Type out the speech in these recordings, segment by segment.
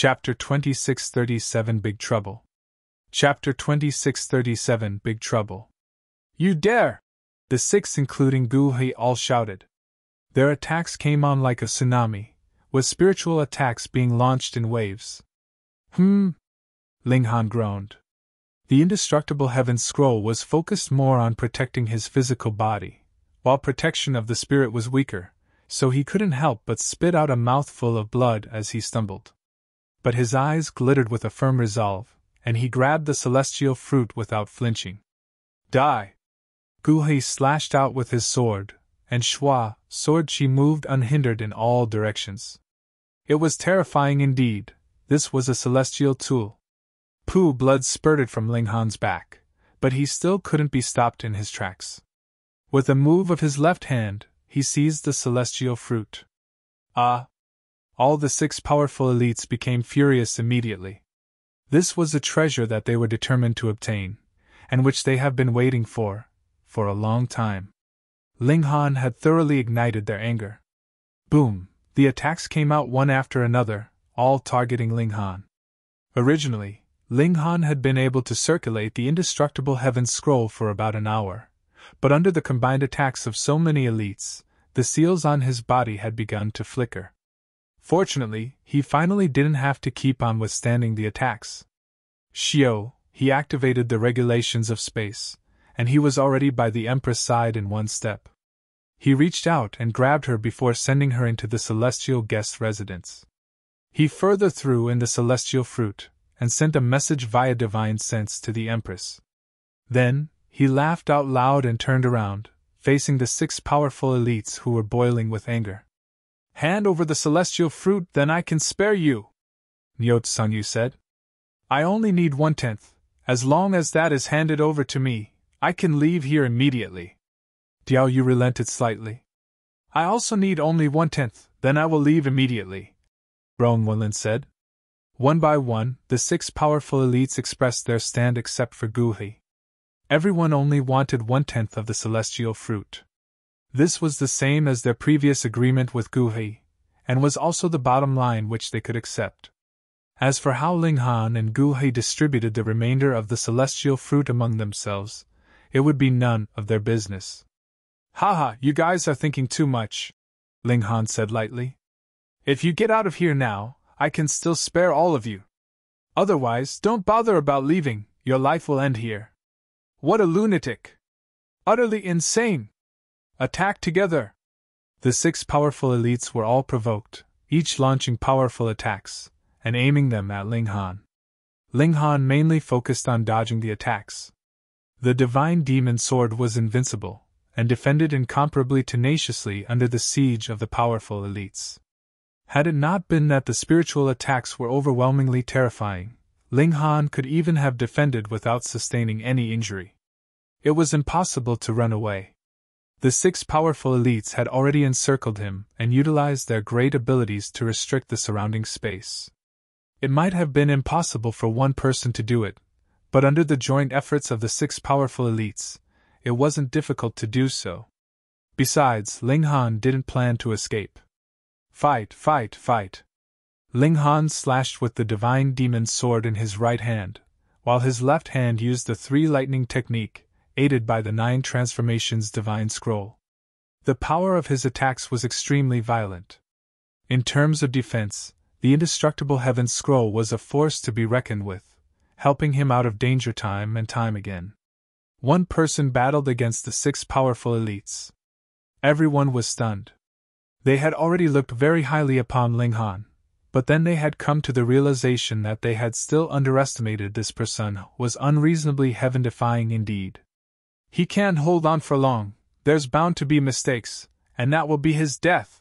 Chapter 2637 Big Trouble. Chapter 2637 Big Trouble. You dare! The six, including Gu He, all shouted. Their attacks came on like a tsunami, with spiritual attacks being launched in waves. Ling Han groaned. The indestructible heaven scroll was focused more on protecting his physical body, while protection of the spirit was weaker, so he couldn't help but spit out a mouthful of blood as he stumbled. But his eyes glittered with a firm resolve, and he grabbed the celestial fruit without flinching. Die! Gu He slashed out with his sword, and Shua, sword Chi, moved unhindered in all directions. It was terrifying indeed. This was a celestial tool. Blood spurted from Ling Han's back, but he still couldn't be stopped in his tracks. With a move of his left hand, he seized the celestial fruit. All the six powerful elites became furious immediately. This was a treasure that they were determined to obtain, and which they have been waiting for a long time. Ling Han had thoroughly ignited their anger. Boom! The attacks came out one after another, all targeting Ling Han. Originally, Ling Han had been able to circulate the indestructible heaven scroll for about an hour, but under the combined attacks of so many elites, the seals on his body had begun to flicker. Fortunately, he finally didn't have to keep on withstanding the attacks. Xiao, he activated the regulations of space, and he was already by the Empress' side in one step. He reached out and grabbed her before sending her into the celestial guest residence. He further threw in the celestial fruit, and sent a message via divine sense to the Empress. Then, he laughed out loud and turned around, facing the six powerful elites who were boiling with anger. Hand over the celestial fruit, then I can spare you, Yingxiong said. I only need 1/10. As long as that is handed over to me, I can leave here immediately. Diao Yu relented slightly. I also need only 1/10, then I will leave immediately, Rong Wenlin said. One by one, the six powerful elites expressed their stand except for Gu He. Everyone only wanted 1/10 of the celestial fruit. This was the same as their previous agreement with Gu He, and was also the bottom line which they could accept. As for how Ling Han and Gu He distributed the remainder of the celestial fruit among themselves, it would be none of their business. Haha, you guys are thinking too much, Ling Han said lightly. If you get out of here now, I can still spare all of you. Otherwise, don't bother about leaving, your life will end here. What a lunatic! Utterly insane! Attack together! The six powerful elites were all provoked, each launching powerful attacks, and aiming them at Ling Han. Ling Han mainly focused on dodging the attacks. The divine demon sword was invincible, and defended incomparably tenaciously under the siege of the powerful elites. Had it not been that the spiritual attacks were overwhelmingly terrifying, Ling Han could even have defended without sustaining any injury. It was impossible to run away. The six powerful elites had already encircled him and utilized their great abilities to restrict the surrounding space. It might have been impossible for one person to do it, but under the joint efforts of the six powerful elites, it wasn't difficult to do so. Besides, Ling Han didn't plan to escape. Fight, fight, fight! Ling Han slashed with the divine demon's sword in his right hand, while his left hand used the three lightning technique, aided by the 9 transformations divine scroll. The power of his attacks was extremely violent. In terms of defense, the indestructible heaven scroll was a force to be reckoned with, helping him out of danger time and time again. One person battled against the six powerful elites. Everyone was stunned. They had already looked very highly upon Ling Han, but then they had come to the realization that they had still underestimated this person was unreasonably heaven-defying indeed. He can't hold on for long, there's bound to be mistakes, and that will be his death,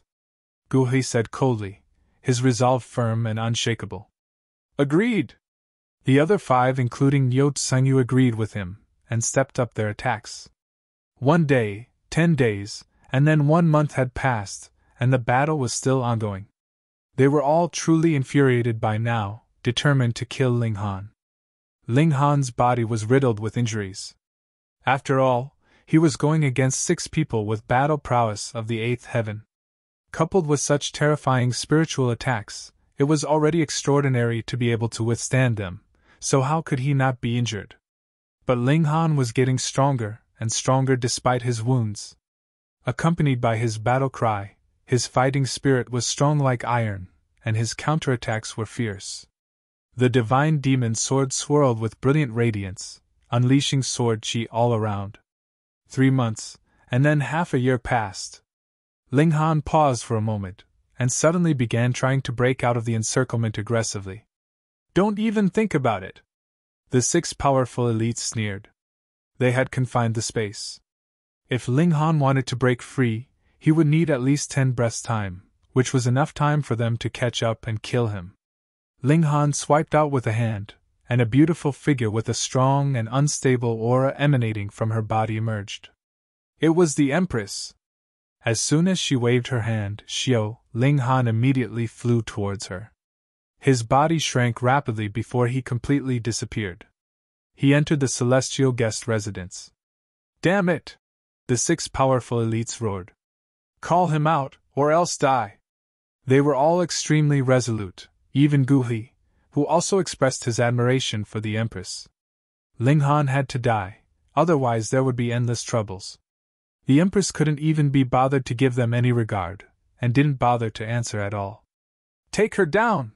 Gu He said coldly, his resolve firm and unshakable. Agreed! The other 5, including Yingxiong, agreed with him, and stepped up their attacks. 1 day, 10 days, and then 1 month had passed, and the battle was still ongoing. They were all truly infuriated by now, determined to kill Ling Han. Ling Han's body was riddled with injuries. After all, he was going against 6 people with battle prowess of the 8th heaven. Coupled with such terrifying spiritual attacks, It was already extraordinary to be able to withstand them, so how could he not be injured? But Ling Han was getting stronger and stronger despite his wounds. Accompanied by his battle cry, his fighting spirit was strong like iron, and his counterattacks were fierce. The divine demon sword swirled with brilliant radiance, unleashing sword chi all around. 3 months, and then half a year passed. Ling Han paused for a moment, and suddenly began trying to break out of the encirclement aggressively. "Don't even think about it!" The 6 powerful elites sneered. They had confined the space. If Ling Han wanted to break free, he would need at least 10 breaths' time, which was enough time for them to catch up and kill him. Ling Han swiped out with a hand, and a beautiful figure with a strong and unstable aura emanating from her body emerged. It was the Empress! As soon as she waved her hand, Xiao, Ling Han immediately flew towards her. His body shrank rapidly before he completely disappeared. He entered the celestial guest residence. "Damn it!" the 6 powerful elites roared. "Call him out, or else die!" They were all extremely resolute, even Gu He, who also expressed his admiration for the Empress. Ling Han had to die, otherwise there would be endless troubles. The Empress couldn't even be bothered to give them any regard, and didn't bother to answer at all. "Take her down!"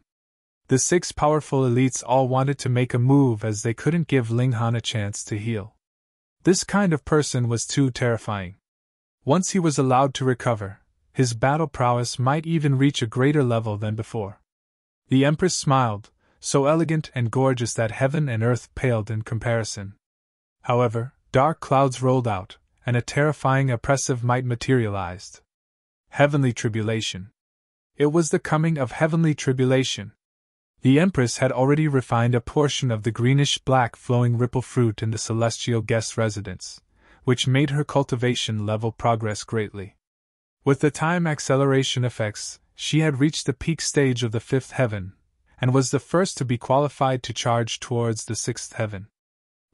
The 6 powerful elites all wanted to make a move as they couldn't give Ling Han a chance to heal. This kind of person was too terrifying. Once he was allowed to recover, his battle prowess might even reach a greater level than before. The Empress smiled, so elegant and gorgeous that heaven and earth paled in comparison. However, dark clouds rolled out, and a terrifying oppressive might materialized. Heavenly tribulation. It was the coming of heavenly tribulation. The Empress had already refined a portion of the greenish-black flowing ripple fruit in the celestial guest residence, which made her cultivation level progress greatly. With the time acceleration effects, she had reached the peak stage of the 5th heaven, and was the first to be qualified to charge towards the 6th heaven.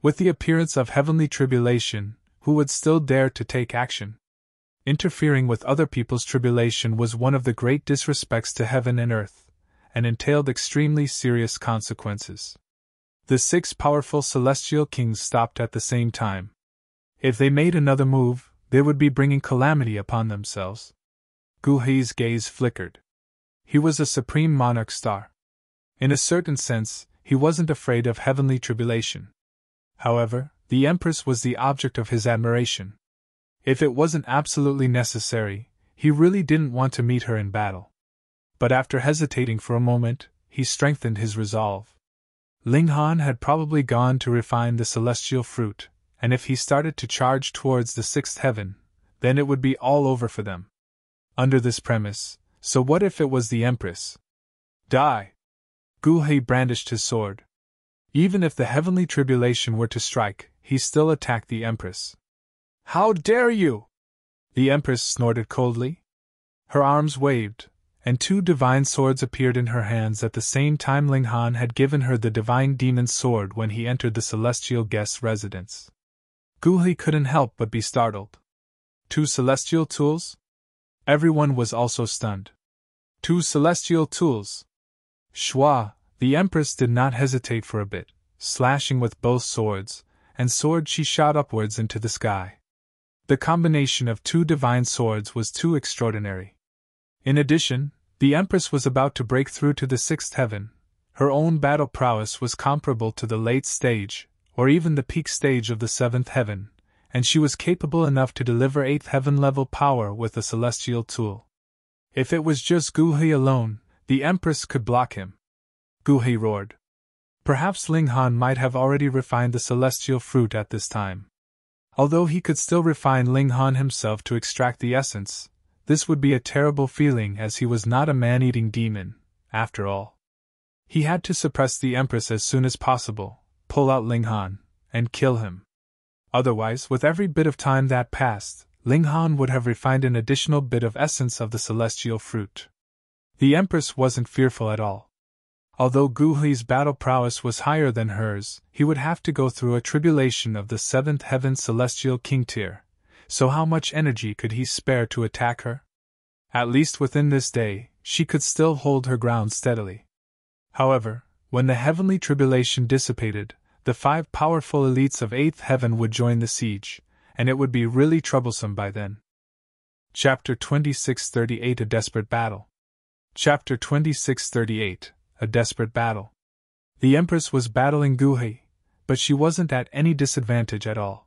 With the appearance of heavenly tribulation, who would still dare to take action? Interfering with other people's tribulation was one of the great disrespects to heaven and earth, and entailed extremely serious consequences. The 6 powerful celestial kings stopped at the same time. If they made another move, they would be bringing calamity upon themselves. Gu He's gaze flickered. He was a supreme monarch star. In a certain sense, he wasn't afraid of heavenly tribulation. However, the Empress was the object of his admiration. If it wasn't absolutely necessary, he really didn't want to meet her in battle. But after hesitating for a moment, he strengthened his resolve. Ling Han had probably gone to refine the celestial fruit, and if he started to charge towards the 6th heaven, then it would be all over for them. Under this premise, so what if it was the Empress? Die! Gu He brandished his sword. Even if the heavenly tribulation were to strike, he still attacked the Empress. "How dare you!" The Empress snorted coldly. Her arms waved, and 2 divine swords appeared in her hands at the same time Ling Han had given her the divine demon's sword when he entered the celestial guest's residence. Gu He couldn't help but be startled. 2 celestial tools? Everyone was also stunned. 2 celestial tools! Shua, the Empress did not hesitate for a bit, slashing with both swords, and sword she shot upwards into the sky. The combination of 2 divine swords was too extraordinary. In addition, the Empress was about to break through to the 6th heaven. Her own battle prowess was comparable to the late stage, or even the peak stage of the 7th heaven, and she was capable enough to deliver 8th heaven-level power with a celestial tool. If it was just Gu He alone, the Empress could block him. Gu He roared. Perhaps Ling Han might have already refined the celestial fruit at this time. Although he could still refine Ling Han himself to extract the essence, this would be a terrible feeling as he was not a man-eating demon, after all. He had to suppress the Empress as soon as possible, pull out Ling Han, and kill him. Otherwise, with every bit of time that passed, Ling Han would have refined an additional bit of essence of the celestial fruit. The Empress wasn't fearful at all. Although Gu He's battle prowess was higher than hers, he would have to go through a tribulation of the 7th heaven celestial king tier, so how much energy could he spare to attack her? At least within this day, she could still hold her ground steadily. However, when the heavenly tribulation dissipated, the 5 powerful elites of 8th heaven would join the siege, and it would be really troublesome by then. Chapter 2638 A Desperate Battle. Chapter 2638 A Desperate Battle. The Empress was battling Guhi, but she wasn't at any disadvantage at all.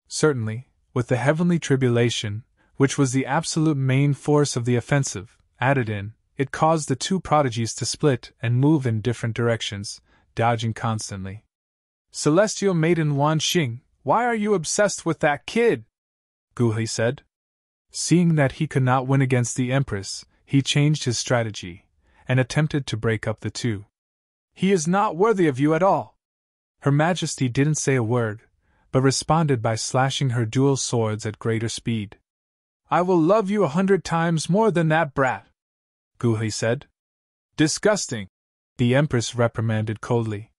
Certainly, with the heavenly tribulation, which was the absolute main force of the offensive, added in, it caused the 2 prodigies to split and move in different directions, dodging constantly. Celestial Maiden Wan Xing, why are you obsessed with that kid? Guhi said. Seeing that he could not win against the Empress, he changed his strategy, and attempted to break up the 2. He is not worthy of you at all. Her Majesty didn't say a word, but responded by slashing her dual swords at greater speed. I will love you 100 times more than that brat, Guhi said. Disgusting, the Empress reprimanded coldly.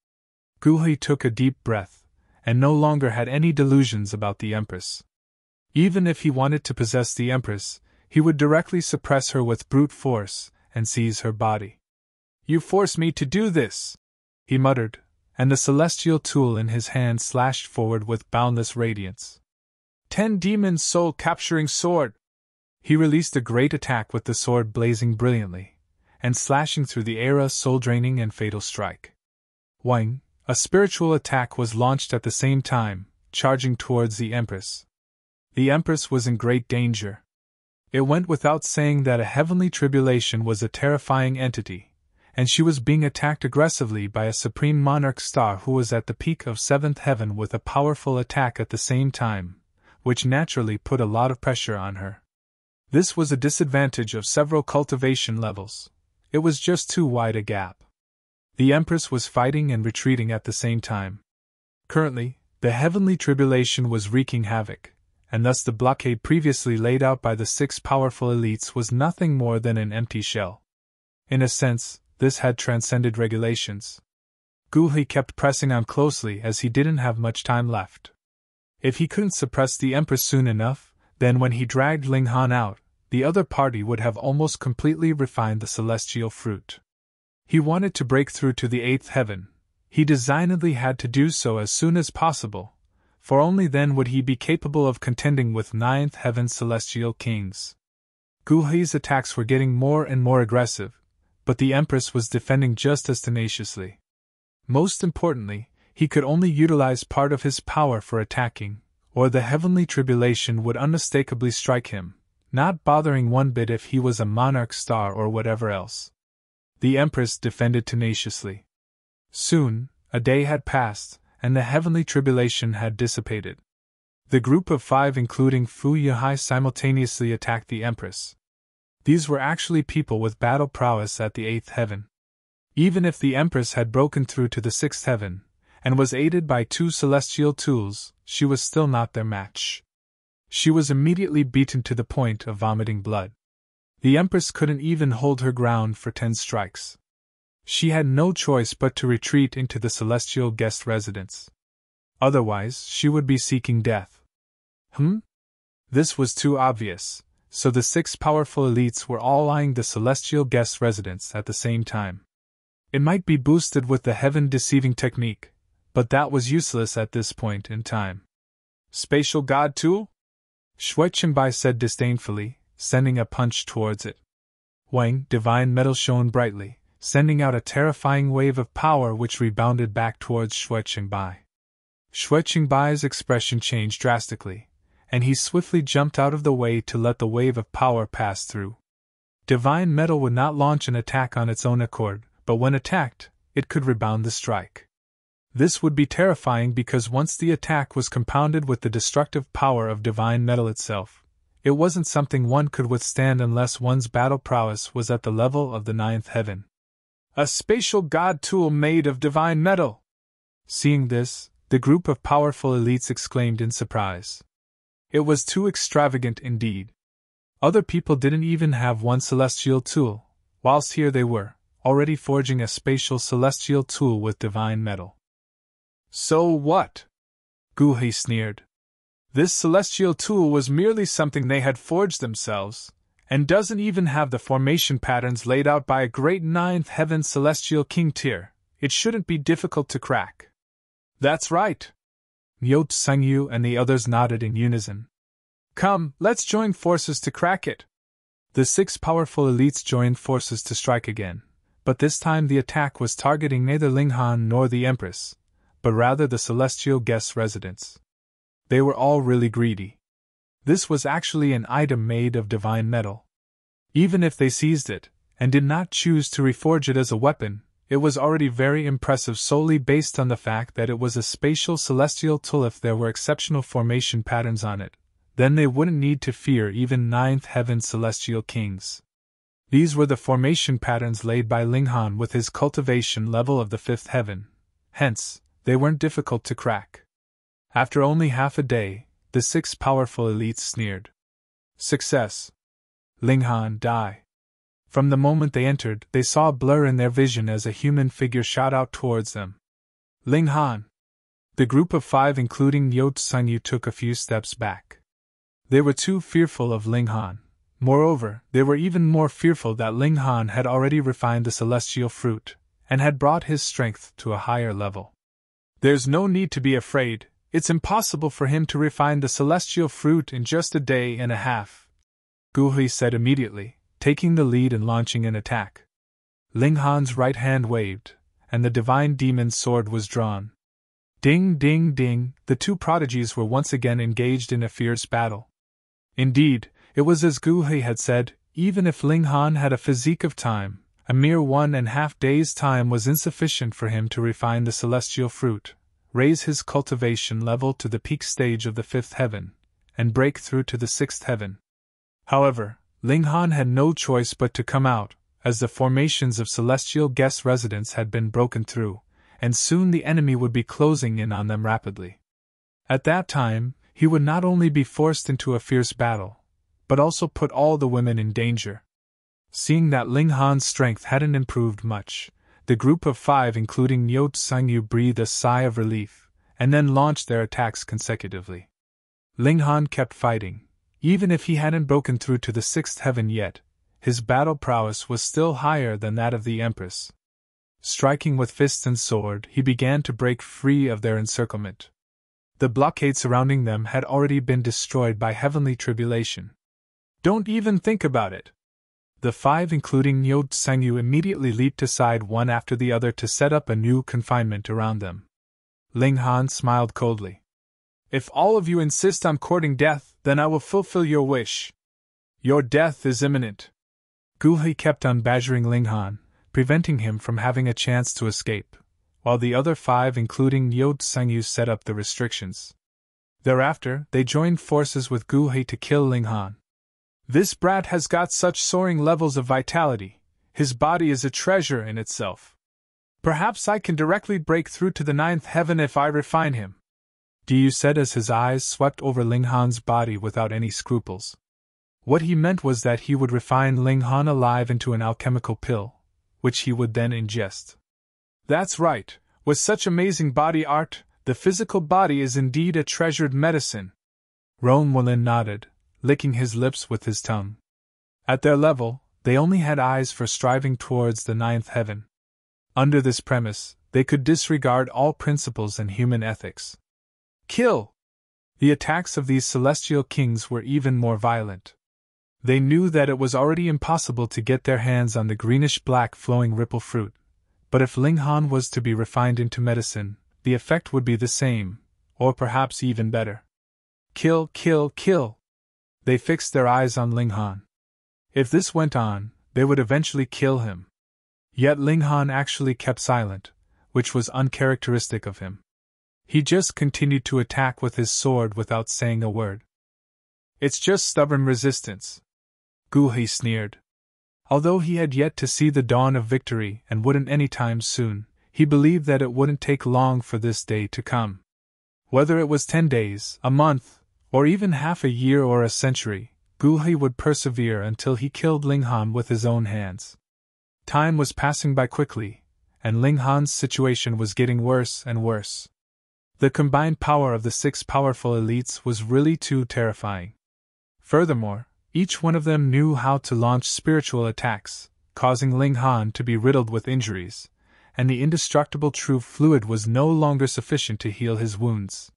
Guhi took a deep breath, and no longer had any delusions about the Empress. Even if he wanted to possess the Empress, he would directly suppress her with brute force and seize her body. You force me to do this, he muttered, and the celestial tool in his hand slashed forward with boundless radiance. 10 demon soul-capturing sword! He released a great attack with the sword blazing brilliantly, and slashing through the air a soul-draining and fatal strike. Wang, a spiritual attack was launched at the same time, charging towards the Empress. The Empress was in great danger. It went without saying that a heavenly tribulation was a terrifying entity, and she was being attacked aggressively by a supreme monarch star who was at the peak of 7th heaven with a powerful attack at the same time, which naturally put a lot of pressure on her. This was a disadvantage of several cultivation levels. It was just too wide a gap. The Empress was fighting and retreating at the same time. Currently, the heavenly tribulation was wreaking havoc, and thus the blockade previously laid out by the 6 powerful elites was nothing more than an empty shell. In a sense, this had transcended regulations. Guhi kept pressing on closely as he didn't have much time left. If he couldn't suppress the Empress soon enough, then when he dragged Ling Han out, the other party would have almost completely refined the celestial fruit. He wanted to break through to the 8th heaven. He designedly had to do so as soon as possible, for only then would he be capable of contending with 9th heaven's celestial kings. Guhi's attacks were getting more and more aggressive, but the Empress was defending just as tenaciously. Most importantly, he could only utilize part of his power for attacking, or the heavenly tribulation would unmistakably strike him, not bothering one bit if he was a monarch star or whatever else. The Empress defended tenaciously. Soon, a day had passed, and the heavenly tribulation had dissipated. The group of 5 including Fu Yihai simultaneously attacked the Empress. These were actually people with battle prowess at the 8th heaven. Even if the Empress had broken through to the 6th heaven, and was aided by 2 celestial tools, she was still not their match. She was immediately beaten to the point of vomiting blood. The Empress couldn't even hold her ground for 10 strikes. She had no choice but to retreat into the celestial guest residence. Otherwise, she would be seeking death. This was too obvious, so the 6 powerful elites were all eyeing the celestial guest residence at the same time. It might be boosted with the heaven-deceiving technique, but that was useless at this point in time. Spatial god tool? Shuichengbai said disdainfully, sending a punch towards it. Wang, divine metal shone brightly, sending out a terrifying wave of power which rebounded back towards Shuichengbai. Shuichengbai's expression changed drastically, and he swiftly jumped out of the way to let the wave of power pass through. Divine metal would not launch an attack on its own accord, but when attacked, it could rebound the strike. This would be terrifying because once the attack was compounded with the destructive power of divine metal itself, it wasn't something one could withstand unless one's battle prowess was at the level of the 9th heaven. A spatial god tool made of divine metal! Seeing this, the group of powerful elites exclaimed in surprise. It was too extravagant indeed. Other people didn't even have one celestial tool, whilst here they were, already forging a spatial celestial tool with divine metal. So what? Guhi sneered. This celestial tool was merely something they had forged themselves, and doesn't even have the formation patterns laid out by a great ninth heaven celestial king tier. It shouldn't be difficult to crack. That's right. Yingxiong and the others nodded in unison. Come, let's join forces to crack it. The 6 powerful elites joined forces to strike again, but this time the attack was targeting neither Linghan nor the Empress, but rather the celestial guest residence. They were all really greedy. This was actually an item made of divine metal. Even if they seized it, and did not choose to reforge it as a weapon, it was already very impressive solely based on the fact that it was a spatial celestial tool. If there were exceptional formation patterns on it, then they wouldn't need to fear even ninth heaven celestial kings. These were the formation patterns laid by Linghan with his cultivation level of the 5th heaven, hence, they weren't difficult to crack. After only half a day, the 6 powerful elites sneered. Success. Linghan, die. From the moment they entered, they saw a blur in their vision as a human figure shot out towards them. Linghan. The group of 5 including Yingxiong took a few steps back. They were too fearful of Linghan. Moreover, they were even more fearful that Linghan had already refined the celestial fruit, and had brought his strength to a higher level. There's no need to be afraid, it's impossible for him to refine the celestial fruit in just a day and a half, Guhui said immediately, taking the lead and launching an attack. Linghan's right hand waved, and the divine demon's sword was drawn. Ding ding ding, the 2 prodigies were once again engaged in a fierce battle. Indeed, it was as Guhui had said, even if Linghan had a physique of time, a mere 1.5 days' time was insufficient for him to refine the celestial fruit, raise his cultivation level to the peak stage of the 5th heaven, and break through to the 6th heaven. However, Linghan had no choice but to come out, as the formations of celestial guest residence had been broken through, and soon the enemy would be closing in on them rapidly. At that time, he would not only be forced into a fierce battle, but also put all the women in danger. Seeing that Linghan's strength hadn't improved much, the group of 5 including Yingxiong breathed a sigh of relief, and then launched their attacks consecutively. Linghan kept fighting. Even if he hadn't broken through to the 6th heaven yet, his battle prowess was still higher than that of the Empress. Striking with fist and sword, he began to break free of their encirclement. The blockade surrounding them had already been destroyed by heavenly tribulation. Don't even think about it. The 5 including Yingxiong immediately leaped aside one after the other to set up a new confinement around them. Linghan smiled coldly. If all of you insist on courting death, then I will fulfill your wish. Your death is imminent. Guhui kept on badgering Linghan, preventing him from having a chance to escape, while the other 5 including Yingxiong set up the restrictions. Thereafter, they joined forces with Guhui to kill Linghan. This brat has got such soaring levels of vitality, his body is a treasure in itself. Perhaps I can directly break through to the 9th heaven if I refine him. Diyu said as his eyes swept over Linghan's body without any scruples. What he meant was that he would refine Linghan alive into an alchemical pill, which he would then ingest. That's right, with such amazing body art, the physical body is indeed a treasured medicine. Romulan nodded, licking his lips with his tongue. At their level, they only had eyes for striving towards the 9th heaven. Under this premise, they could disregard all principles and human ethics. Kill! The attacks of these celestial kings were even more violent. They knew that it was already impossible to get their hands on the greenish-black flowing ripple fruit, but if Linghan was to be refined into medicine, the effect would be the same, or perhaps even better. Kill, kill, kill! They fixed their eyes on Linghan. If this went on, they would eventually kill him. Yet Linghan actually kept silent, which was uncharacteristic of him. He just continued to attack with his sword without saying a word. It's just stubborn resistance. Guhui sneered. Although he had yet to see the dawn of victory and wouldn't any time soon, he believed that it wouldn't take long for this day to come. Whether it was 10 days, a month, or even half a year or a century, Guhui would persevere until he killed Linghan with his own hands. Time was passing by quickly, and Linghan's situation was getting worse and worse. The combined power of the 6 powerful elites was really too terrifying. Furthermore, Each one of them knew how to launch spiritual attacks, causing Ling Han to be riddled with injuries, and the indestructible true fluid was no longer sufficient to heal his wounds.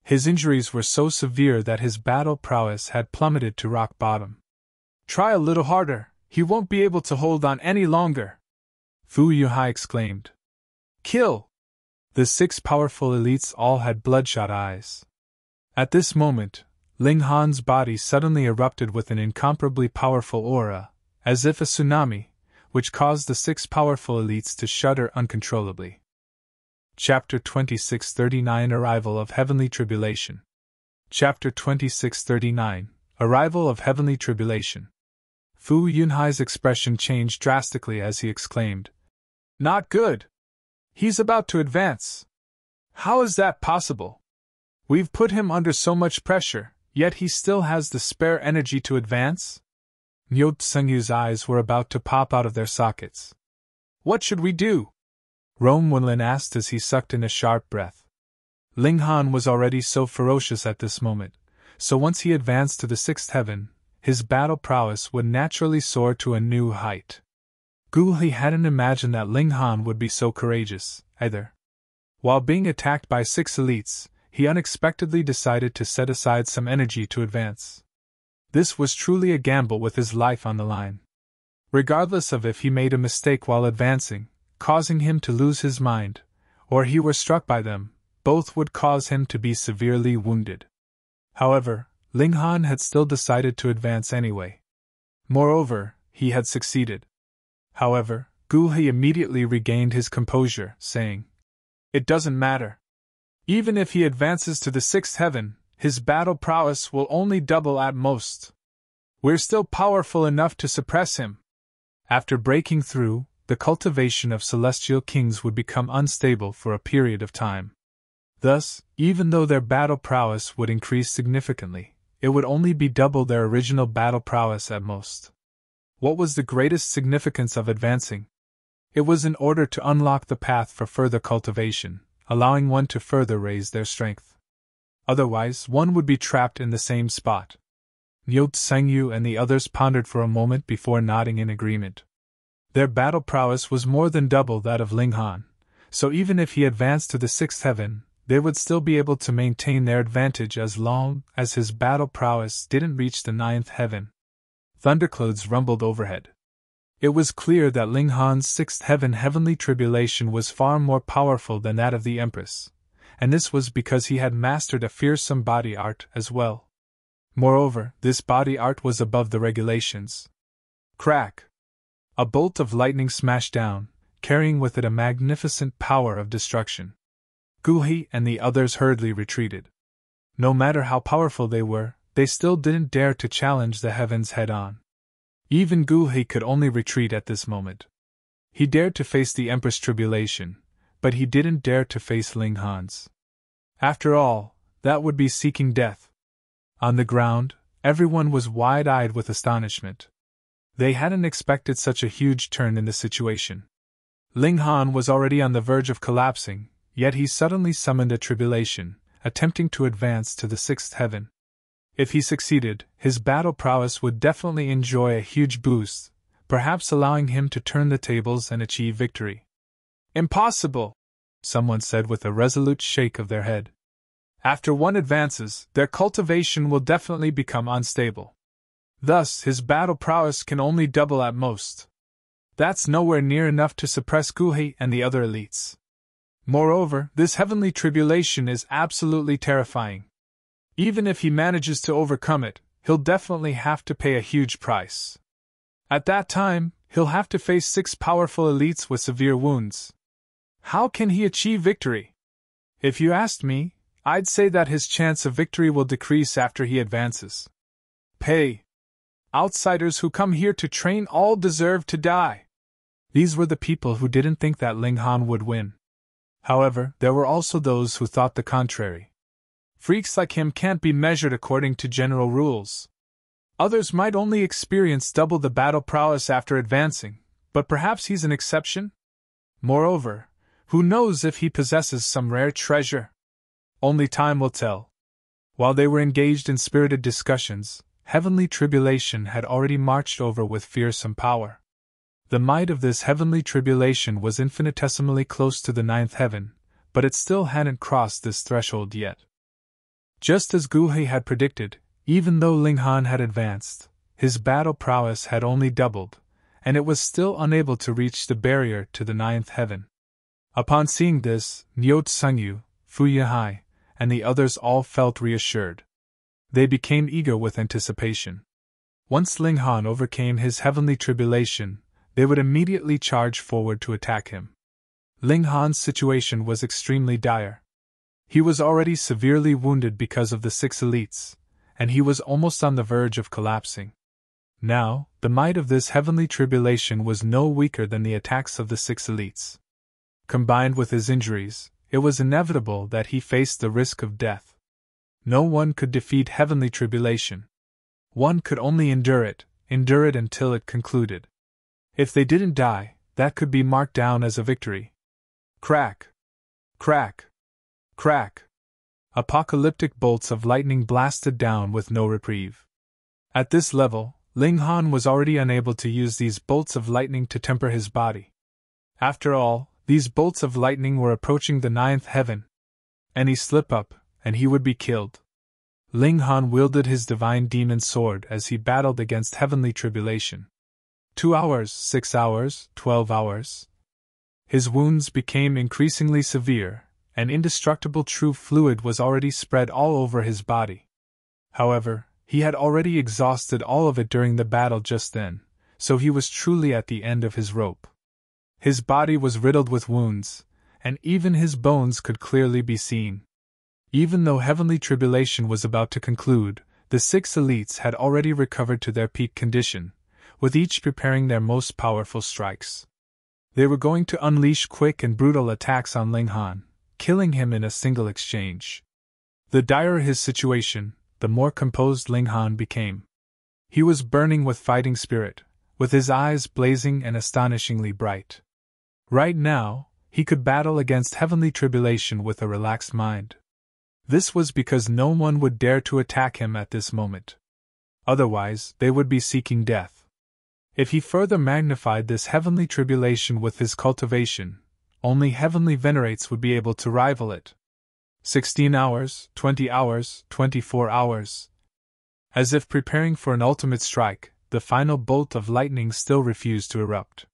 His injuries were so severe that his battle prowess had plummeted to rock bottom. "Try a little harder, he won't be able to hold on any longer," Fu Yuhai exclaimed. "Kill!" The 6 powerful elites all had bloodshot eyes. At this moment, Ling Han's body suddenly erupted with an incomparably powerful aura, as if a tsunami, which caused the 6 powerful elites to shudder uncontrollably. Chapter 2639 Arrival of Heavenly Tribulation. Chapter 2639 Arrival of Heavenly Tribulation. Fu Yunhai's expression changed drastically as he exclaimed, "Not good! He's about to advance! How is that possible? We've put him under so much pressure, yet he still has the spare energy to advance?" Niu Tsengyu's eyes were about to pop out of their sockets. "What should we do?" Rome Wenlin asked as he sucked in a sharp breath. Ling Han was already so ferocious at this moment, so once he advanced to the 6th heaven, his battle prowess would naturally soar to a new height. Gu He hadn't imagined that Ling Han would be so courageous, either. While being attacked by 6 elites, he unexpectedly decided to set aside some energy to advance. This was truly a gamble with his life on the line. Regardless of if he made a mistake while advancing, causing him to lose his mind, or he were struck by them, both would cause him to be severely wounded. However, Ling Han had still decided to advance anyway. Moreover, he had succeeded. However, Gu He immediately regained his composure, saying, "It doesn't matter. Even if he advances to the 6th heaven, his battle prowess will only double at most. We're still powerful enough to suppress him." After breaking through, the cultivation of celestial kings would become unstable for a period of time. Thus, even though their battle prowess would increase significantly, it would only be double their original battle prowess at most. What was the greatest significance of advancing? It was in order to unlock the path for further cultivation, allowing one to further raise their strength. Otherwise, one would be trapped in the same spot. Niu Tsengyu and the others pondered for a moment before nodding in agreement. Their battle prowess was more than double that of Ling Han, so even if he advanced to the 6th heaven, they would still be able to maintain their advantage as long as his battle prowess didn't reach the 9th heaven. Thunderclouds rumbled overhead. It was clear that Ling Han's 6th heaven heavenly tribulation was far more powerful than that of the Empress, and this was because he had mastered a fearsome body art as well. Moreover, this body art was above the regulations. Crack! A bolt of lightning smashed down, carrying with it a magnificent power of destruction. Gu He and the others hurriedly retreated. No matter how powerful they were, they still didn't dare to challenge the heavens head-on. Even Gu He could only retreat at this moment. He dared to face the Empress tribulation, but he didn't dare to face Ling Han's. After all, that would be seeking death. On the ground, everyone was wide-eyed with astonishment. They hadn't expected such a huge turn in the situation. Ling Han was already on the verge of collapsing, yet he suddenly summoned a tribulation, attempting to advance to the 6th heaven. If he succeeded, his battle prowess would definitely enjoy a huge boost, perhaps allowing him to turn the tables and achieve victory. "Impossible!" someone said with a resolute shake of their head. "After one advances, their cultivation will definitely become unstable. Thus, his battle prowess can only double at most. That's nowhere near enough to suppress Gu He and the other elites. Moreover, this heavenly tribulation is absolutely terrifying. Even if he manages to overcome it, he'll definitely have to pay a huge price. At that time, he'll have to face 6 powerful elites with severe wounds. How can he achieve victory? If you asked me, I'd say that his chance of victory will decrease after he advances. Pay. Outsiders who come here to train all deserve to die." These were the people who didn't think that Ling Han would win. However, there were also those who thought the contrary. Freaks like him can't be measured according to general rules. Others might only experience double the battle prowess after advancing, but perhaps he's an exception? Moreover, who knows if he possesses some rare treasure? Only time will tell. While they were engaged in spirited discussions, heavenly tribulation had already marched over with fearsome power. The might of this heavenly tribulation was infinitesimally close to the ninth heaven, but it still hadn't crossed this threshold yet. Just as Gu He had predicted, even though Ling Han had advanced, his battle prowess had only doubled, and it was still unable to reach the barrier to the ninth heaven. Upon seeing this, Niu Tsungyu, Fu Yihai, and the others all felt reassured. They became eager with anticipation. Once Ling Han overcame his heavenly tribulation, they would immediately charge forward to attack him. Ling Han's situation was extremely dire. He was already severely wounded because of the 6 elites, and he was almost on the verge of collapsing. Now, the might of this heavenly tribulation was no weaker than the attacks of the 6 elites. Combined with his injuries, it was inevitable that he faced the risk of death. No one could defeat heavenly tribulation. One could only endure it until it concluded. If they didn't die, that could be marked down as a victory. Crack! Crack! Crack! Apocalyptic bolts of lightning blasted down with no reprieve. At this level, Ling Han was already unable to use these bolts of lightning to temper his body. After all, these bolts of lightning were approaching the ninth heaven. Any slip up, and he would be killed. Ling Han wielded his divine demon sword as he battled against heavenly tribulation. 2 hours, 6 hours, 12 hours. His wounds became increasingly severe, and indestructible true fluid was already spread all over his body. However, he had already exhausted all of it during the battle just then, so he was truly at the end of his rope. His body was riddled with wounds, and even his bones could clearly be seen. Even though heavenly tribulation was about to conclude, the 6 elites had already recovered to their peak condition, with each preparing their most powerful strikes. They were going to unleash quick and brutal attacks on Ling Han, killing him in a single exchange. The direr his situation, the more composed Ling Han became. He was burning with fighting spirit, with his eyes blazing and astonishingly bright. Right now, he could battle against heavenly tribulation with a relaxed mind. This was because no one would dare to attack him at this moment. Otherwise, they would be seeking death. If he further magnified this heavenly tribulation with his cultivation, only heavenly venerates would be able to rival it. 16 hours, 20 hours, 24 hours. As if preparing for an ultimate strike, the final bolt of lightning still refused to erupt.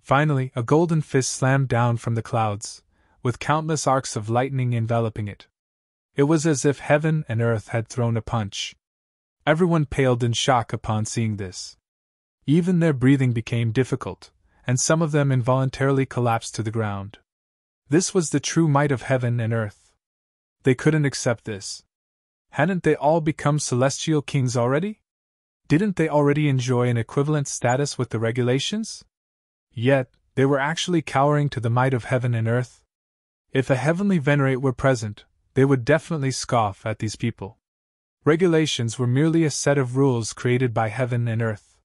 Finally, a golden fist slammed down from the clouds, with countless arcs of lightning enveloping it. It was as if heaven and earth had thrown a punch. Everyone paled in shock upon seeing this. Even their breathing became difficult, and some of them involuntarily collapsed to the ground. This was the true might of heaven and earth. They couldn't accept this. Hadn't they all become celestial kings already? Didn't they already enjoy an equivalent status with the regulations? Yet, they were actually cowering to the might of heaven and earth. If a heavenly venerate were present, they would definitely scoff at these people. Regulations were merely a set of rules created by heaven and earth.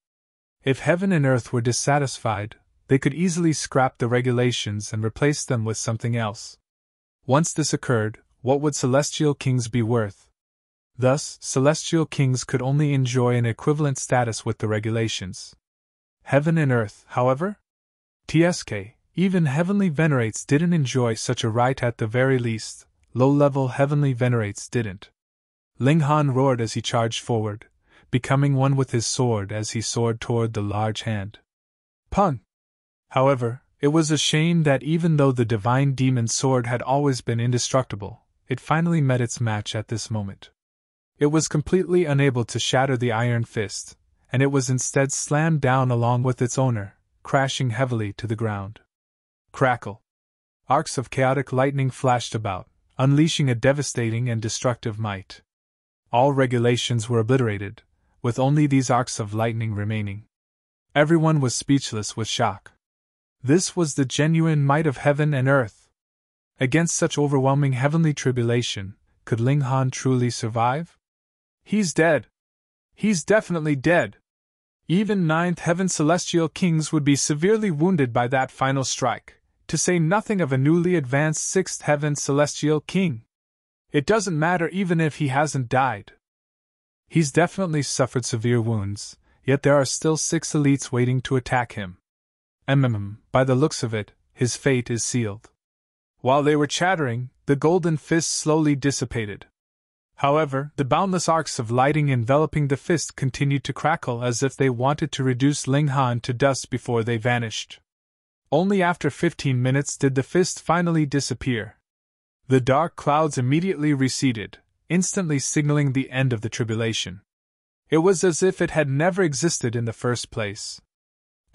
If heaven and earth were dissatisfied, they could easily scrap the regulations and replace them with something else. Once this occurred, what would celestial kings be worth? Thus, celestial kings could only enjoy an equivalent status with the regulations. Heaven and earth, however? TSK, even heavenly venerates didn't enjoy such a right. At the very least, low-level heavenly venerates didn't. Ling Han roared as he charged forward, becoming one with his sword as he soared toward the large hand. Pung! However, it was a shame that even though the divine demon sword had always been indestructible, it finally met its match at this moment. It was completely unable to shatter the iron fist, and it was instead slammed down along with its owner, crashing heavily to the ground. Crackle! Arcs of chaotic lightning flashed about, unleashing a devastating and destructive might. All regulations were obliterated, with only these arcs of lightning remaining. Everyone was speechless with shock. This was the genuine might of heaven and earth. Against such overwhelming heavenly tribulation, could Ling Han truly survive? He's dead. He's definitely dead. Even ninth heaven celestial kings would be severely wounded by that final strike, to say nothing of a newly advanced sixth heaven celestial king. It doesn't matter even if he hasn't died. He's definitely suffered severe wounds, yet there are still 6 elites waiting to attack him. By the looks of it, his fate is sealed. While they were chattering, the golden fist slowly dissipated. However, the boundless arcs of lighting enveloping the fist continued to crackle as if they wanted to reduce Ling Han to dust before they vanished. Only after 15 minutes did the fist finally disappear. The dark clouds immediately receded, instantly signaling the end of the tribulation. It was as if it had never existed in the first place.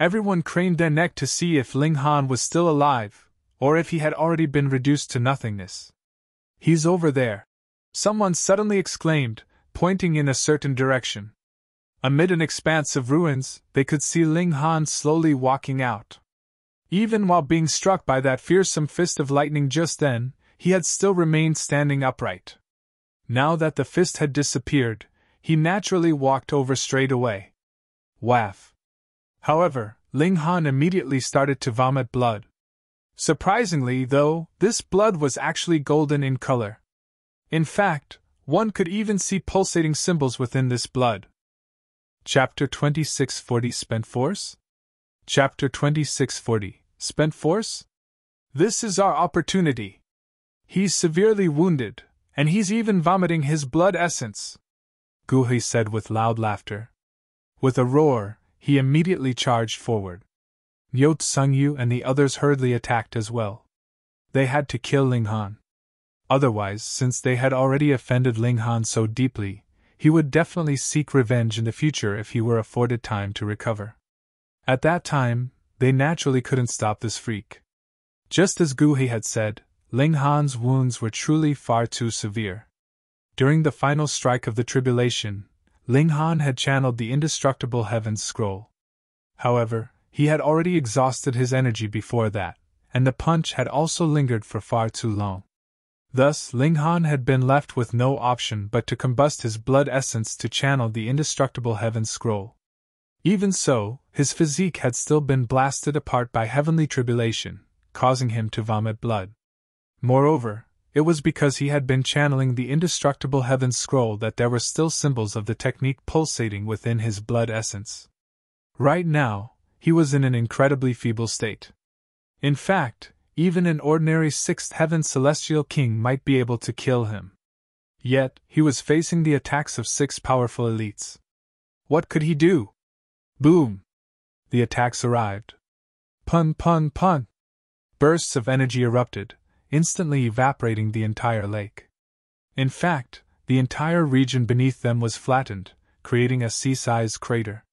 Everyone craned their neck to see if Ling Han was still alive, or if he had already been reduced to nothingness. "He's over there," someone suddenly exclaimed, pointing in a certain direction. Amid an expanse of ruins, they could see Ling Han slowly walking out. Even while being struck by that fearsome fist of lightning just then, he had still remained standing upright. Now that the fist had disappeared, he naturally walked over straight away. Waff. However, Ling Han immediately started to vomit blood. Surprisingly, though, this blood was actually golden in color. In fact, one could even see pulsating symbols within this blood. Chapter 2640 Spent Force? Chapter 2640 Spent Force? This is our opportunity. He's severely wounded, and he's even vomiting his blood essence, Gu Hui said with loud laughter. With a roar, he immediately charged forward. Yo Tsung-yu and the others hurriedly attacked as well. They had to kill Ling Han. Otherwise, since they had already offended Ling Han so deeply, he would definitely seek revenge in the future if he were afforded time to recover. At that time, they naturally couldn't stop this freak. Just as Gu Hui had said, Ling Han's wounds were truly far too severe. During the final strike of the tribulation, Ling Han had channeled the indestructible Heaven's Scroll. However, he had already exhausted his energy before that, and the punch had also lingered for far too long. Thus, Ling Han had been left with no option but to combust his blood essence to channel the indestructible Heaven's Scroll. Even so, his physique had still been blasted apart by heavenly tribulation, causing him to vomit blood. Moreover, it was because he had been channeling the indestructible Heaven's Scroll that there were still symbols of the technique pulsating within his blood essence. Right now, he was in an incredibly feeble state. In fact, even an ordinary 6th Heaven Celestial King might be able to kill him. Yet, he was facing the attacks of 6 powerful elites. What could he do? Boom! The attacks arrived. Pun pun pun! Bursts of energy erupted, instantly evaporating the entire lake. In fact, the entire region beneath them was flattened, creating a sea-sized crater.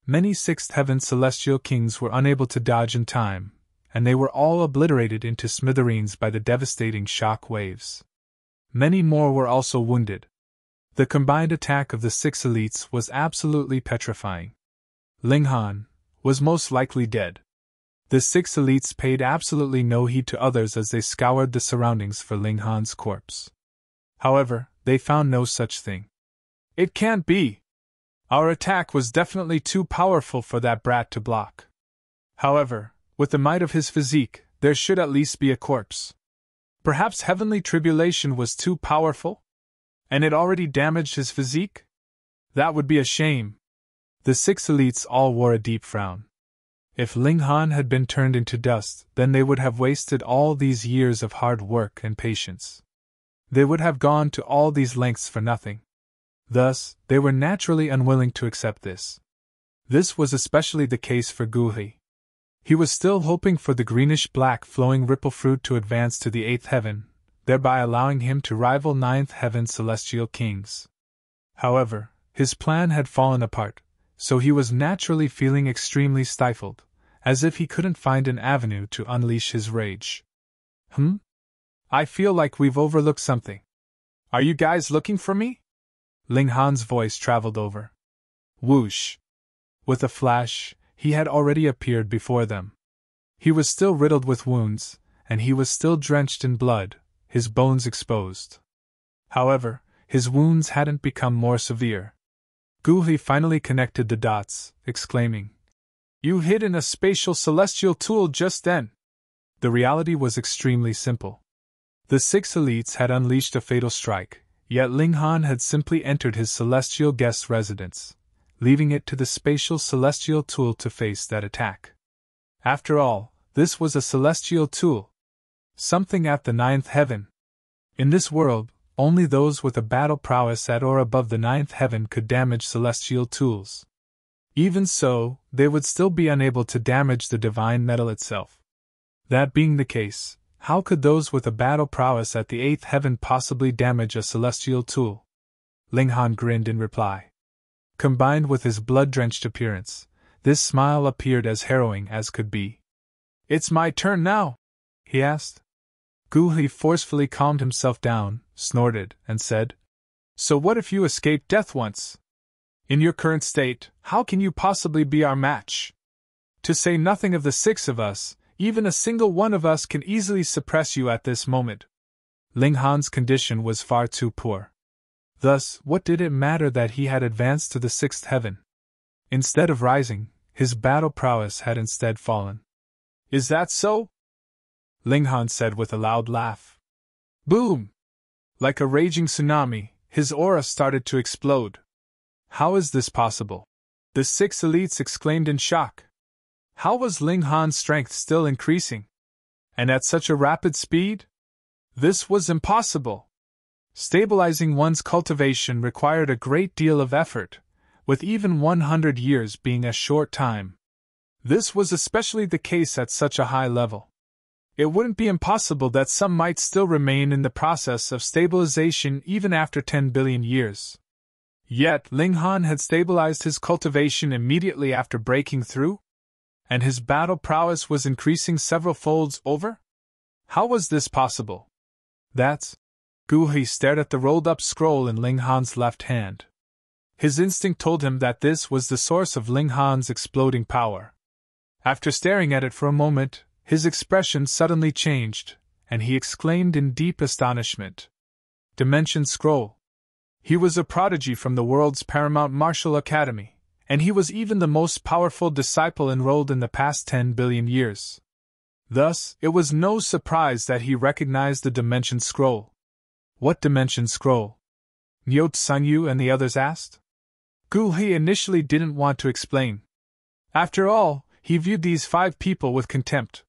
Many 6th Heaven Celestial Kings were unable to dodge in time, and they were all obliterated into smithereens by the devastating shock waves. Many more were also wounded. The combined attack of the 6 elites was absolutely petrifying. Ling Han was most likely dead. The 6 elites paid absolutely no heed to others as they scoured the surroundings for Ling Han's corpse. However, they found no such thing. It can't be! Our attack was definitely too powerful for that brat to block. However, with the might of his physique, there should at least be a corpse. Perhaps heavenly tribulation was too powerful? And it already damaged his physique? That would be a shame. The 6 elites all wore a deep frown. If Ling Han had been turned into dust, then they would have wasted all these years of hard work and patience. They would have gone to all these lengths for nothing. Thus, they were naturally unwilling to accept this. This was especially the case for Gu Hui. He was still hoping for the greenish-black flowing ripple fruit to advance to the 8th heaven, thereby allowing him to rival 9th heaven celestial kings. However, his plan had fallen apart, so he was naturally feeling extremely stifled, as if he couldn't find an avenue to unleash his rage. I feel like we've overlooked something. Are you guys looking for me? Ling Han's voice traveled over. Whoosh! With a flash, he had already appeared before them. He was still riddled with wounds, and he was still drenched in blood, his bones exposed. However, his wounds hadn't become more severe. Gu Hui finally connected the dots, exclaiming, "You hid in a spatial celestial tool just then!" The reality was extremely simple. The 6 elites had unleashed a fatal strike, Yet Ling Han had simply entered his celestial guest's residence, leaving it to the spatial celestial tool to face that attack. After all, this was a celestial tool. Something at the ninth heaven. In this world, only those with a battle prowess at or above the ninth heaven could damage celestial tools. Even so, they would still be unable to damage the divine metal itself. That being the case, how could those with a battle prowess at the eighth heaven possibly damage a celestial tool? Ling Han grinned in reply. Combined with his blood-drenched appearance, this smile appeared as harrowing as could be. "It's my turn now?" he asked. Gu He forcefully calmed himself down, snorted, and said, "So what if you escaped death once? In your current state, how can you possibly be our match? To say nothing of the six of us, even a single one of us can easily suppress you at this moment." Ling Han's condition was far too poor. Thus, what did it matter that he had advanced to the sixth heaven? Instead of rising, his battle prowess had instead fallen. "Is that so?" Ling Han said with a loud laugh. Boom! Like a raging tsunami, his aura started to explode. How is this possible? The six elites exclaimed in shock. How was Ling Han's strength still increasing? And at such a rapid speed? This was impossible. Stabilizing one's cultivation required a great deal of effort, with even 100 years being a short time. This was especially the case at such a high level. It wouldn't be impossible that some might still remain in the process of stabilization even after 10 billion years. Yet Ling Han had stabilized his cultivation immediately after breaking through? And his battle prowess was increasing several folds over? How was this possible? That's... Gu He stared at the rolled-up scroll in Ling Han's left hand. His instinct told him that this was the source of Ling Han's exploding power. After staring at it for a moment, his expression suddenly changed, and he exclaimed in deep astonishment. Dimension Scroll. He was a prodigy from the world's paramount martial academy, and he was even the most powerful disciple enrolled in the past 10 billion years. Thus, it was no surprise that he recognized the Dimension Scroll. What Dimension Scroll? Niu Tsangyu and the others asked. Gu He initially didn't want to explain. After all, he viewed these 5 people with contempt.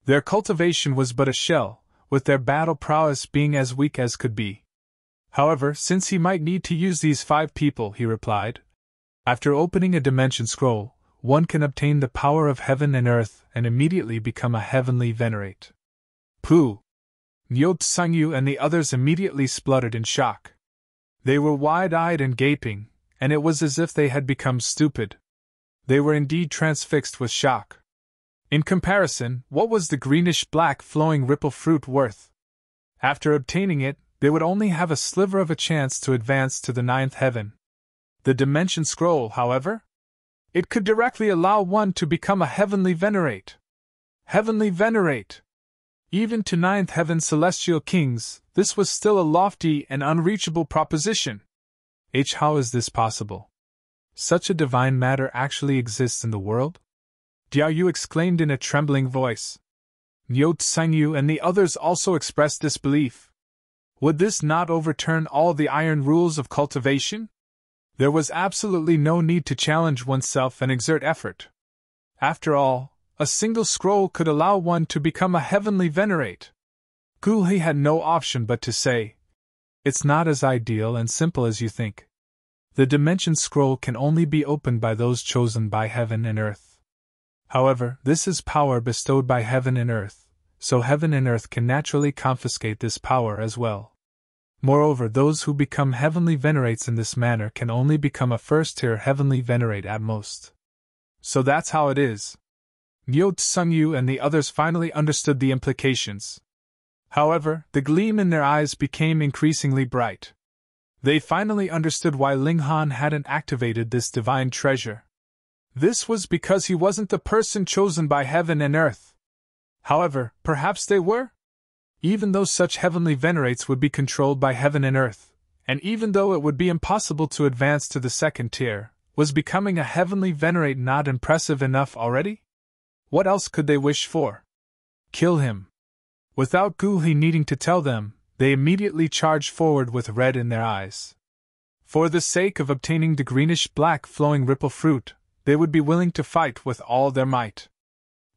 Their cultivation was but a shell, with their battle prowess being as weak as could be. However, since he might need to use these 5 people, he replied, after opening a Dimension Scroll, one can obtain the power of heaven and earth and immediately become a heavenly venerate. Pooh! Niu Tsangyu and the others immediately spluttered in shock. They were wide-eyed and gaping, and it was as if they had become stupid. They were indeed transfixed with shock. In comparison, what was the greenish-black flowing ripple fruit worth? After obtaining it, they would only have a sliver of a chance to advance to the 9th heaven. The Dimension Scroll, however? It could directly allow one to become a heavenly venerate. Heavenly venerate! Even to 9th heaven celestial kings, this was still a lofty and unreachable proposition. How is this possible? Such a divine matter actually exists in the world? Diao Yu exclaimed in a trembling voice. Niu Tsangyu and the others also expressed disbelief. Would this not overturn all the iron rules of cultivation? There was absolutely no need to challenge oneself and exert effort. After all, a single scroll could allow one to become a heavenly venerate. Gu He had no option but to say, "It's not as ideal and simple as you think. The Dimension Scroll can only be opened by those chosen by heaven and earth. However, this is power bestowed by heaven and earth, so heaven and earth can naturally confiscate this power as well. Moreover, those who become heavenly venerates in this manner can only become a first-tier heavenly venerate at most. So that's how it is." Niu Tsangyu and the others finally understood the implications. However, the gleam in their eyes became increasingly bright. They finally understood why Ling Han hadn't activated this divine treasure. This was because he wasn't the person chosen by heaven and earth. However, perhaps they were? Even though such heavenly venerates would be controlled by heaven and earth, and even though it would be impossible to advance to the 2nd tier, was becoming a heavenly venerate not impressive enough already? What else could they wish for? Kill him. Without Gu He needing to tell them, they immediately charged forward with red in their eyes. For the sake of obtaining the greenish-black flowing ripple fruit, they would be willing to fight with all their might.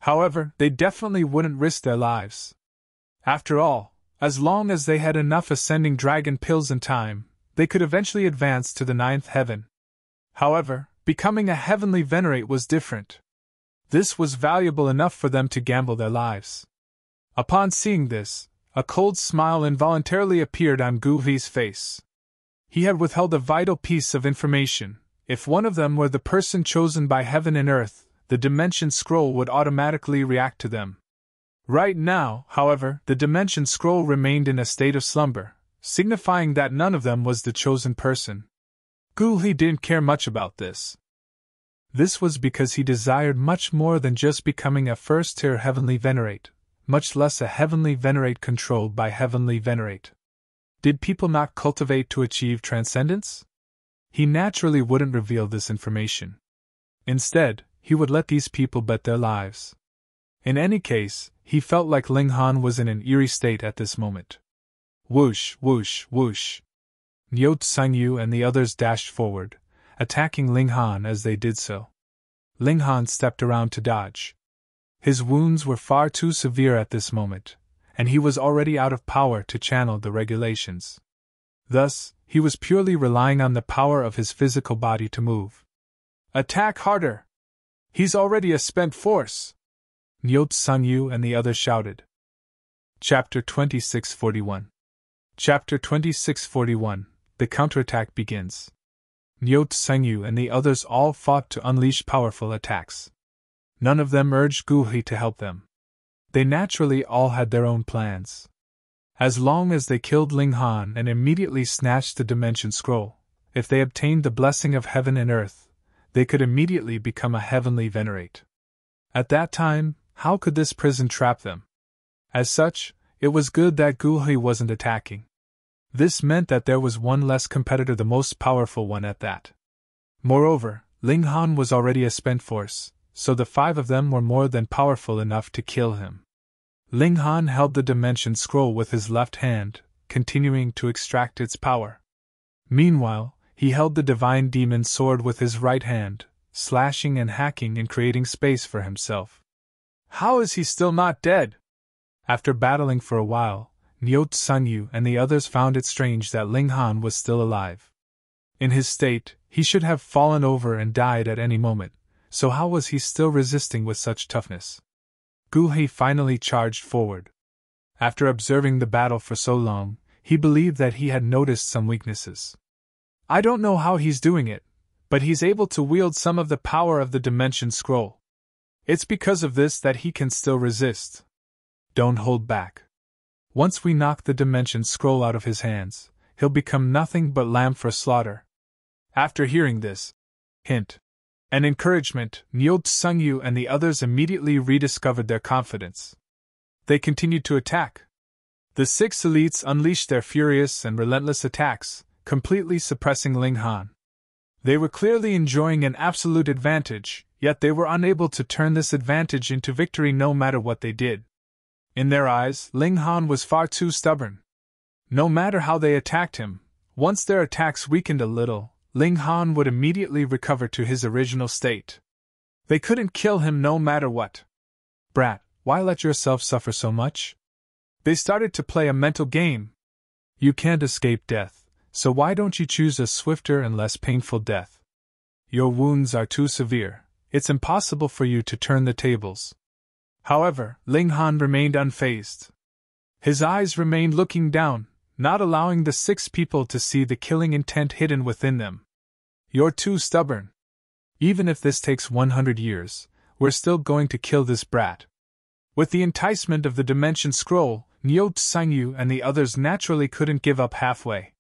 However, they definitely wouldn't risk their lives. After all, as long as they had enough ascending dragon pills in time, they could eventually advance to the 9th heaven. However, becoming a heavenly venerate was different. This was valuable enough for them to gamble their lives. Upon seeing this, a cold smile involuntarily appeared on Gu Hei's face. He had withheld a vital piece of information. If one of them were the person chosen by heaven and earth, the Dimension Scroll would automatically react to them. Right now, however, the Dimension Scroll remained in a state of slumber, signifying that none of them was the chosen person. Gu Hei didn't care much about this. This was because he desired much more than just becoming a first-tier heavenly venerate, much less a heavenly venerate controlled by heavenly venerate. Did people not cultivate to achieve transcendence? He naturally wouldn't reveal this information. Instead, he would let these people bet their lives. In any case, he felt like Ling Han was in an eerie state at this moment. Whoosh, whoosh, whoosh. Niu Tsangyu and the others dashed forward, attacking Ling Han as they did so. Ling Han stepped around to dodge. His wounds were far too severe at this moment, and he was already out of power to channel the regulations. Thus, he was purely relying on the power of his physical body to move. Attack harder! He's already a spent force! Niu Tsangyu and the others shouted. Chapter 2641. Chapter 2641. The counterattack begins. Niu Tsangyu and the others all fought to unleash powerful attacks. None of them urged Gu Hei to help them. They naturally all had their own plans. As long as they killed Ling Han and immediately snatched the Dimension Scroll, if they obtained the blessing of heaven and earth, they could immediately become a heavenly venerate. At that time, how could this prison trap them? As such, it was good that Gu Hei wasn't attacking. This meant that there was one less competitor, the most powerful one at that. Moreover, Ling Han was already a spent force, so the 5 of them were more than powerful enough to kill him. Ling Han held the Dimension Scroll with his left hand, continuing to extract its power. Meanwhile, he held the Divine Demon Sword with his right hand, slashing and hacking and creating space for himself. How is he still not dead? After battling for a while, Niu Tsangyu and the others found it strange that Ling Han was still alive. In his state, he should have fallen over and died at any moment, so how was he still resisting with such toughness? Gu Hei finally charged forward. After observing the battle for so long, he believed that he had noticed some weaknesses. I don't know how he's doing it, but he's able to wield some of the power of the Dimension Scroll. It's because of this that he can still resist. Don't hold back. Once we knock the Dimension Scroll out of his hands, he'll become nothing but lamb for slaughter. After hearing this hint and encouragement, Niu Tsangyu and the others immediately rediscovered their confidence. They continued to attack. The 6 elites unleashed their furious and relentless attacks, completely suppressing Ling Han. They were clearly enjoying an absolute advantage, yet they were unable to turn this advantage into victory no matter what they did. In their eyes, Ling Han was far too stubborn. No matter how they attacked him, once their attacks weakened a little, Ling Han would immediately recover to his original state. They couldn't kill him no matter what. Brat, why let yourself suffer so much? They started to play a mental game. You can't escape death, so why don't you choose a swifter and less painful death? Your wounds are too severe, it's impossible for you to turn the tables. However, Ling Han remained unfazed. His eyes remained looking down, not allowing the 6 people to see the killing intent hidden within them. You're too stubborn. Even if this takes 100 years, we're still going to kill this brat. With the enticement of the Dimension Scroll, Niu Tsangyu and the others naturally couldn't give up halfway.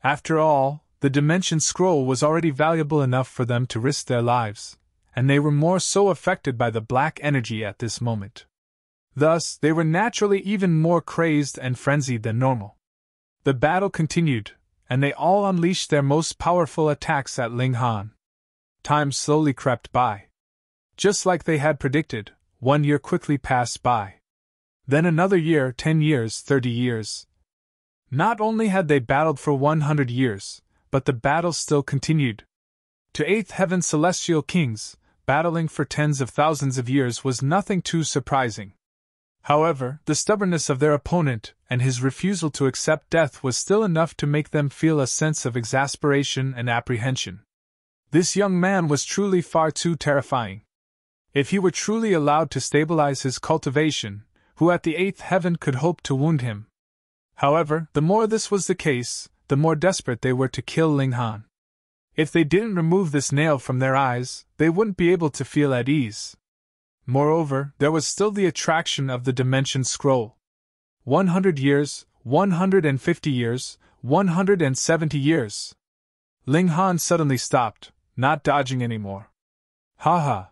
After all, the Dimension Scroll was already valuable enough for them to risk their lives, and they were more so affected by the black energy at this moment. Thus, they were naturally even more crazed and frenzied than normal. The battle continued, and they all unleashed their most powerful attacks at Ling Han. Time slowly crept by. Just like they had predicted, 1 year quickly passed by. Then another year, 10 years, 30 years. Not only had they battled for 100 years, but the battle still continued. To eighth heaven celestial kings, battling for tens of thousands of years was nothing too surprising. However, the stubbornness of their opponent and his refusal to accept death was still enough to make them feel a sense of exasperation and apprehension. This young man was truly far too terrifying. If he were truly allowed to stabilize his cultivation, who at the eighth heaven could hope to wound him? However, the more this was the case, the more desperate they were to kill Ling Han. If they didn't remove this nail from their eyes, they wouldn't be able to feel at ease. Moreover, there was still the attraction of the Dimension Scroll. 100 years, 150 years, 170 years. Ling Han suddenly stopped, not dodging anymore. Ha.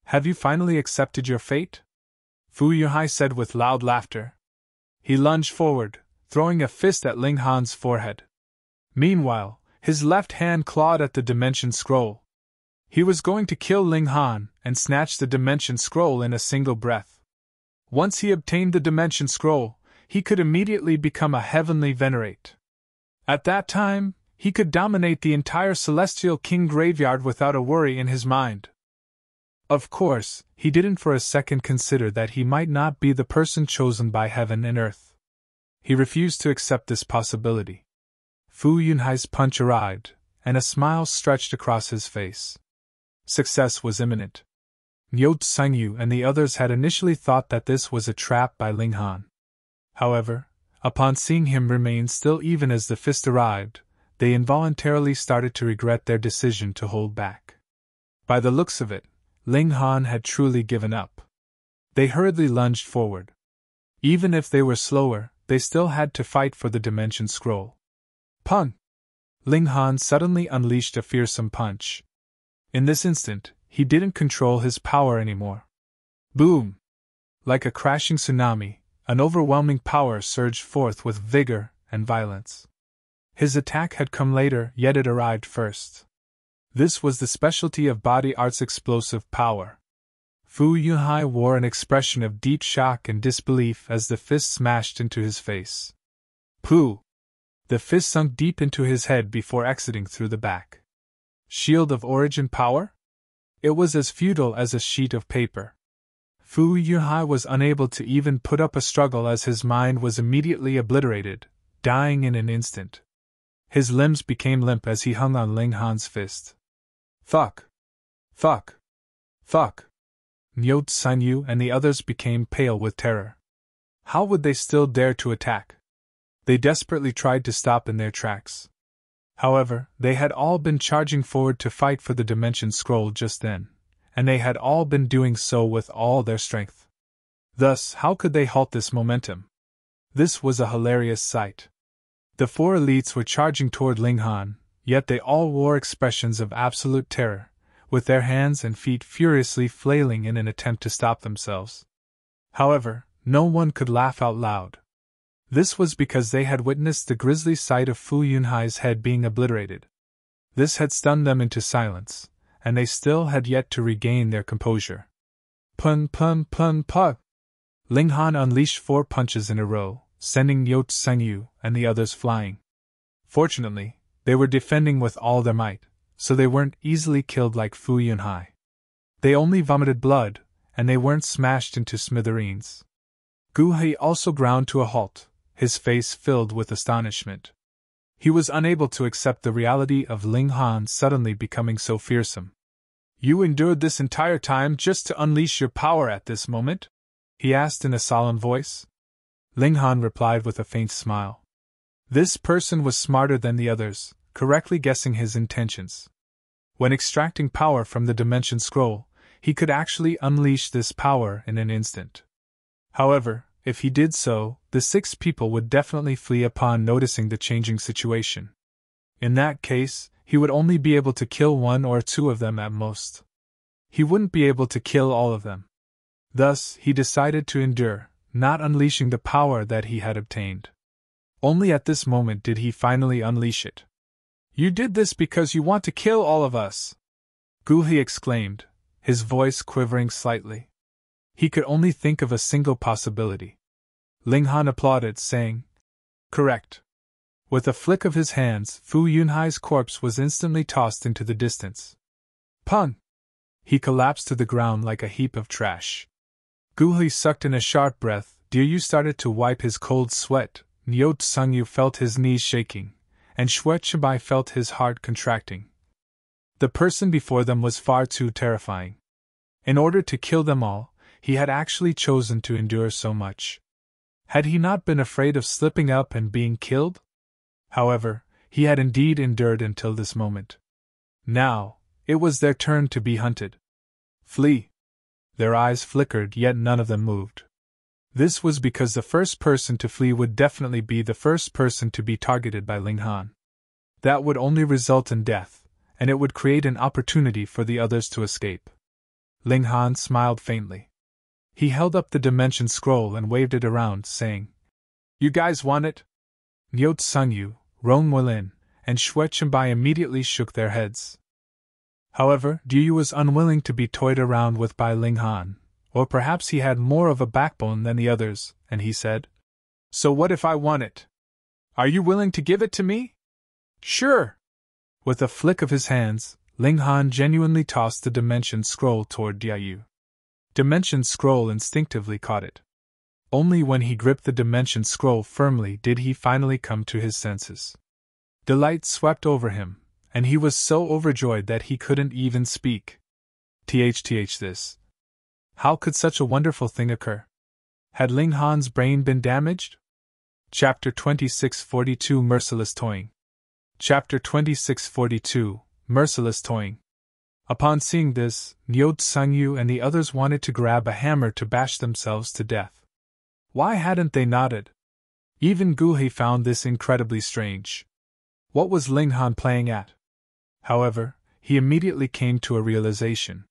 Have you finally accepted your fate? Fu Yuhai said with loud laughter. He lunged forward, throwing a fist at Ling Han's forehead. Meanwhile, his left hand clawed at the Dimension Scroll. He was going to kill Ling Han and snatch the Dimension Scroll in a single breath. Once he obtained the Dimension Scroll, he could immediately become a heavenly venerate. At that time, he could dominate the entire Celestial King graveyard without a worry in his mind. Of course, he didn't for a second consider that he might not be the person chosen by heaven and earth. He refused to accept this possibility. Fu Yunhai's punch arrived, and a smile stretched across his face. Success was imminent. Niu Tsangyu and the others had initially thought that this was a trap by Ling Han. However, upon seeing him remain still even as the fist arrived, they involuntarily started to regret their decision to hold back. By the looks of it, Ling Han had truly given up. They hurriedly lunged forward. Even if they were slower, they still had to fight for the Dimension Scroll. Pun! Ling Han suddenly unleashed a fearsome punch. In this instant, he didn't control his power anymore. Boom! Like a crashing tsunami, an overwhelming power surged forth with vigor and violence. His attack had come later, yet it arrived first. This was the specialty of body art's explosive power. Fu Yuhai wore an expression of deep shock and disbelief as the fist smashed into his face. Pooh! The fist sunk deep into his head before exiting through the back. Shield of origin power? It was as futile as a sheet of paper. Fu Yuhai was unable to even put up a struggle as his mind was immediately obliterated, dying in an instant. His limbs became limp as he hung on Ling Han's fist. Fuck! Niu Tsangyu and the others became pale with terror. How would they still dare to attack? They desperately tried to stop in their tracks. However, they had all been charging forward to fight for the Dimension Scroll just then, and they had all been doing so with all their strength. Thus, how could they halt this momentum? This was a hilarious sight. The four elites were charging toward Ling Han, yet they all wore expressions of absolute terror, with their hands and feet furiously flailing in an attempt to stop themselves. However, no one could laugh out loud. This was because they had witnessed the grisly sight of Fu Yunhai's head being obliterated. This had stunned them into silence, and they still had yet to regain their composure. Pun! Ling Han unleashed 4 punches in a row, sending Niu Tsangyu and the others flying. Fortunately, they were defending with all their might, so they weren't easily killed like Fu Yunhai. They only vomited blood, and they weren't smashed into smithereens. Gu He also ground to a halt, his face filled with astonishment. He was unable to accept the reality of Ling Han suddenly becoming so fearsome. You endured this entire time just to unleash your power at this moment? He asked in a solemn voice. Ling Han replied with a faint smile. This person was smarter than the others, correctly guessing his intentions. When extracting power from the Dimension Scroll, he could actually unleash this power in an instant. However, if he did so, the 6 people would definitely flee upon noticing the changing situation. In that case, he would only be able to kill 1 or 2 of them at most. He wouldn't be able to kill all of them. Thus, he decided to endure, not unleashing the power that he had obtained. Only at this moment did he finally unleash it. You did this because you want to kill all of us! Gu He exclaimed, his voice quivering slightly. He could only think of a single possibility. Ling Han applauded, saying, Correct. With a flick of his hands, Fu Yunhai's corpse was instantly tossed into the distance. Pun! He collapsed to the ground like a heap of trash. Gu Hui sucked in a sharp breath. Diaoyu started to wipe his cold sweat. Niu Tsungyu felt his knees shaking, and Xue Chibai felt his heart contracting. The person before them was far too terrifying. In order to kill them all, he had actually chosen to endure so much. Had he not been afraid of slipping up and being killed? However, he had indeed endured until this moment. Now, it was their turn to be hunted. Flee! Their eyes flickered, yet none of them moved. This was because the first person to flee would definitely be the first person to be targeted by Ling Han. That would only result in death, and it would create an opportunity for the others to escape. Ling Han smiled faintly. He held up the dimension scroll and waved it around, saying, "You guys want it?" Niu Tsungyu, Rong Muilin, and Xue Chimbai immediately shook their heads. However, Diaoyu was unwilling to be toyed around with by Ling Han, or perhaps he had more of a backbone than the others, and he said, "So what if I want it? Are you willing to give it to me?" "Sure." With a flick of his hands, Ling Han genuinely tossed the dimension scroll toward Diaoyu. Dimension scroll instinctively caught it. Only when he gripped the dimension scroll firmly did he finally come to his senses. Delight swept over him, and he was so overjoyed that he couldn't even speak. This. How could such a wonderful thing occur? Had Ling Han's brain been damaged? Chapter 2642 Merciless Toying. Chapter 2642 Merciless Toying. Upon seeing this, Niu Tsungyu and the others wanted to grab a hammer to bash themselves to death. Why hadn't they nodded? Even Gu He found this incredibly strange. What was Ling Han playing at? However, he immediately came to a realization.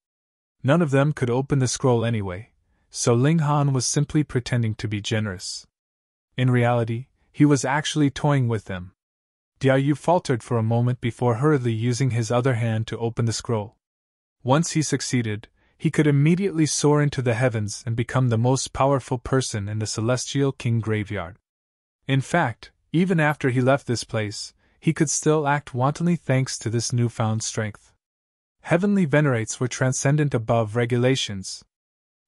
None of them could open the scroll anyway, so Ling Han was simply pretending to be generous. In reality, he was actually toying with them. Diaoyu faltered for a moment before hurriedly using his other hand to open the scroll. Once he succeeded, he could immediately soar into the heavens and become the most powerful person in the Celestial King graveyard. In fact, even after he left this place, he could still act wantonly thanks to this newfound strength. Heavenly venerates were transcendent above regulations.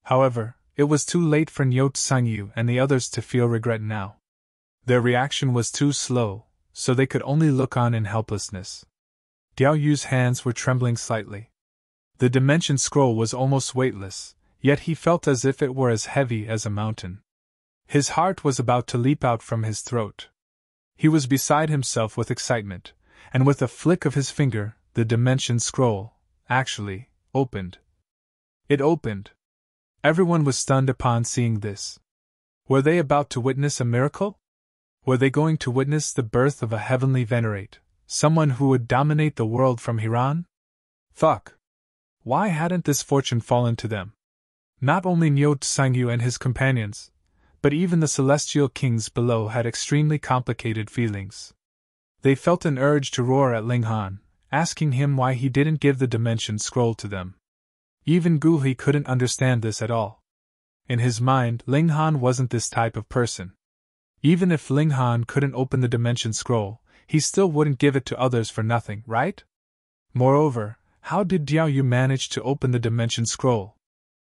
However, it was too late for Niu Tsungyu and the others to feel regret now. Their reaction was too slow, so they could only look on in helplessness. Diaoyu's hands were trembling slightly. The dimension scroll was almost weightless, yet he felt as if it were as heavy as a mountain. His heart was about to leap out from his throat. He was beside himself with excitement, and with a flick of his finger, the dimension scroll, actually, opened. It opened. Everyone was stunned upon seeing this. Were they about to witness a miracle? Were they going to witness the birth of a heavenly venerate, someone who would dominate the world from here on? Fuck! Why hadn't this fortune fallen to them? Not only Niu Tsungyu and his companions, but even the celestial kings below had extremely complicated feelings. They felt an urge to roar at Ling Han, asking him why he didn't give the dimension scroll to them. Even Gu He couldn't understand this at all. In his mind, Ling Han wasn't this type of person. Even if Ling Han couldn't open the dimension scroll, he still wouldn't give it to others for nothing, right? Moreover, how did Diaoyu manage to open the dimension scroll?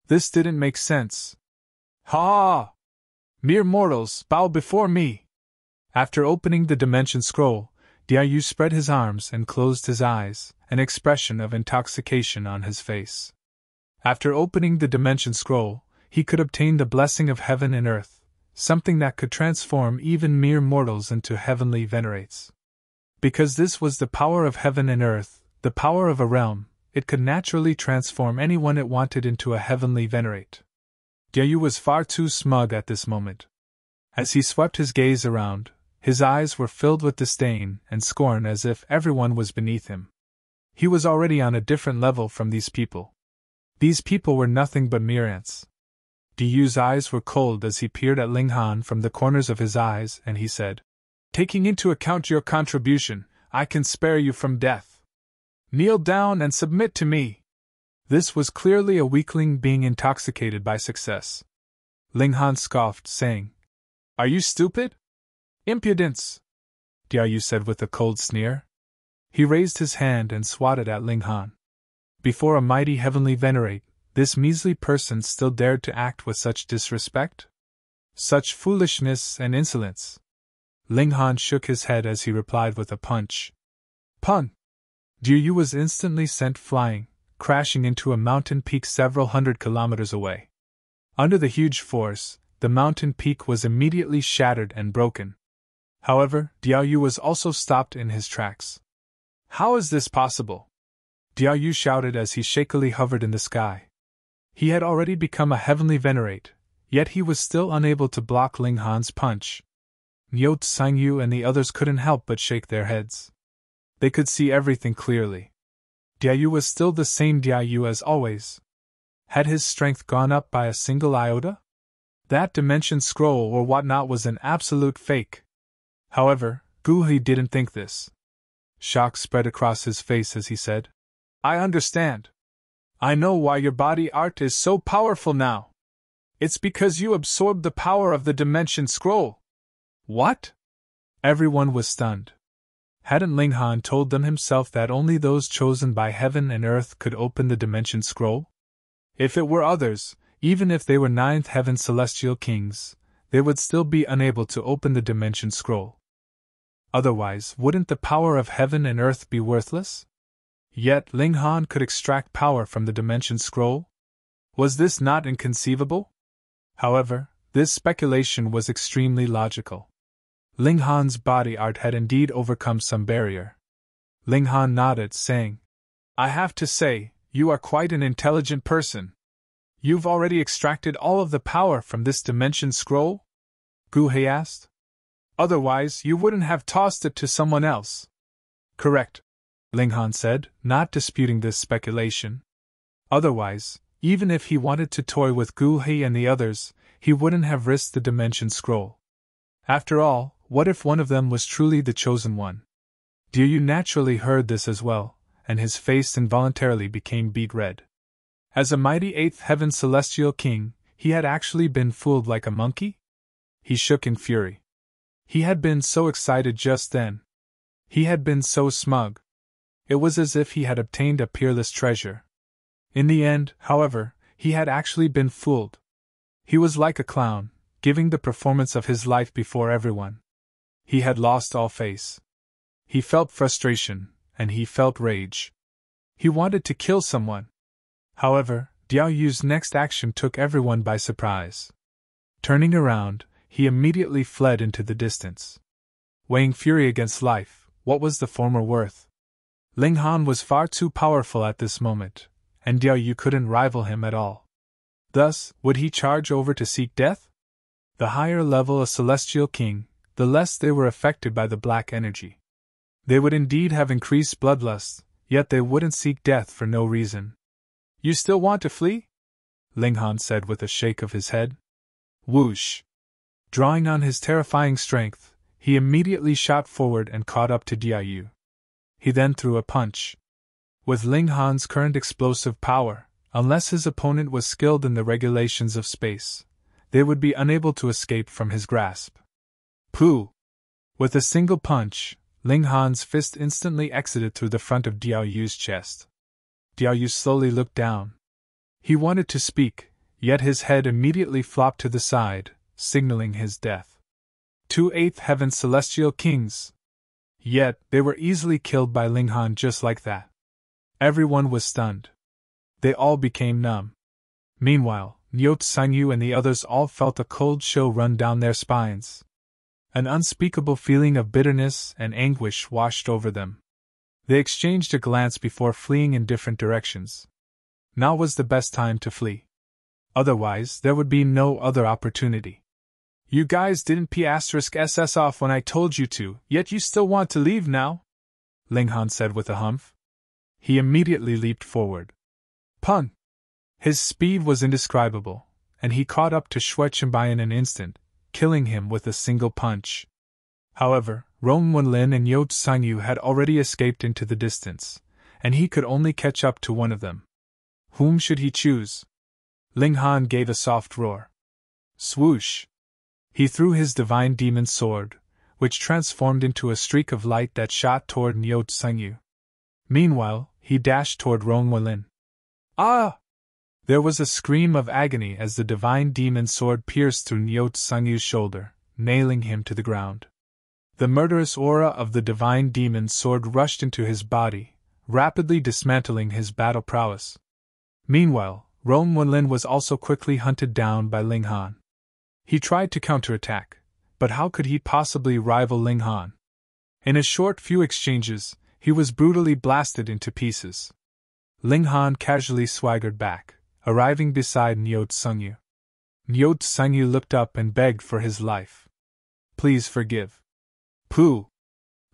This didn't make sense. Ha! Mere mortals, bow before me! After opening the dimension scroll, Diaoyu spread his arms and closed his eyes, an expression of intoxication on his face. After opening the dimension scroll, he could obtain the blessing of heaven and earth, something that could transform even mere mortals into heavenly venerates. Because this was the power of heaven and earth, the power of a realm, it could naturally transform anyone it wanted into a heavenly venerate. Diaoyu was far too smug at this moment. As he swept his gaze around, his eyes were filled with disdain and scorn as if everyone was beneath him. He was already on a different level from these people. These people were nothing but mere ants. Diaoyu's eyes were cold as he peered at Ling Han from the corners of his eyes, and he said, "Taking into account your contribution, I can spare you from death. Kneel down and submit to me." This was clearly a weakling being intoxicated by success. Ling Han scoffed, saying, "Are you stupid? Impudence! Diaoyu said with a cold sneer. He raised his hand and swatted at Ling Han. Before a mighty heavenly venerate, this measly person still dared to act with such disrespect? Such foolishness and insolence! Ling Han shook his head as he replied with a punch. Pun! Diaoyu was instantly sent flying, crashing into a mountain peak several hundred kilometers away. Under the huge force, the mountain peak was immediately shattered and broken. However, Diaoyu was also stopped in his tracks. How is this possible? Diaoyu shouted as he shakily hovered in the sky. He had already become a heavenly venerate, yet he was still unable to block Ling Han's punch. Niu Tsangyu and the others couldn't help but shake their heads. They could see everything clearly. Diaoyu was still the same Diaoyu as always. Had his strength gone up by a single iota? That dimension scroll or whatnot was an absolute fake. However, Gu He didn't think this. Shock spread across his face as he said, I understand. I know why your body art is so powerful now. It's because you absorbed the power of the dimension scroll. What? Everyone was stunned. Hadn't Ling Han told them himself that only those chosen by heaven and earth could open the dimension scroll? If it were others, even if they were ninth heaven celestial kings, they would still be unable to open the dimension scroll. Otherwise, wouldn't the power of heaven and earth be worthless? Yet Ling Han could extract power from the dimension scroll? Was this not inconceivable? However, this speculation was extremely logical. Ling Han's body art had indeed overcome some barrier. Ling Han nodded, saying, I have to say, you are quite an intelligent person. You've already extracted all of the power from this dimension scroll? Gu He asked. Otherwise, you wouldn't have tossed it to someone else. Correct, Ling Han said, not disputing this speculation. Otherwise, even if he wanted to toy with Gu He and the others, he wouldn't have risked the dimension scroll. After all, what if one of them was truly the chosen one? Diaoyu naturally heard this as well, and his face involuntarily became beet red. As a mighty eighth heaven celestial king, he had actually been fooled like a monkey? He shook in fury. He had been so excited just then. He had been so smug. It was as if he had obtained a peerless treasure. In the end, however, he had actually been fooled. He was like a clown, giving the performance of his life before everyone. He had lost all face. He felt frustration, and he felt rage. He wanted to kill someone. However, Diaoyu's next action took everyone by surprise. Turning around, he immediately fled into the distance. Weighing fury against life, what was the former worth? Ling Han was far too powerful at this moment, and Diaoyu couldn't rival him at all. Thus, would he charge over to seek death? The higher level a celestial king, the less they were affected by the black energy. They would indeed have increased bloodlust, yet they wouldn't seek death for no reason. You still want to flee? Ling Han said with a shake of his head. Whoosh! Drawing on his terrifying strength, he immediately shot forward and caught up to Diaoyu. He then threw a punch. With Ling Han's current explosive power, unless his opponent was skilled in the regulations of space, they would be unable to escape from his grasp. Pooh! With a single punch, Ling Han's fist instantly exited through the front of Diaoyu's chest. Diaoyu slowly looked down. He wanted to speak, yet his head immediately flopped to the side, signaling his death. 2 eighth heaven celestial kings! Yet, they were easily killed by Ling Han just like that. Everyone was stunned. They all became numb. Meanwhile, Niu Tsangyu and the others all felt a cold chill run down their spines. An unspeakable feeling of bitterness and anguish washed over them. They exchanged a glance before fleeing in different directions. Now was the best time to flee. Otherwise, there would be no other opportunity. You guys didn't P*SS off when I told you to, yet you still want to leave now? Ling Han said with a humph. He immediately leaped forward. Pun! His speed was indescribable, and he caught up to Shuichengbai in an instant, killing him with a single punch. However, Rong Wenlin and Niu Tsangyu had already escaped into the distance, and he could only catch up to one of them. Whom should he choose? Ling Han gave a soft roar. Swoosh! He threw his divine demon sword, which transformed into a streak of light that shot toward Yingxiong. Meanwhile, he dashed toward Rongwalin. Ah! There was a scream of agony as the divine demon sword pierced through Yingxiong's shoulder, nailing him to the ground. The murderous aura of the divine demon's sword rushed into his body, rapidly dismantling his battle prowess. Meanwhile, Rongwalin was also quickly hunted down by Ling Han. He tried to counterattack, but how could he possibly rival Ling Han? In a short few exchanges, he was brutally blasted into pieces. Ling Han casually swaggered back, arriving beside Yingxiong. Yingxiong looked up and begged for his life. Please forgive. Pooh!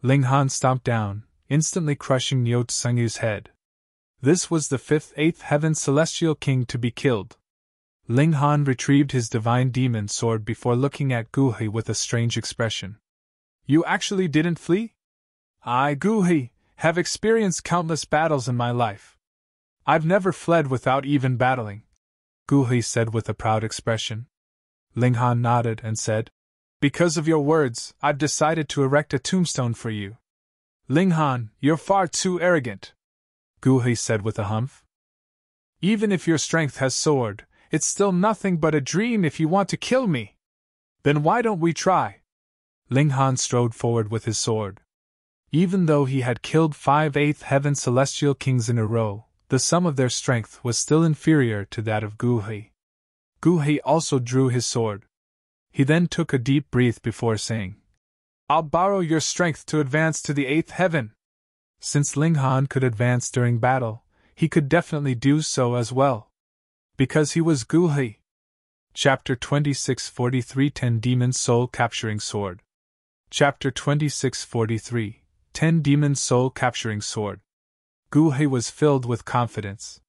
Ling Han stomped down, instantly crushing Yingxiong's head. This was the eighth heaven celestial king to be killed. Ling Han retrieved his divine demon sword before looking at Guhi with a strange expression. You actually didn't flee? I, Guhi, have experienced countless battles in my life. I've never fled without even battling, Guhi said with a proud expression. Ling Han nodded and said, Because of your words, I've decided to erect a tombstone for you. Ling Han, you're far too arrogant, Guhi said with a humph. Even if your strength has soared, it's still nothing but a dream if you want to kill me. Then why don't we try? Ling Han strode forward with his sword. Even though he had killed 5 eighth heaven celestial kings in a row, the sum of their strength was still inferior to that of Guhi. Guhi also drew his sword. He then took a deep breath before saying, I'll borrow your strength to advance to the 8th heaven. Since Ling Han could advance during battle, he could definitely do so as well. Because he was Guhi. Chapter 26:43 10 Demon Soul Capturing Sword. Chapter 26:43 10 Demon Soul Capturing Sword. Guhi was filled with confidence.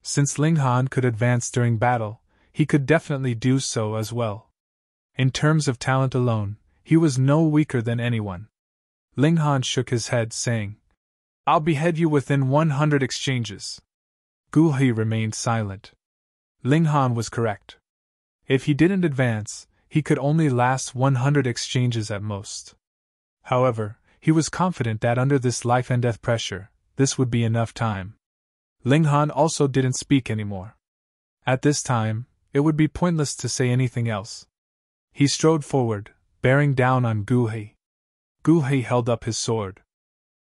Since Ling Han could advance during battle, he could definitely do so as well. In terms of talent alone, he was no weaker than anyone. Ling Han shook his head, saying, I'll behead you within 100 exchanges. Guhi remained silent. Ling Han was correct. If he didn't advance, he could only last 100 exchanges at most. However, he was confident that under this life and death pressure, this would be enough time. Ling Han also didn't speak anymore. At this time, it would be pointless to say anything else. He strode forward, bearing down on Guhi. Guhi held up his sword.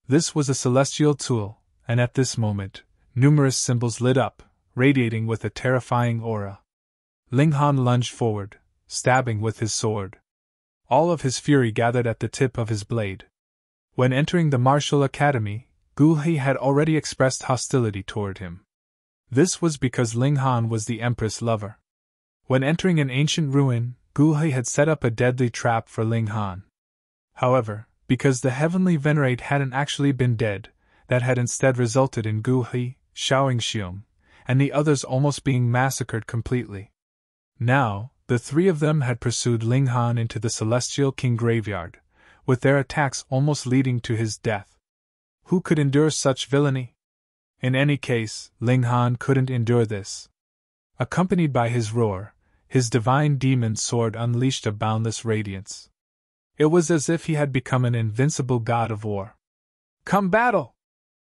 This was a celestial tool, and at this moment, numerous symbols lit up, radiating with a terrifying aura. Ling Han lunged forward, stabbing with his sword. All of his fury gathered at the tip of his blade. When entering the martial academy, Guhi had already expressed hostility toward him. This was because Ling Han was the Empress' lover. When entering an ancient ruin, Guhi had set up a deadly trap for Ling Han. However, because the heavenly venerate hadn't actually been dead, that had instead resulted in Guhi, Xiao, Yingxiong, and the others almost being massacred completely. Now, the 3 of them had pursued Ling Han into the Celestial King graveyard, with their attacks almost leading to his death. Who could endure such villainy? In any case, Ling Han couldn't endure this. Accompanied by his roar, his divine demon sword unleashed a boundless radiance. It was as if he had become an invincible god of war. Come battle!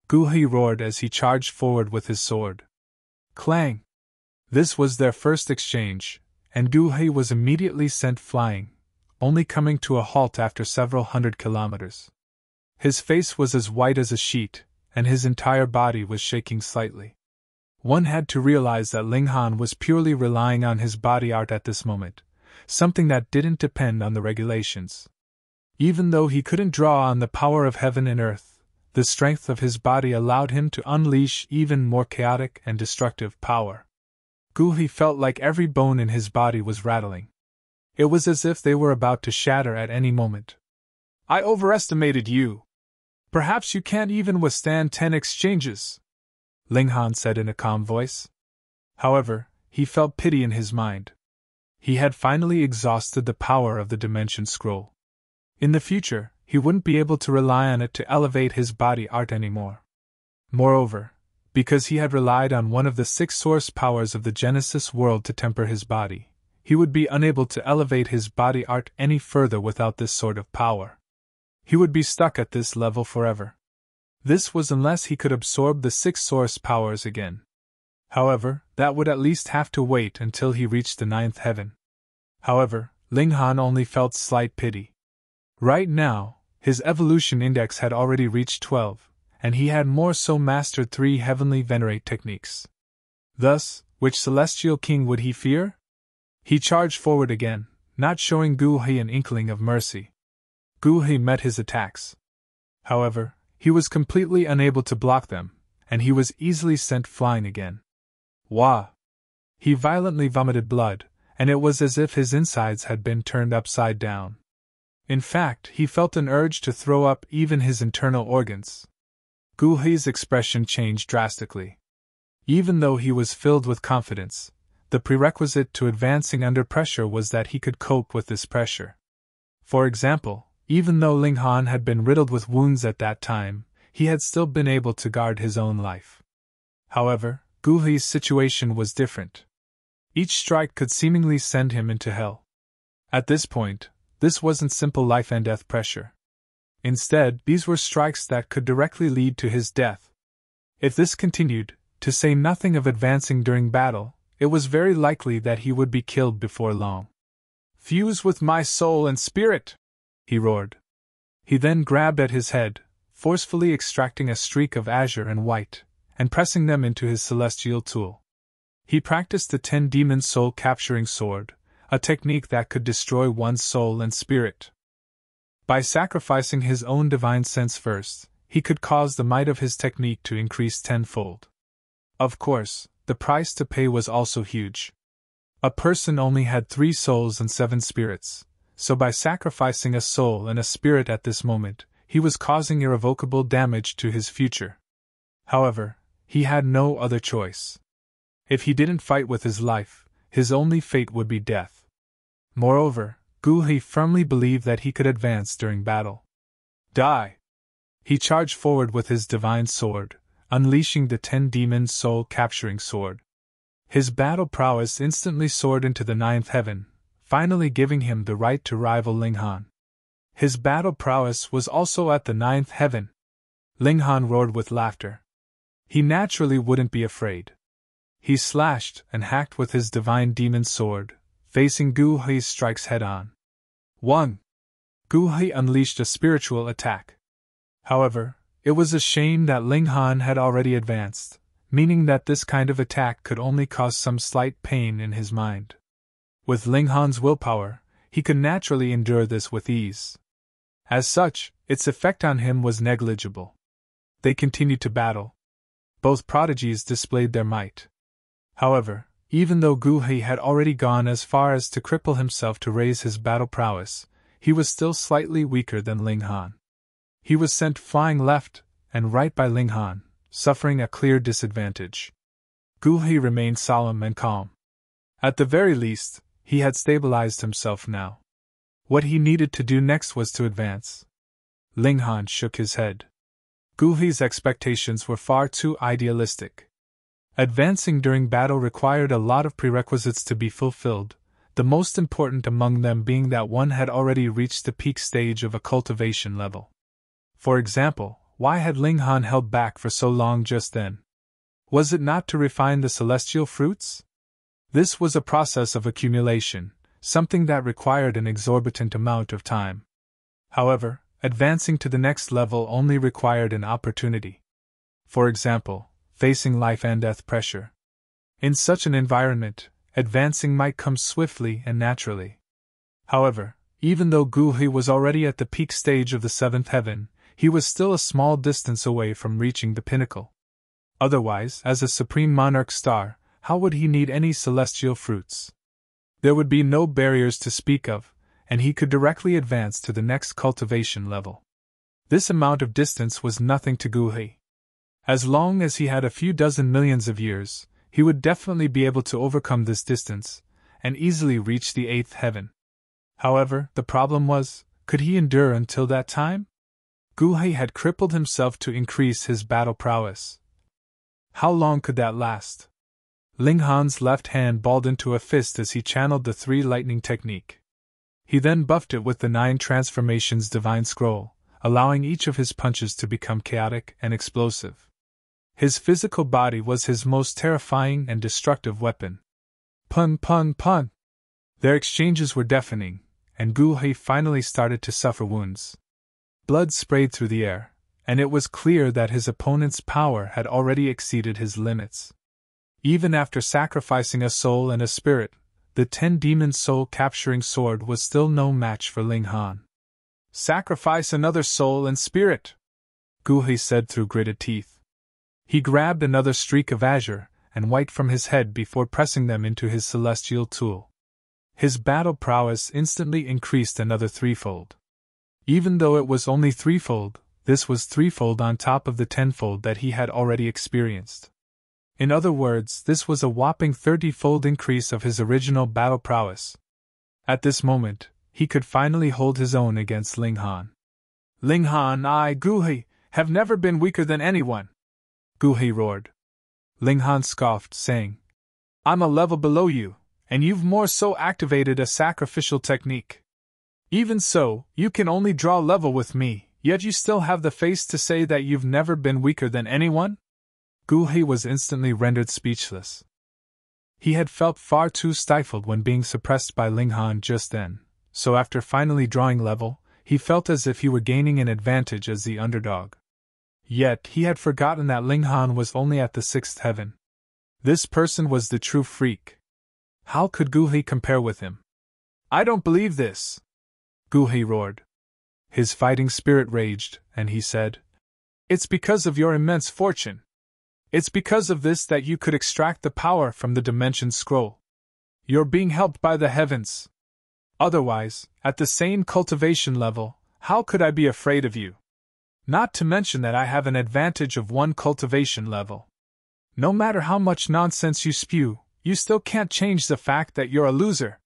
Guhi roared as he charged forward with his sword. Clang! This was their first exchange, and Guhi was immediately sent flying, only coming to a halt after several hundred kilometers. His face was as white as a sheet, and his entire body was shaking slightly. One had to realize that Ling Han was purely relying on his body art at this moment, something that didn't depend on the regulations. Even though he couldn't draw on the power of heaven and earth, the strength of his body allowed him to unleash even more chaotic and destructive power. Guhi felt like every bone in his body was rattling. It was as if they were about to shatter at any moment. I overestimated you. Perhaps you can't even withstand 10 exchanges, Ling Han said in a calm voice. However, he felt pity in his mind. He had finally exhausted the power of the Dimension Scroll. In the future, he wouldn't be able to rely on it to elevate his body art anymore. Moreover, because he had relied on one of the 6 source powers of the Genesis world to temper his body, he would be unable to elevate his body art any further without this sort of power. He would be stuck at this level forever. This was unless he could absorb the 6 source powers again. However, that would at least have to wait until he reached the 9th heaven. However, Ling Han only felt slight pity. Right now, his evolution index had already reached 12, and he had more so mastered 3 heavenly venerate techniques. Thus, which celestial king would he fear? He charged forward again, not showing Gu He an inkling of mercy. Gu He met his attacks. However, he was completely unable to block them, and he was easily sent flying again. Wah! He violently vomited blood, and it was as if his insides had been turned upside down. In fact, he felt an urge to throw up even his internal organs. Gu He's expression changed drastically. Even though he was filled with confidence, the prerequisite to advancing under pressure was that he could cope with this pressure. For example, even though Ling Han had been riddled with wounds at that time, he had still been able to guard his own life. However, Gu He's situation was different. Each strike could seemingly send him into hell. At this point, this wasn't simple life and death pressure. Instead, these were strikes that could directly lead to his death. If this continued, to say nothing of advancing during battle, it was very likely that he would be killed before long. "Fuse with my soul and spirit!" he roared. He then grabbed at his head, forcefully extracting a streak of azure and white, and pressing them into his celestial tool. He practiced the 10 demon soul capturing sword, a technique that could destroy one's soul and spirit. By sacrificing his own divine sense first, he could cause the might of his technique to increase tenfold. Of course, the price to pay was also huge. A person only had 3 souls and 7 spirits, so by sacrificing a soul and a spirit at this moment, he was causing irrevocable damage to his future. However, he had no other choice. If he didn't fight with his life, his only fate would be death. Moreover, Gu He firmly believed that he could advance during battle. Die! He charged forward with his divine sword, unleashing the 10 demon soul capturing sword. His battle prowess instantly soared into the 9th heaven, finally giving him the right to rival Ling Han. His battle prowess was also at the 9th heaven. Ling Han roared with laughter. He naturally wouldn't be afraid. He slashed and hacked with his divine demon sword, facing Gu He's strikes head-on. 1. Gu He unleashed a spiritual attack. However, it was a shame that Ling Han had already advanced, meaning that this kind of attack could only cause some slight pain in his mind. With Ling Han's willpower, he could naturally endure this with ease. As such, its effect on him was negligible. They continued to battle. Both prodigies displayed their might. However, even though Gu He had already gone as far as to cripple himself to raise his battle prowess, he was still slightly weaker than Ling Han. He was sent flying left and right by Ling Han, suffering a clear disadvantage. Gu He remained solemn and calm. At the very least, he had stabilized himself now. What he needed to do next was to advance. Ling Han shook his head. Gu He's expectations were far too idealistic. Advancing during battle required a lot of prerequisites to be fulfilled, the most important among them being that one had already reached the peak stage of a cultivation level. For example, why had Ling Han held back for so long just then? Was it not to refine the celestial fruits? This was a process of accumulation, something that required an exorbitant amount of time. However, advancing to the next level only required an opportunity. For example, facing life and death pressure. In such an environment, advancing might come swiftly and naturally. However, even though Gu He was already at the peak stage of the 7th heaven, he was still a small distance away from reaching the pinnacle. Otherwise, as a supreme monarch star, how would he need any celestial fruits? There would be no barriers to speak of, and he could directly advance to the next cultivation level. This amount of distance was nothing to Gu He. As long as he had a few dozen millions of years, he would definitely be able to overcome this distance, and easily reach the 8th heaven. However, the problem was, could he endure until that time? Gu He had crippled himself to increase his battle prowess. How long could that last? Ling Han's left hand balled into a fist as he channeled the 3 lightning technique. He then buffed it with the 9 transformations divine scroll, allowing each of his punches to become chaotic and explosive. His physical body was his most terrifying and destructive weapon. Pun pun pun! Their exchanges were deafening, and Gu He finally started to suffer wounds. Blood sprayed through the air, and it was clear that his opponent's power had already exceeded his limits. Even after sacrificing a soul and a spirit, the 10-demon soul-capturing sword was still no match for Ling Han. "Sacrifice another soul and spirit," Gu He said through gritted teeth. He grabbed another streak of azure and white from his head before pressing them into his celestial tool. His battle prowess instantly increased another 3-fold. Even though it was only 3-fold, this was 3-fold on top of the 10-fold that he had already experienced. In other words, this was a whopping 30-fold increase of his original battle prowess. At this moment, he could finally hold his own against Ling Han. "Ling Han, I, Gu He, have never been weaker than anyone," Gu He roared. Ling Han scoffed, saying, "I'm a level below you, and you've more so activated a sacrificial technique. Even so, you can only draw level with me, yet you still have the face to say that you've never been weaker than anyone?" Gu He was instantly rendered speechless. He had felt far too stifled when being suppressed by Ling Han just then, so after finally drawing level, he felt as if he were gaining an advantage as the underdog. Yet he had forgotten that Ling Han was only at the 6th heaven. This person was the true freak. How could Gu He compare with him? "I don't believe this!" Gu He roared. His fighting spirit raged, and he said, "It's because of your immense fortune. It's because of this that you could extract the power from the Dimension Scroll. You're being helped by the heavens. Otherwise, at the same cultivation level, how could I be afraid of you? Not to mention that I have an advantage of 1 cultivation level. No matter how much nonsense you spew, you still can't change the fact that you're a loser,"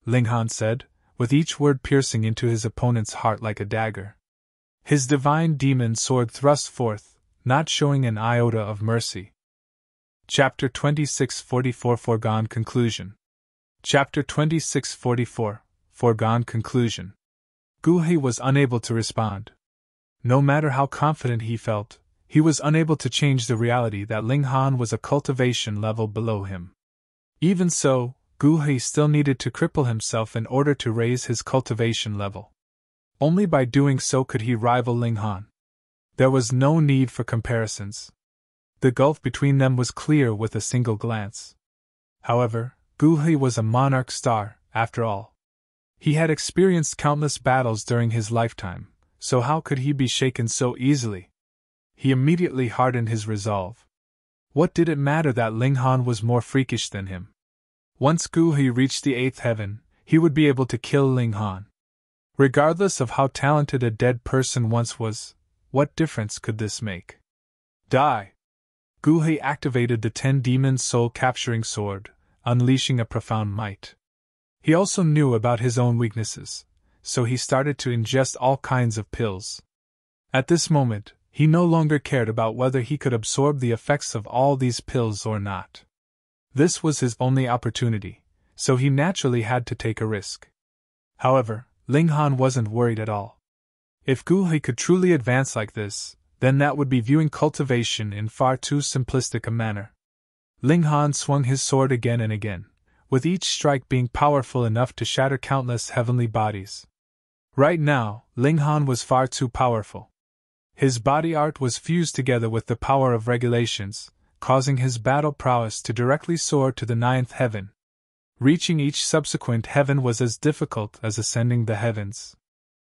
Ling Han said, with each word piercing into his opponent's heart like a dagger. His divine demon sword thrust forth, not showing an iota of mercy. Chapter 2644 Foregone Conclusion. Chapter 2644 Foregone Conclusion. Gu He was unable to respond. No matter how confident he felt, he was unable to change the reality that Ling Han was a cultivation level below him. Even so, Gu He still needed to cripple himself in order to raise his cultivation level. Only by doing so could he rival Ling Han. There was no need for comparisons. The gulf between them was clear with a single glance. However, Gu He was a monarch star, after all. He had experienced countless battles during his lifetime, so how could he be shaken so easily? He immediately hardened his resolve. What did it matter that Ling Han was more freakish than him? Once Gu He reached the 8th heaven, he would be able to kill Ling Han. Regardless of how talented a dead person once was, what difference could this make? Die! Gu He activated the 10-demon soul-capturing sword, unleashing a profound might. He also knew about his own weaknesses, so he started to ingest all kinds of pills. At this moment, he no longer cared about whether he could absorb the effects of all these pills or not. This was his only opportunity, so he naturally had to take a risk. However, Ling Han wasn't worried at all. If Gu He could truly advance like this, then that would be viewing cultivation in far too simplistic a manner. Ling Han swung his sword again and again, with each strike being powerful enough to shatter countless heavenly bodies. Right now, Ling Han was far too powerful. His body art was fused together with the power of regulations, causing his battle prowess to directly soar to the 9th heaven. Reaching each subsequent heaven was as difficult as ascending the heavens.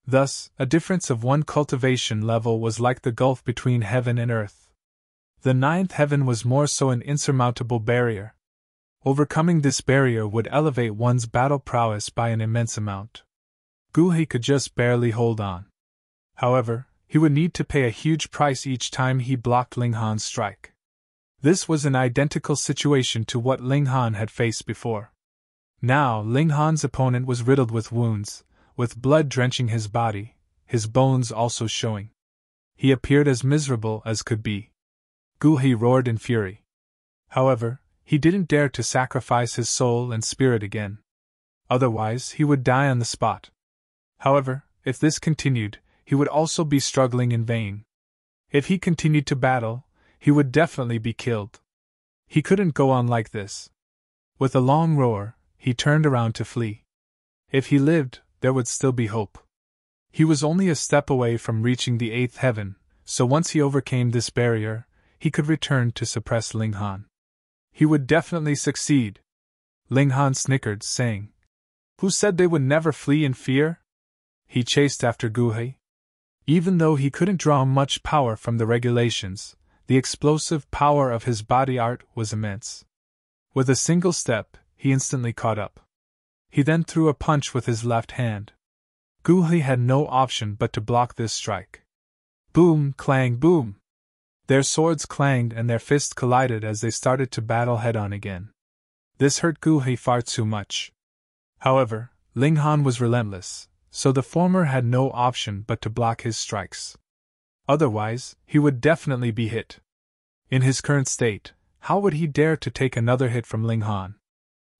Thus, a difference of 1 cultivation level was like the gulf between heaven and earth. The 9th heaven was more so an insurmountable barrier. Overcoming this barrier would elevate one's battle prowess by an immense amount. Gu He could just barely hold on. However, he would need to pay a huge price each time he blocked Ling Han's strike. This was an identical situation to what Ling Han had faced before. Now, Ling Han's opponent was riddled with wounds, with blood drenching his body, his bones also showing. He appeared as miserable as could be. Gu He roared in fury. However, he didn't dare to sacrifice his soul and spirit again. Otherwise, he would die on the spot. However, if this continued, he would also be struggling in vain. If he continued to battle, he would definitely be killed. He couldn't go on like this. With a long roar, he turned around to flee. If he lived, there would still be hope. He was only a step away from reaching the 8th heaven, so once he overcame this barrier, he could return to suppress Ling Han. He would definitely succeed. Ling Han snickered, saying, "Who said they would never flee in fear?" He chased after Gu He. Even though he couldn't draw much power from the regulations, the explosive power of his body art was immense. With a single step, he instantly caught up. He then threw a punch with his left hand. Gu He had no option but to block this strike. Boom, clang, boom! Their swords clanged and their fists collided as they started to battle head-on again. This hurt Gu He far too much. However, Ling Han was relentless, so the former had no option but to block his strikes. Otherwise, he would definitely be hit. In his current state, how would he dare to take another hit from Ling Han?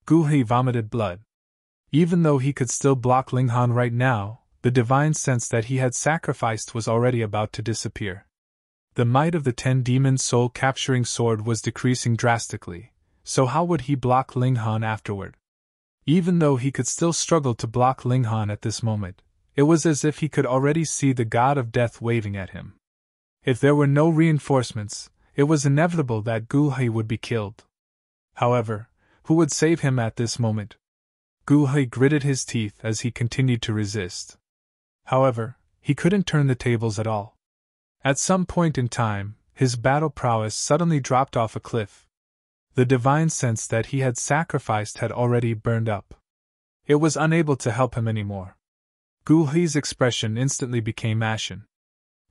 Gu He vomited blood. Even though he could still block Ling Han right now, the divine sense that he had sacrificed was already about to disappear. The might of the 10 demon soul capturing sword was decreasing drastically, so how would he block Ling Han afterward? Even though he could still struggle to block Ling Han at this moment, it was as if he could already see the god of death waving at him. If there were no reinforcements, it was inevitable that Gu He would be killed. However, who would save him at this moment? Gu He gritted his teeth as he continued to resist. However, he couldn't turn the tables at all. At some point in time, his battle prowess suddenly dropped off a cliff. The divine sense that he had sacrificed had already burned up. It was unable to help him anymore. Gu He's expression instantly became ashen.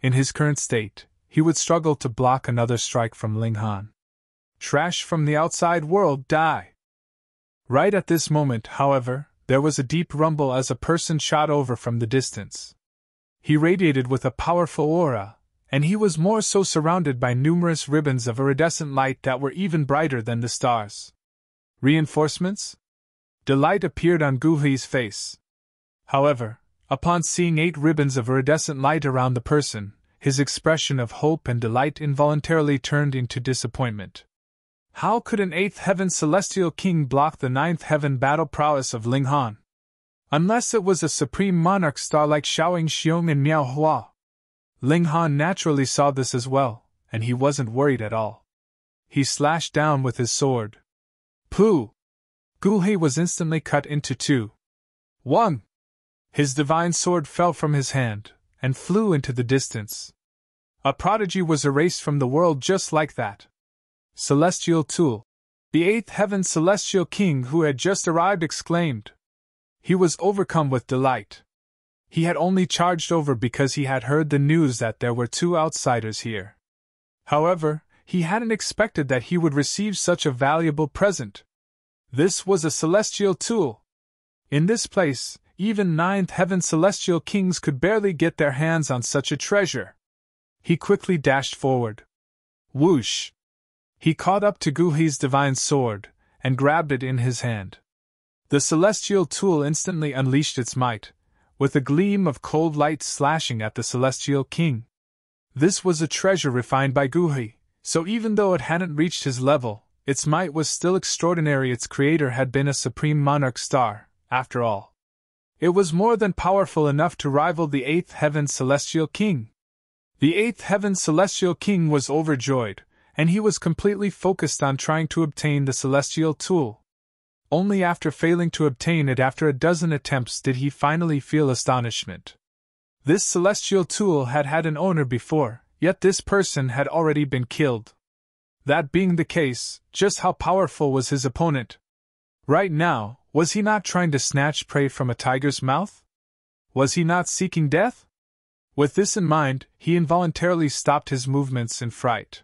In his current state, he would struggle to block another strike from Ling Han. Trash from the outside world, die! Right at this moment, however, there was a deep rumble as a person shot over from the distance. He radiated with a powerful aura, and he was more so surrounded by numerous ribbons of iridescent light that were even brighter than the stars. Reinforcements? Delight appeared on Gu He's face. However, upon seeing 8 ribbons of iridescent light around the person, his expression of hope and delight involuntarily turned into disappointment. How could an 8th heaven celestial king block the 9th heaven battle prowess of Ling Han? Unless it was a supreme monarch star like Xiao, Yingxiong and Miao Hua. Ling Han naturally saw this as well, and he wasn't worried at all. He slashed down with his sword. Pooh! Gu He was instantly cut into 2. 1. His divine sword fell from his hand, and flew into the distance. A prodigy was erased from the world just like that. Celestial tool. The 8th heaven celestial king who had just arrived exclaimed. He was overcome with delight. He had only charged over because he had heard the news that there were 2 outsiders here. However, he hadn't expected that he would receive such a valuable present. This was a celestial tool. In this place, even 9th heaven celestial kings could barely get their hands on such a treasure. He quickly dashed forward. Whoosh! He caught up to Gu He's divine sword, and grabbed it in his hand. The celestial tool instantly unleashed its might, with a gleam of cold light slashing at the celestial king. This was a treasure refined by Gu He, so even though it hadn't reached his level, its might was still extraordinary. Its creator had been a supreme monarch star, after all. It was more than powerful enough to rival the 8th heaven celestial king. The 8th heaven celestial king was overjoyed, and he was completely focused on trying to obtain the celestial tool. Only after failing to obtain it after a dozen attempts did he finally feel astonishment. This celestial tool had had an owner before, yet this person had already been killed. That being the case, just how powerful was his opponent? Right now, was he not trying to snatch prey from a tiger's mouth? Was he not seeking death? With this in mind, he involuntarily stopped his movements in fright.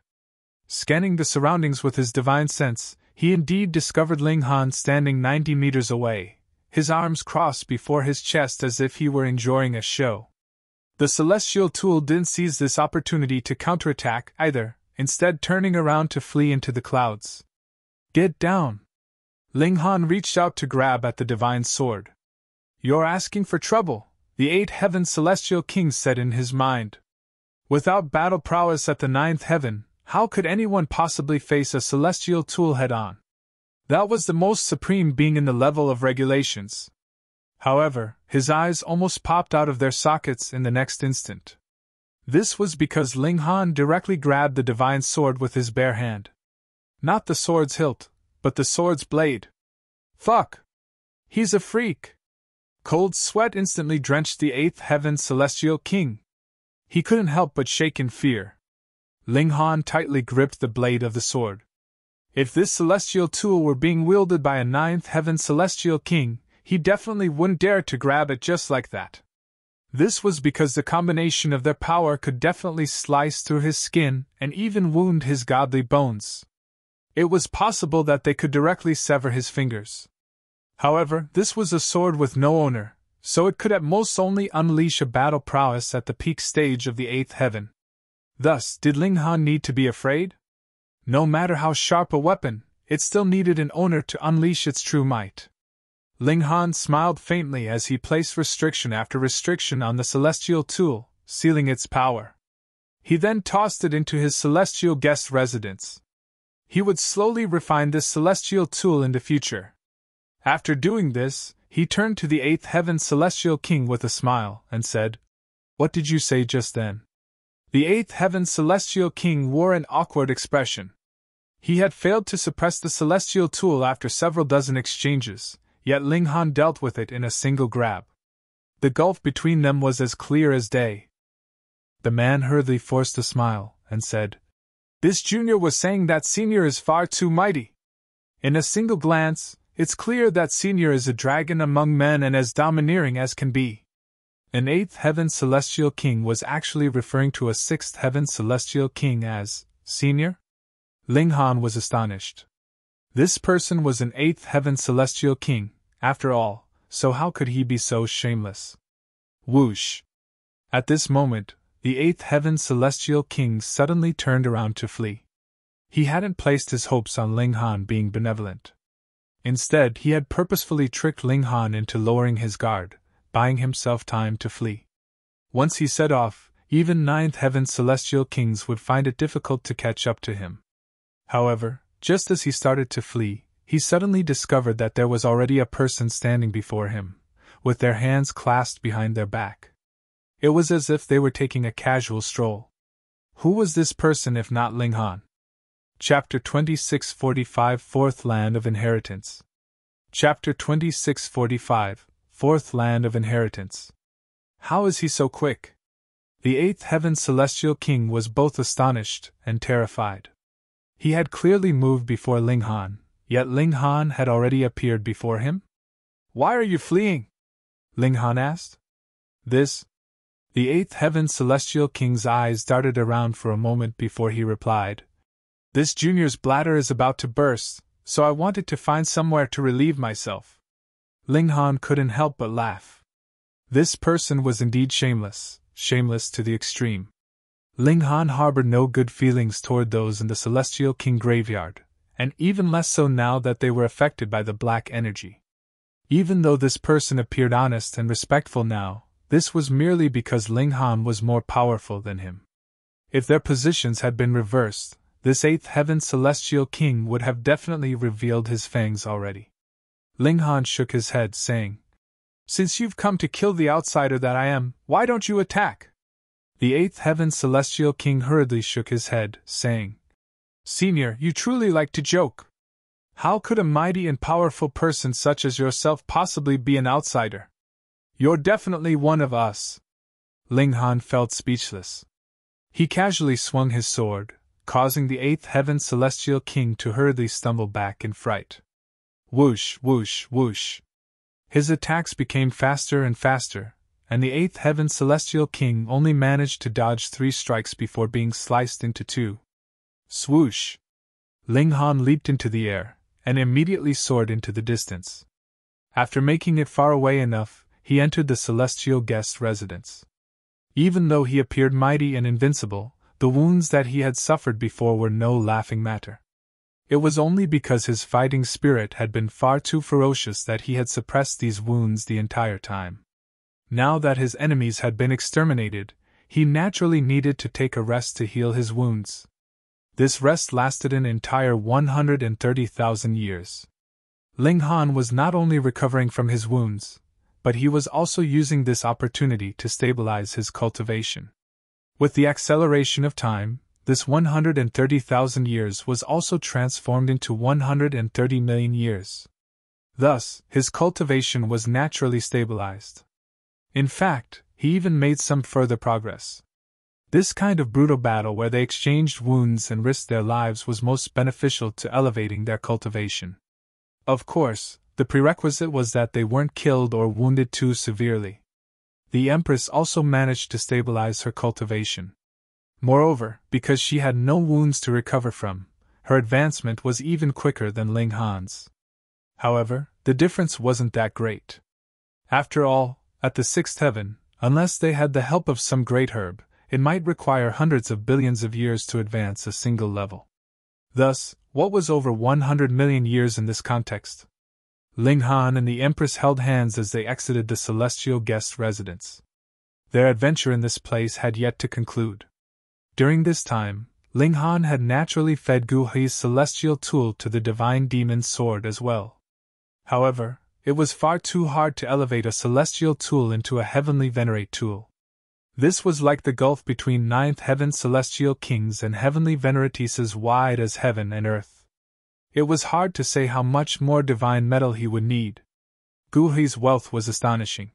Scanning the surroundings with his divine sense, he indeed discovered Ling Han standing 90 meters away, his arms crossed before his chest as if he were enjoying a show. The celestial tool didn't seize this opportunity to counterattack either, instead turning around to flee into the clouds. Get down! Ling Han reached out to grab at the divine sword. You're asking for trouble, the 8th heaven celestial king said in his mind. Without battle prowess at the 9th heaven, how could anyone possibly face a celestial tool head-on? That was the most supreme being in the level of regulations. However, his eyes almost popped out of their sockets in the next instant. This was because Ling Han directly grabbed the divine sword with his bare hand. Not the sword's hilt, but the sword's blade. Fuck! He's a freak! Cold sweat instantly drenched the 8th heaven celestial king. He couldn't help but shake in fear. Ling Han tightly gripped the blade of the sword. If this celestial tool were being wielded by a 9th heaven celestial king, he definitely wouldn't dare to grab it just like that. This was because the combination of their power could definitely slice through his skin and even wound his godly bones. It was possible that they could directly sever his fingers. However, this was a sword with no owner, so it could at most only unleash a battle prowess at the peak stage of the 8th heaven. Thus, did Ling Han need to be afraid? No matter how sharp a weapon, it still needed an owner to unleash its true might. Ling Han smiled faintly as he placed restriction after restriction on the celestial tool, sealing its power. He then tossed it into his celestial guest residence. He would slowly refine this celestial tool in the future. After doing this, he turned to the 8th heaven celestial king with a smile and said, "What did you say just then?" The 8th heaven celestial king wore an awkward expression. He had failed to suppress the celestial tool after several dozen exchanges, yet Ling Han dealt with it in a single grab. The gulf between them was as clear as day. The man hurriedly forced a smile and said, "This junior was saying that senior is far too mighty. In a single glance, it's clear that senior is a dragon among men and as domineering as can be." An 8th heaven celestial king was actually referring to a 6th heaven celestial king as senior? Ling Han was astonished. This person was an 8th heaven celestial king, after all, so how could he be so shameless? Whoosh! At this moment, the 8th heaven celestial king suddenly turned around to flee. He hadn't placed his hopes on Ling Han being benevolent. Instead, he had purposefully tricked Ling Han into lowering his guard, buying himself time to flee. Once he set off, even 9th heaven celestial kings would find it difficult to catch up to him. However, just as he started to flee, he suddenly discovered that there was already a person standing before him, with their hands clasped behind their back. It was as if they were taking a casual stroll. Who was this person if not Ling Han? Chapter 2645 Fourth Land of Inheritance. Chapter 2645 Fourth Land of Inheritance. How is he so quick? The 8th heaven celestial king was both astonished and terrified. He had clearly moved before Ling Han, yet Ling Han had already appeared before him? "Why are you fleeing?" Ling Han asked. "This?" The 8th heaven celestial king's eyes darted around for a moment before he replied. "This junior's bladder is about to burst, so I wanted to find somewhere to relieve myself." Ling Han couldn't help but laugh. This person was indeed shameless, shameless to the extreme. Ling Han harbored no good feelings toward those in the Celestial King graveyard, and even less so now that they were affected by the black energy. Even though this person appeared honest and respectful now, this was merely because Ling Han was more powerful than him. If their positions had been reversed, this 8th heaven celestial king would have definitely revealed his fangs already. Ling Han shook his head, saying, "Since you've come to kill the outsider that I am, why don't you attack?" The 8th heaven celestial king hurriedly shook his head, saying, "Senior, you truly like to joke. How could a mighty and powerful person such as yourself possibly be an outsider? You're definitely one of us." Ling Han felt speechless. He casually swung his sword, causing the 8th heaven celestial king to hurriedly stumble back in fright. Whoosh, whoosh, whoosh. His attacks became faster and faster, and the 8th heaven celestial king only managed to dodge 3 strikes before being sliced into 2. Swoosh! Ling Han leaped into the air, and immediately soared into the distance. After making it far away enough, he entered the celestial guest residence. Even though he appeared mighty and invincible, the wounds that he had suffered before were no laughing matter. It was only because his fighting spirit had been far too ferocious that he had suppressed these wounds the entire time. Now that his enemies had been exterminated, he naturally needed to take a rest to heal his wounds. This rest lasted an entire 130,000 years. Ling Han was not only recovering from his wounds, but he was also using this opportunity to stabilize his cultivation. With the acceleration of time, this 130,000 years was also transformed into 130 million years. Thus, his cultivation was naturally stabilized. In fact, he even made some further progress. This kind of brutal battle where they exchanged wounds and risked their lives was most beneficial to elevating their cultivation. Of course, the prerequisite was that they weren't killed or wounded too severely. The Empress also managed to stabilize her cultivation. Moreover, because she had no wounds to recover from, her advancement was even quicker than Ling Han's. However, the difference wasn't that great. After all, at the sixth heaven, unless they had the help of some great herb, it might require hundreds of billions of years to advance a single level. Thus, what was over 100 million years in this context? Ling Han and the Empress held hands as they exited the celestial guest residence. Their adventure in this place had yet to conclude. During this time, Ling Han had naturally fed Gu Hei's celestial tool to the divine demon's sword as well. However, it was far too hard to elevate a celestial tool into a heavenly venerate tool. This was like the gulf between ninth heaven celestial kings and heavenly venerates as wide as heaven and earth. It was hard to say how much more divine metal he would need. Gu Hei's wealth was astonishing.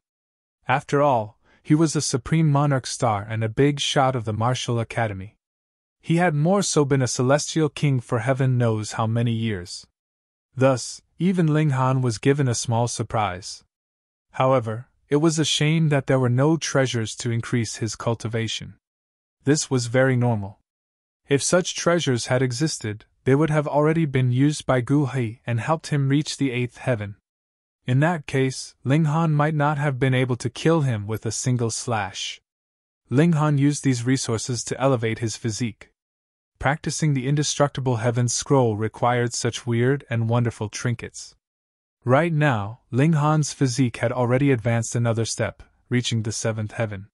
After all, he was a supreme monarch star and a big shot of the martial academy. He had more so been a celestial king for heaven knows how many years. Thus, even Ling Han was given a small surprise. However, it was a shame that there were no treasures to increase his cultivation. This was very normal. If such treasures had existed, they would have already been used by Gu Hei and helped him reach the eighth heaven. In that case, Ling Han might not have been able to kill him with a single slash. Ling Han used these resources to elevate his physique. Practicing the indestructible heaven scroll required such weird and wonderful trinkets. Right now, Ling Han's physique had already advanced another step, reaching the seventh heaven.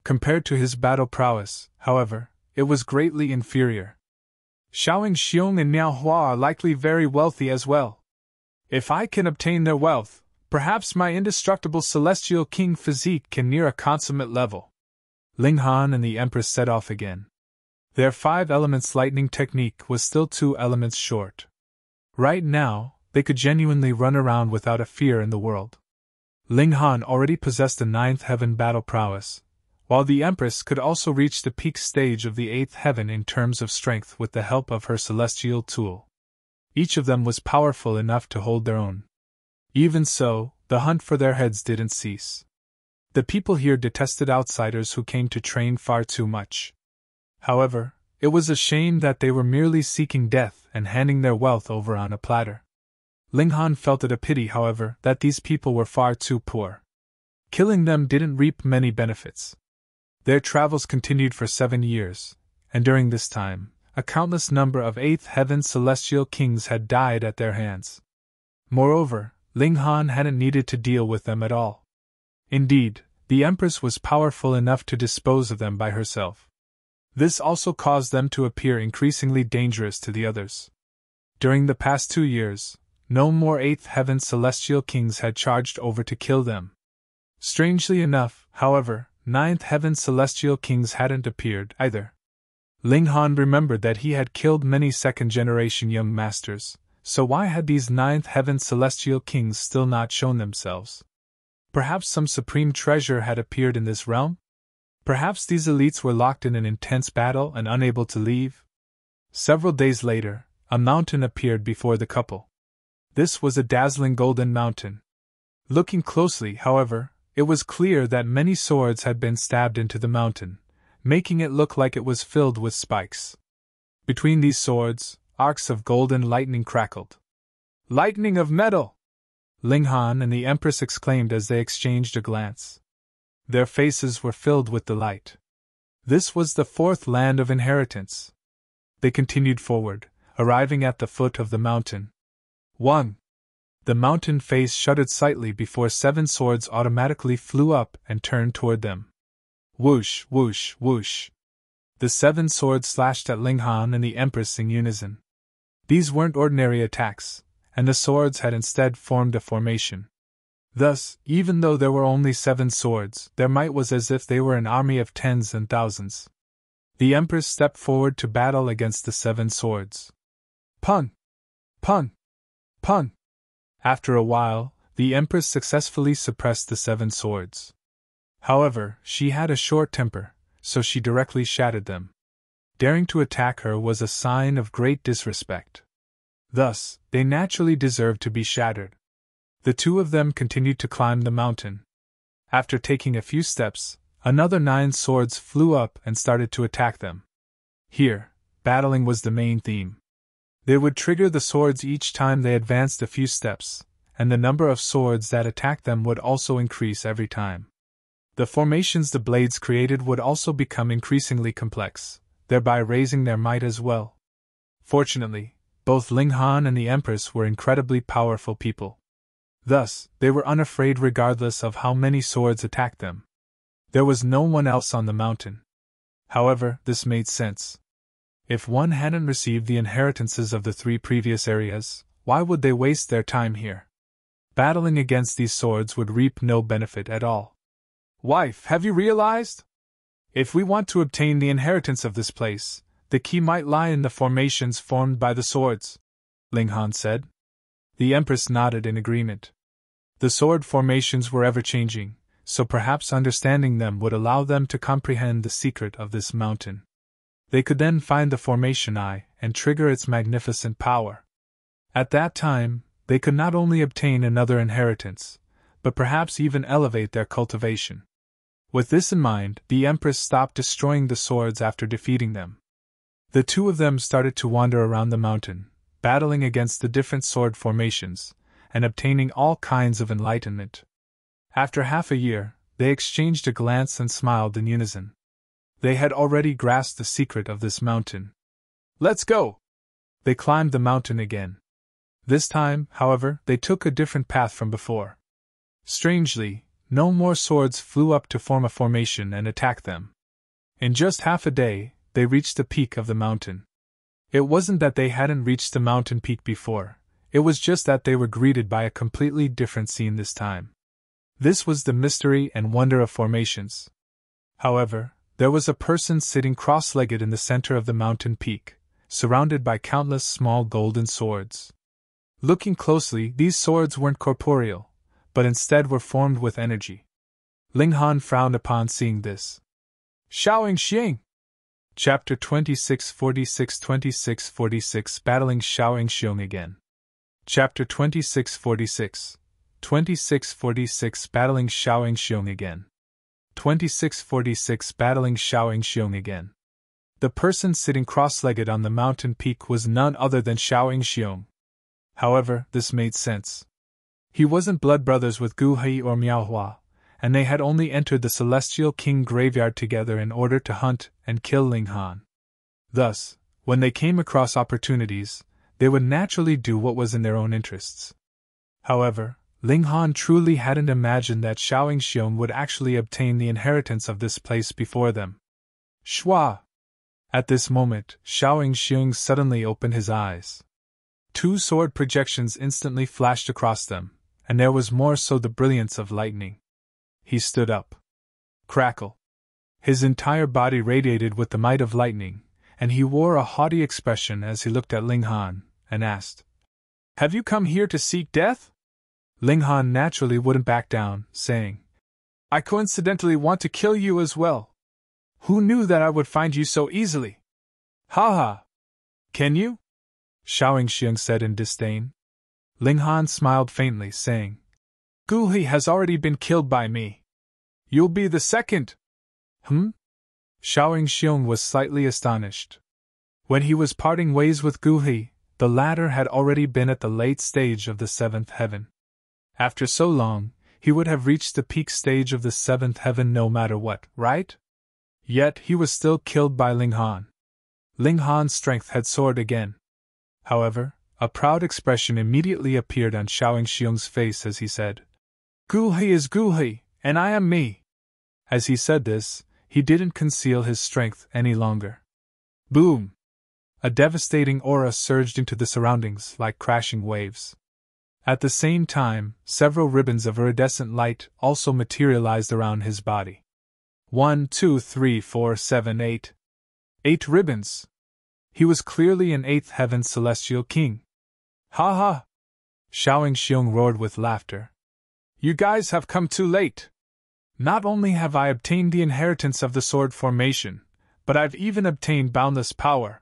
Compared to his battle prowess, however, it was greatly inferior. Xiao Yingxiong and Miao Hua are likely very wealthy as well. If I can obtain their wealth, perhaps my indestructible celestial king physique can near a consummate level. Ling Han and the Empress set off again. Their 5 elements lightning technique was still 2 elements short. Right now, they could genuinely run around without a fear in the world. Ling Han already possessed a 9th heaven battle prowess, while the Empress could also reach the peak stage of the 8th heaven in terms of strength with the help of her celestial tool. Each of them was powerful enough to hold their own. Even so, the hunt for their heads didn't cease. The people here detested outsiders who came to train far too much. However, it was a shame that they were merely seeking death and handing their wealth over on a platter. Ling Han felt it a pity, however, that these people were far too poor. Killing them didn't reap many benefits. Their travels continued for 7 years, and during this time, a countless number of 8th heaven celestial kings had died at their hands. Moreover, Ling Han hadn't needed to deal with them at all. Indeed, the Empress was powerful enough to dispose of them by herself. This also caused them to appear increasingly dangerous to the others. During the past 2 years, no more 8th heaven celestial kings had charged over to kill them. Strangely enough, however, 9th heaven celestial kings hadn't appeared either. Ling Han remembered that he had killed many second-generation young masters, so why had these 9th heaven celestial kings still not shown themselves? Perhaps some supreme treasure had appeared in this realm? Perhaps these elites were locked in an intense battle and unable to leave? Several days later, a mountain appeared before the couple. This was a dazzling golden mountain. Looking closely, however, it was clear that many swords had been stabbed into the mountain, making it look like it was filled with spikes. Between these swords, arcs of golden lightning crackled. Lightning of metal! Ling Han and the Empress exclaimed as they exchanged a glance. Their faces were filled with delight. This was the 4th land of inheritance. They continued forward, arriving at the foot of the mountain. 1. The mountain face shuddered slightly before 7 swords automatically flew up and turned toward them. Whoosh, whoosh, whoosh. The 7 swords slashed at Ling Han and the Empress in unison. These weren't ordinary attacks, and the swords had instead formed a formation. Thus, even though there were only 7 swords, their might was as if they were an army of tens and thousands. The Empress stepped forward to battle against the 7 swords. Pun! Pun! Pun! After a while, the Empress successfully suppressed the 7 swords. However, she had a short temper, so she directly shattered them. Daring to attack her was a sign of great disrespect. Thus, they naturally deserved to be shattered. The 2 of them continued to climb the mountain. After taking a few steps, another 9 swords flew up and started to attack them. Here, battling was the main theme. They would trigger the swords each time they advanced a few steps, and the number of swords that attacked them would also increase every time. The formations the blades created would also become increasingly complex, thereby raising their might as well. Fortunately, both Ling Han and the Empress were incredibly powerful people. Thus, they were unafraid regardless of how many swords attacked them. There was no one else on the mountain. However, this made sense. If one hadn't received the inheritances of the 3 previous areas, why would they waste their time here? Battling against these swords would reap no benefit at all. Wife, have you realized? If we want to obtain the inheritance of this place, the key might lie in the formations formed by the swords, Ling Han said. The Empress nodded in agreement. The sword formations were ever-changing, so perhaps understanding them would allow them to comprehend the secret of this mountain. They could then find the formation eye and trigger its magnificent power. At that time, they could not only obtain another inheritance, but perhaps even elevate their cultivation. With this in mind, the Empress stopped destroying the swords after defeating them. The 2 of them started to wander around the mountain, battling against the different sword formations, and obtaining all kinds of enlightenment. After half a year, they exchanged a glance and smiled in unison. They had already grasped the secret of this mountain. Let's go! They climbed the mountain again. This time, however, they took a different path from before. Strangely, no more swords flew up to form a formation and attack them. In just half a day, they reached the peak of the mountain. It wasn't that they hadn't reached the mountain peak before, it was just that they were greeted by a completely different scene this time. This was the mystery and wonder of formations. However, there was a person sitting cross-legged in the center of the mountain peak, surrounded by countless small golden swords. Looking closely, these swords weren't corporeal, but instead were formed with energy. Ling Han frowned upon seeing this. Xiao. Chapter 2646 Battling Xiao again. Chapter 2646 Battling Xiao again. 2646 Battling Xiao again. The person sitting cross-legged on the mountain peak was none other than Xiao. However, this made sense. He wasn't blood brothers with Gu He or Miao Hua, and they had only entered the Celestial King graveyard together in order to hunt and kill Ling Han. Thus, when they came across opportunities, they would naturally do what was in their own interests. However, Ling Han truly hadn't imagined that Xiao would actually obtain the inheritance of this place before them. Shua! At this moment, Xiao suddenly opened his eyes. 2 sword projections instantly flashed across them, and there was more so the brilliance of lightning. He stood up. Crackle! His entire body radiated with the might of lightning, and he wore a haughty expression as he looked at Ling Han, and asked, "Have you come here to seek death?" Ling Han naturally wouldn't back down, saying, "I coincidentally want to kill you as well. Who knew that I would find you so easily?" "Ha ha! Can you?" Xiao said in disdain. Ling Han smiled faintly, saying, "Gu He has already been killed by me. You'll be the second." Xiao was slightly astonished. When he was parting ways with Gu He, the latter had already been at the late stage of the 7th heaven. After so long, he would have reached the peak stage of the 7th heaven no matter what, right? Yet he was still killed by Ling Han. Ling Han's strength had soared again. However, a proud expression immediately appeared on Yingxiong's face as he said, "Gu He is Gu He, and I am me." As he said this, he didn't conceal his strength any longer. Boom! A devastating aura surged into the surroundings like crashing waves. At the same time, several ribbons of iridescent light also materialized around his body. 1, 2, 3, 4, 7, 8. 8 ribbons! He was clearly an 8th heaven celestial king. Ha ha! Yingxiong roared with laughter. You guys have come too late. Not only have I obtained the inheritance of the sword formation, but I've even obtained boundless power.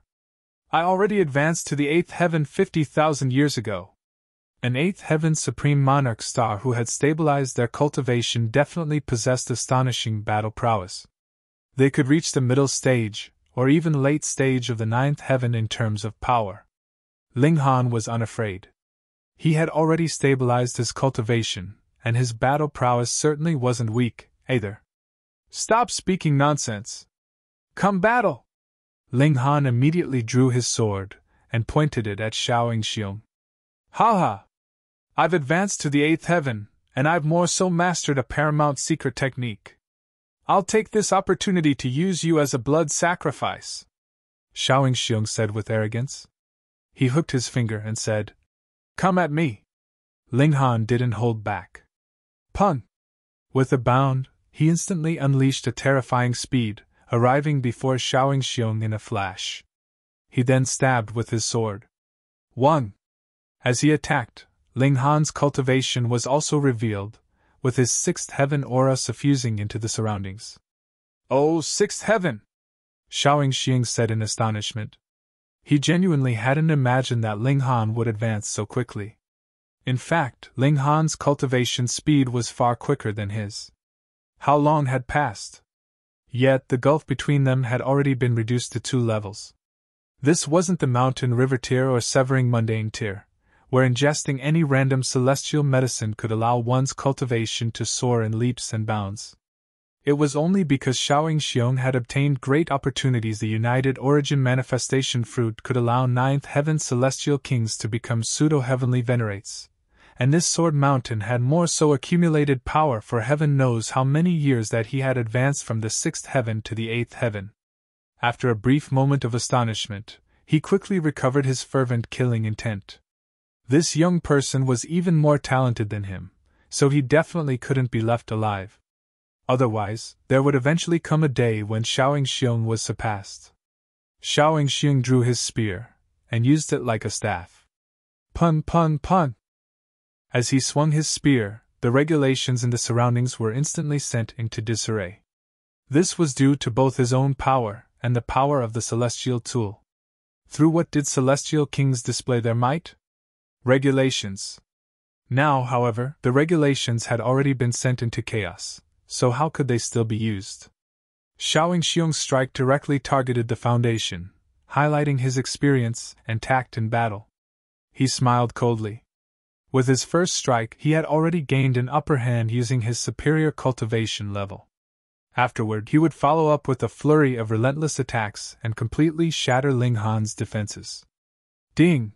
I already advanced to the 8th heaven 50,000 years ago. An 8th heaven supreme monarch star who had stabilized their cultivation definitely possessed astonishing battle prowess. They could reach the middle stage, or even late stage of the 9th heaven in terms of power. Ling Han was unafraid. He had already stabilized his cultivation, and his battle prowess certainly wasn't weak, either. Stop speaking nonsense! Come battle! Ling Han immediately drew his sword, and pointed it at Yingxiong. Ha ha! I've advanced to the 8th heaven, and I've more so mastered a paramount secret technique. I'll take this opportunity to use you as a blood sacrifice, Yingxiong said with arrogance. He hooked his finger and said, Come at me. Ling Han didn't hold back. Pun! With a bound, he instantly unleashed a terrifying speed, arriving before Yingxiong in a flash. He then stabbed with his sword. 1. As he attacked, Ling Han's cultivation was also revealed, with his 6th heaven aura suffusing into the surroundings. Oh, 6th heaven! Yingxiong said in astonishment. He genuinely hadn't imagined that Ling Han would advance so quickly. In fact, Ling Han's cultivation speed was far quicker than his. How long had passed? Yet the gulf between them had already been reduced to 2 levels. This wasn't the mountain river tier or severing mundane tier, where ingesting any random celestial medicine could allow one's cultivation to soar in leaps and bounds. It was only because Yingxiong had obtained great opportunities the United Origin Manifestation Fruit could allow 9th heaven celestial kings to become pseudo-heavenly venerates, and this sword mountain had more so accumulated power for heaven knows how many years that he had advanced from the 6th heaven to the 8th heaven. After a brief moment of astonishment, he quickly recovered his fervent killing intent. This young person was even more talented than him, so he definitely couldn't be left alive. Otherwise, there would eventually come a day when Yingxiong was surpassed. Yingxiong drew his spear, and used it like a staff. Pun pun pun! As he swung his spear, the regulations in the surroundings were instantly sent into disarray. This was due to both his own power and the power of the celestial tool. Through what did celestial kings display their might? Regulations. Now, however, the regulations had already been sent into chaos, so how could they still be used? Yingxiong's strike directly targeted the foundation, highlighting his experience and tact in battle. He smiled coldly. With his first strike, he had already gained an upper hand using his superior cultivation level. Afterward, he would follow up with a flurry of relentless attacks and completely shatter Ling Han's defenses. Ding!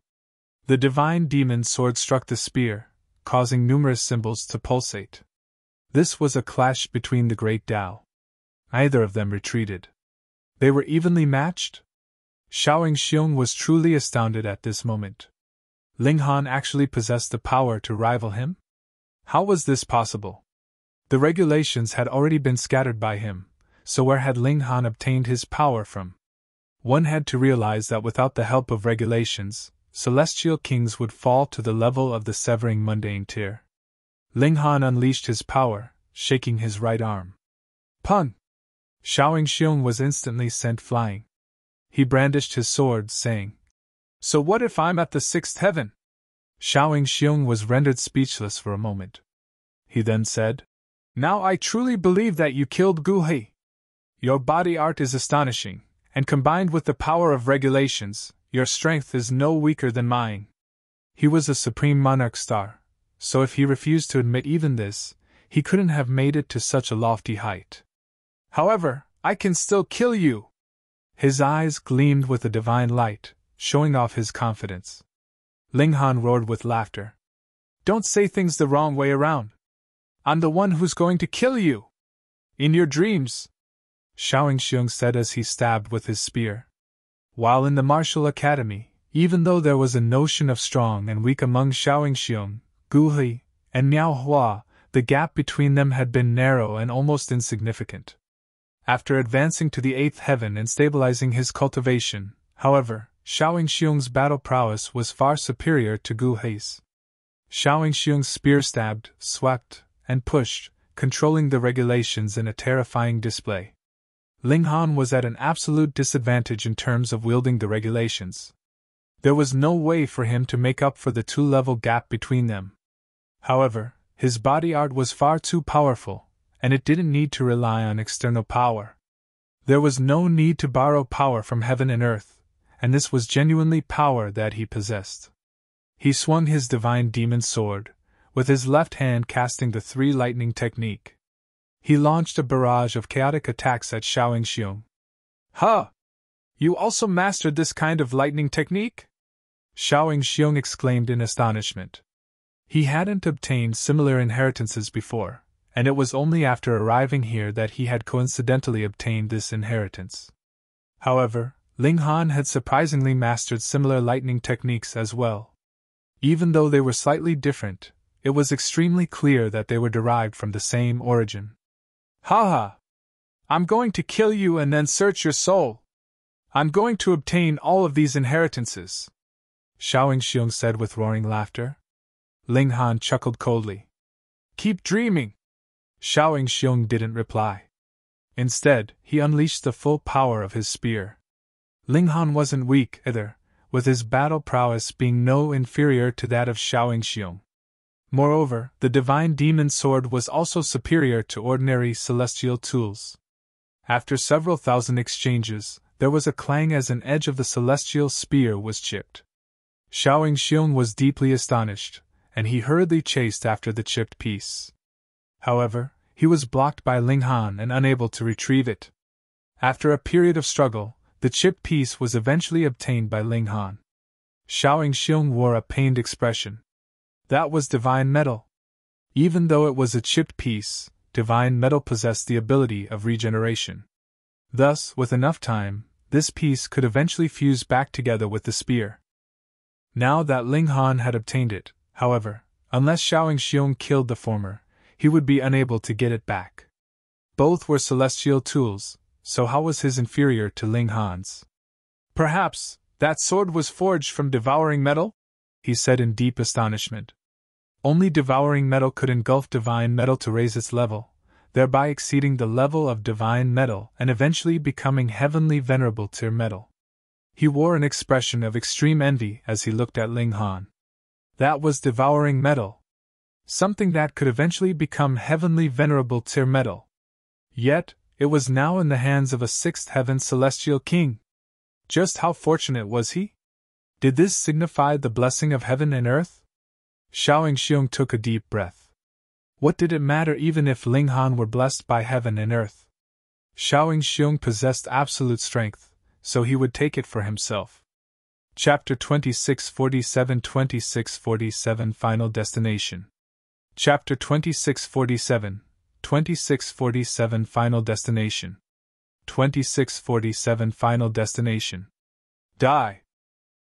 The divine demon sword struck the spear, causing numerous symbols to pulsate. This was a clash between the great Tao. Neither of them retreated. They were evenly matched? Yingxiong was truly astounded at this moment. Ling Han actually possessed the power to rival him? How was this possible? The regulations had already been scattered by him, so where had Ling Han obtained his power from? One had to realize that without the help of regulations, celestial kings would fall to the level of the severing mundane tier. Ling Han unleashed his power, shaking his right arm. Pun! Yingxiong was instantly sent flying. He brandished his sword, saying, So what if I'm at the 6th heaven? Yingxiong was rendered speechless for a moment. He then said, Now I truly believe that you killed Gu He. Your body art is astonishing, and combined with the power of regulations, your strength is no weaker than mine. He was a supreme monarch star, so if he refused to admit even this, he couldn't have made it to such a lofty height. However, I can still kill you. His eyes gleamed with a divine light, showing off his confidence. Ling Han roared with laughter. Don't say things the wrong way around. I'm the one who's going to kill you. In your dreams, Yingxiong said as he stabbed with his spear. While in the martial academy, even though there was a notion of strong and weak among Yingxiong, Gu He, and Miao Hua, the gap between them had been narrow and almost insignificant. After advancing to the 8th heaven and stabilizing his cultivation, however, Yingxiong's battle prowess was far superior to Gu He's. Yingxiong's spear stabbed, swept, and pushed, controlling the regulations in a terrifying display. Ling Han was at an absolute disadvantage in terms of wielding the regulations. There was no way for him to make up for the 2-level gap between them. However, his body art was far too powerful, and it didn't need to rely on external power. There was no need to borrow power from heaven and earth, and this was genuinely power that he possessed. He swung his divine demon sword, with his left hand casting the 3 lightning technique. He launched a barrage of chaotic attacks at Yingxiong. Huh! You also mastered this kind of lightning technique? Yingxiong exclaimed in astonishment. He hadn't obtained similar inheritances before, and it was only after arriving here that he had coincidentally obtained this inheritance. However, Ling Han had surprisingly mastered similar lightning techniques as well. Even though they were slightly different, it was extremely clear that they were derived from the same origin. Haha! I'm going to kill you and then search your soul. I'm going to obtain all of these inheritances, Yingxiong said with roaring laughter. Ling Han chuckled coldly. Keep dreaming! Yingxiong didn't reply. Instead, he unleashed the full power of his spear. Ling Han wasn't weak either, with his battle prowess being no inferior to that of Yingxiong. Moreover, the divine demon sword was also superior to ordinary celestial tools. After several thousand exchanges, there was a clang as an edge of the celestial spear was chipped. Yingxiong was deeply astonished, and he hurriedly chased after the chipped piece. However, he was blocked by Ling Han and unable to retrieve it. After a period of struggle, the chipped piece was eventually obtained by Ling Han. Yingxiong wore a pained expression. That was divine metal. Even though it was a chipped piece, divine metal possessed the ability of regeneration. Thus, with enough time, this piece could eventually fuse back together with the spear. Now that Ling Han had obtained it, however, unless Yingxiong killed the former, he would be unable to get it back. Both were celestial tools, so how was his inferior to Ling Han's? Perhaps that sword was forged from devouring metal? He said in deep astonishment. Only devouring metal could engulf divine metal to raise its level, thereby exceeding the level of divine metal and eventually becoming heavenly venerable tier metal. He wore an expression of extreme envy as he looked at Ling Han. That was devouring metal. Something that could eventually become heavenly venerable tier metal. Yet, it was now in the hands of a 6th heaven celestial king. Just how fortunate was he? Did this signify the blessing of heaven and earth? Yingxiong took a deep breath. What did it matter even if Ling Han were blessed by heaven and earth? Yingxiong possessed absolute strength, so he would take it for himself. Chapter 2647 Final Destination. Chapter 2647 Final Destination. 2647 Final Destination. Die!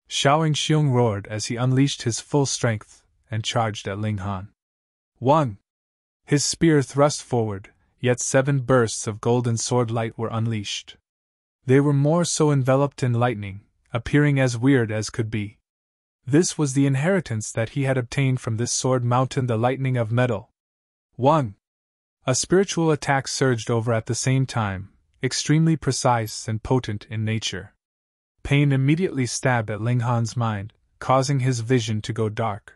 Yingxiong roared as he unleashed his full strength and charged at Ling Han. 1. His spear thrust forward, yet 7 bursts of golden sword light were unleashed. They were more so enveloped in lightning, appearing as weird as could be. This was the inheritance that he had obtained from this sword mountain, the lightning of metal. 1. A spiritual attack surged over at the same time, extremely precise and potent in nature. Pain immediately stabbed at Ling Han's mind, causing his vision to go dark.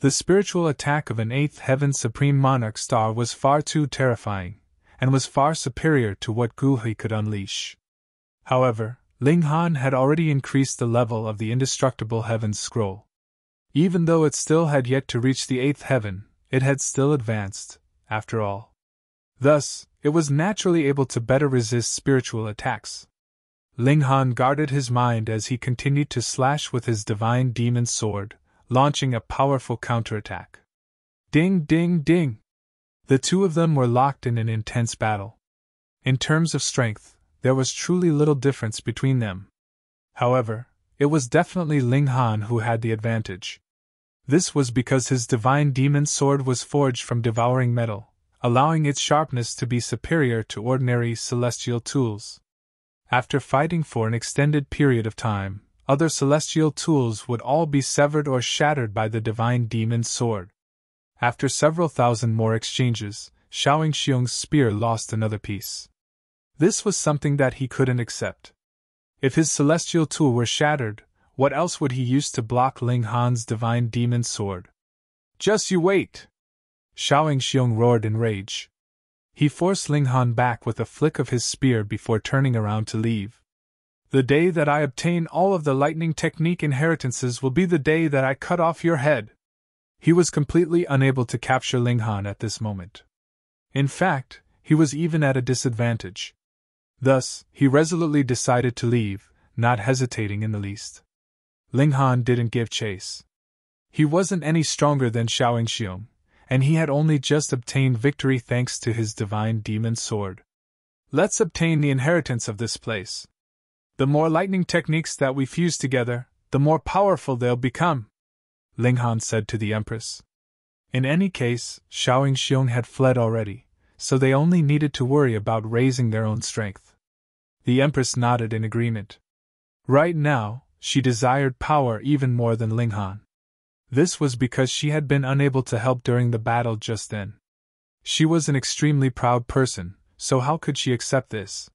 The spiritual attack of an 8th heaven supreme monarch star was far too terrifying, and was far superior to what Gu He could unleash. However, Ling Han had already increased the level of the indestructible heaven's scroll. Even though it still had yet to reach the 8th heaven, it had still advanced, after all. Thus, it was naturally able to better resist spiritual attacks. Ling Han guarded his mind as he continued to slash with his divine demon sword, launching a powerful counterattack. Ding, ding, ding! The two of them were locked in an intense battle. In terms of strength, there was truly little difference between them. However, it was definitely Ling Han who had the advantage. This was because his divine demon sword was forged from devouring metal, allowing its sharpness to be superior to ordinary celestial tools. After fighting for an extended period of time, other celestial tools would all be severed or shattered by the divine demon sword. After several thousand more exchanges, Yingxiong's spear lost another piece. This was something that he couldn't accept. If his celestial tool were shattered, what else would he use to block Ling Han's divine demon sword? Just you wait! Yingxiong roared in rage. He forced Ling Han back with a flick of his spear before turning around to leave. The day that I obtain all of the lightning technique inheritances will be the day that I cut off your head. He was completely unable to capture Ling Han at this moment. In fact, he was even at a disadvantage. Thus, he resolutely decided to leave, not hesitating in the least. Ling Han didn't give chase. He wasn't any stronger than Yingxiong, and he had only just obtained victory thanks to his divine demon sword. Let's obtain the inheritance of this place. The more lightning techniques that we fuse together, the more powerful they'll become, Ling Han said to the Empress. In any case, Yingxiong had fled already, so they only needed to worry about raising their own strength. The Empress nodded in agreement. Right now, she desired power even more than Ling Han. This was because she had been unable to help during the battle just then. She was an extremely proud person, so how could she accept this?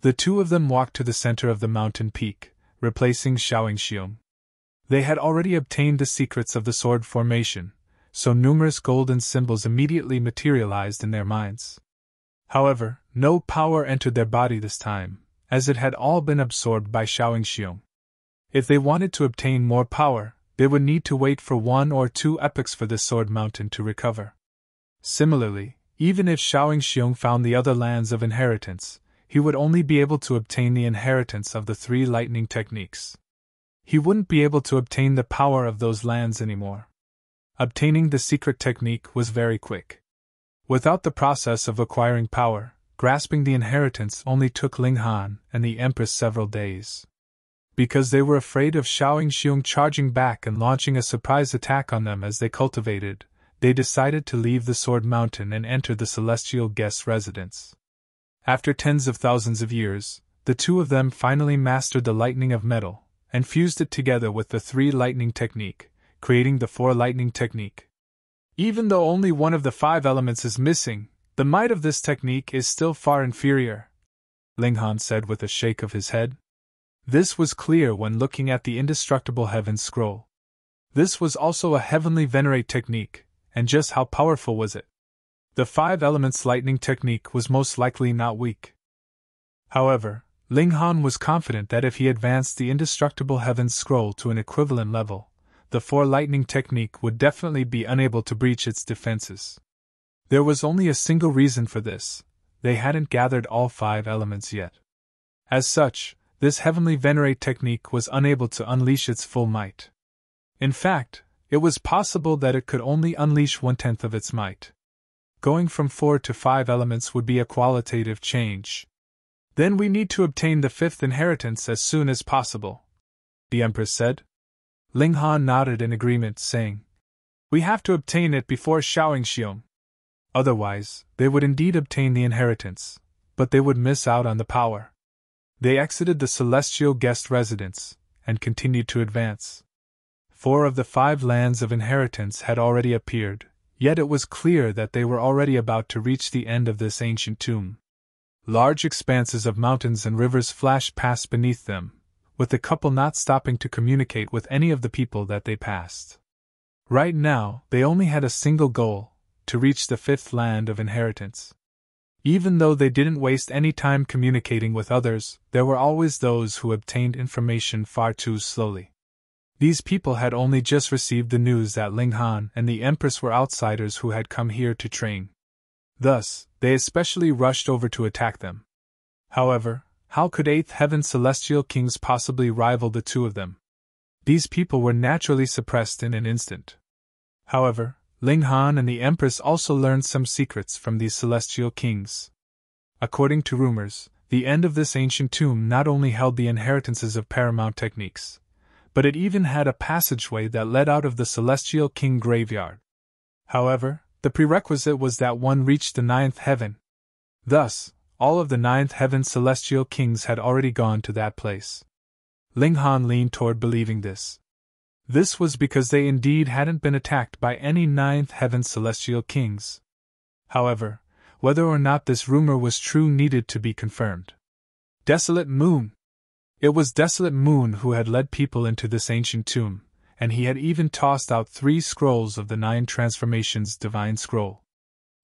The two of them walked to the center of the mountain peak, replacing Yingxiong. They had already obtained the secrets of the sword formation, so numerous golden symbols immediately materialized in their minds. However, no power entered their body this time, as it had all been absorbed by Yingxiong. If they wanted to obtain more power, they would need to wait for 1 or 2 epochs for the sword mountain to recover. Similarly, even if Yingxiong found the other lands of inheritance, he would only be able to obtain the inheritance of the 3 lightning techniques. He wouldn't be able to obtain the power of those lands anymore. Obtaining the secret technique was very quick. Without the process of acquiring power, grasping the inheritance only took Ling Han and the Empress several days. Because they were afraid of Yingxiong charging back and launching a surprise attack on them as they cultivated, they decided to leave the Sword Mountain and enter the celestial guest residence. After tens of thousands of years, the two of them finally mastered the lightning of metal, and fused it together with the 3 lightning technique, creating the 4 lightning technique. Even though only one of the 5 elements is missing, the might of this technique is still far inferior, Ling Han said with a shake of his head. This was clear when looking at the indestructible heaven scroll. This was also a heavenly venerate technique, and just how powerful was it? The 5 elements lightning technique was most likely not weak. However, Ling Han was confident that if he advanced the indestructible heaven scroll to an equivalent level, the 4 lightning technique would definitely be unable to breach its defenses. There was only a single reason for this: they hadn't gathered all 5 elements yet. As such, this heavenly venerate technique was unable to unleash its full might. In fact, it was possible that it could only unleash 1/10 of its might. Going from 4 to 5 elements would be a qualitative change. Then we need to obtain the 5th inheritance as soon as possible, the Empress said. Ling Han nodded in agreement, saying, We have to obtain it before Yingxiong. Otherwise, they would indeed obtain the inheritance, but they would miss out on the power. They exited the celestial guest residence, and continued to advance. 4 of the 5 lands of inheritance had already appeared, yet it was clear that they were already about to reach the end of this ancient tomb. Large expanses of mountains and rivers flashed past beneath them, with the couple not stopping to communicate with any of the people that they passed. Right now, they only had a single goal: to reach the 5th land of inheritance. Even though they didn't waste any time communicating with others, there were always those who obtained information far too slowly. These people had only just received the news that Ling Han and the Empress were outsiders who had come here to train. Thus, they especially rushed over to attack them. However, How could eighth heaven celestial kings possibly rival the two of them? These people were naturally suppressed in an instant. However, Ling Han and the Empress also learned some secrets from these celestial kings. According to rumors, the end of this ancient tomb not only held the inheritances of paramount techniques, but it even had a passageway that led out of the celestial king graveyard. However, the prerequisite was that one reached the ninth heaven. Thus, all of the ninth heaven celestial kings had already gone to that place. Ling Han leaned toward believing this. This was because they indeed hadn't been attacked by any ninth heaven celestial kings. However, whether or not this rumor was true needed to be confirmed. Desolate Moon. It was Desolate Moon who had led people into this ancient tomb, and he had even tossed out 3 scrolls of the 9 transformations divine scroll.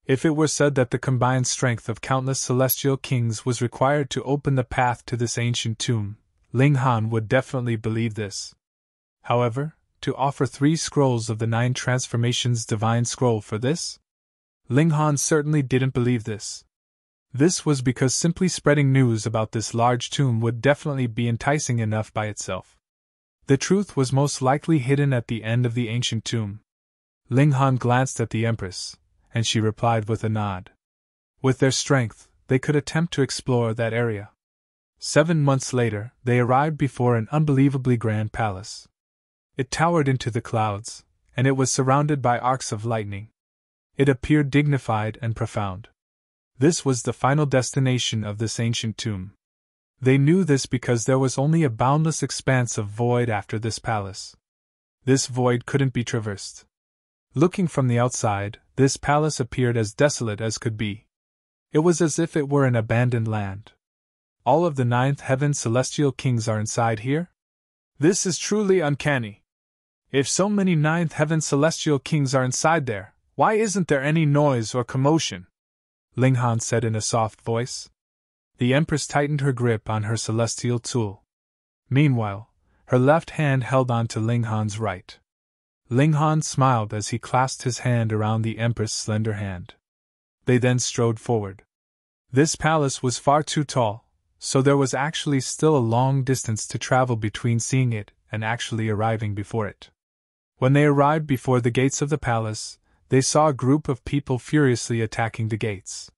If it were said that the combined strength of countless celestial kings was required to open the path to this ancient tomb, Ling Han would definitely believe this. However, to offer 3 scrolls of the 9 transformations divine scroll for this? Ling Han certainly didn't believe this. This was because simply spreading news about this large tomb would definitely be enticing enough by itself. The truth was most likely hidden at the end of the ancient tomb. Ling Han glanced at the Empress, and she replied with a nod. With their strength, they could attempt to explore that area. 7 months later, they arrived before an unbelievably grand palace. It towered into the clouds, and it was surrounded by arcs of lightning. It appeared dignified and profound. This was the final destination of this ancient tomb. They knew this because there was only a boundless expanse of void after this palace. This void couldn't be traversed. Looking from the outside, this palace appeared as desolate as could be. It was as if it were an abandoned land. All of the ninth heaven celestial kings are inside here? This is truly uncanny. If so many ninth heaven celestial kings are inside there, why isn't there any noise or commotion? Ling Han said in a soft voice. The Empress tightened her grip on her celestial tool. Meanwhile, her left hand held on to Ling Han's right. Ling Han smiled as he clasped his hand around the Empress' slender hand. They then strode forward. This palace was far too tall, so there was actually still a long distance to travel between seeing it and actually arriving before it. When they arrived before the gates of the palace, they saw a group of people furiously attacking the gates.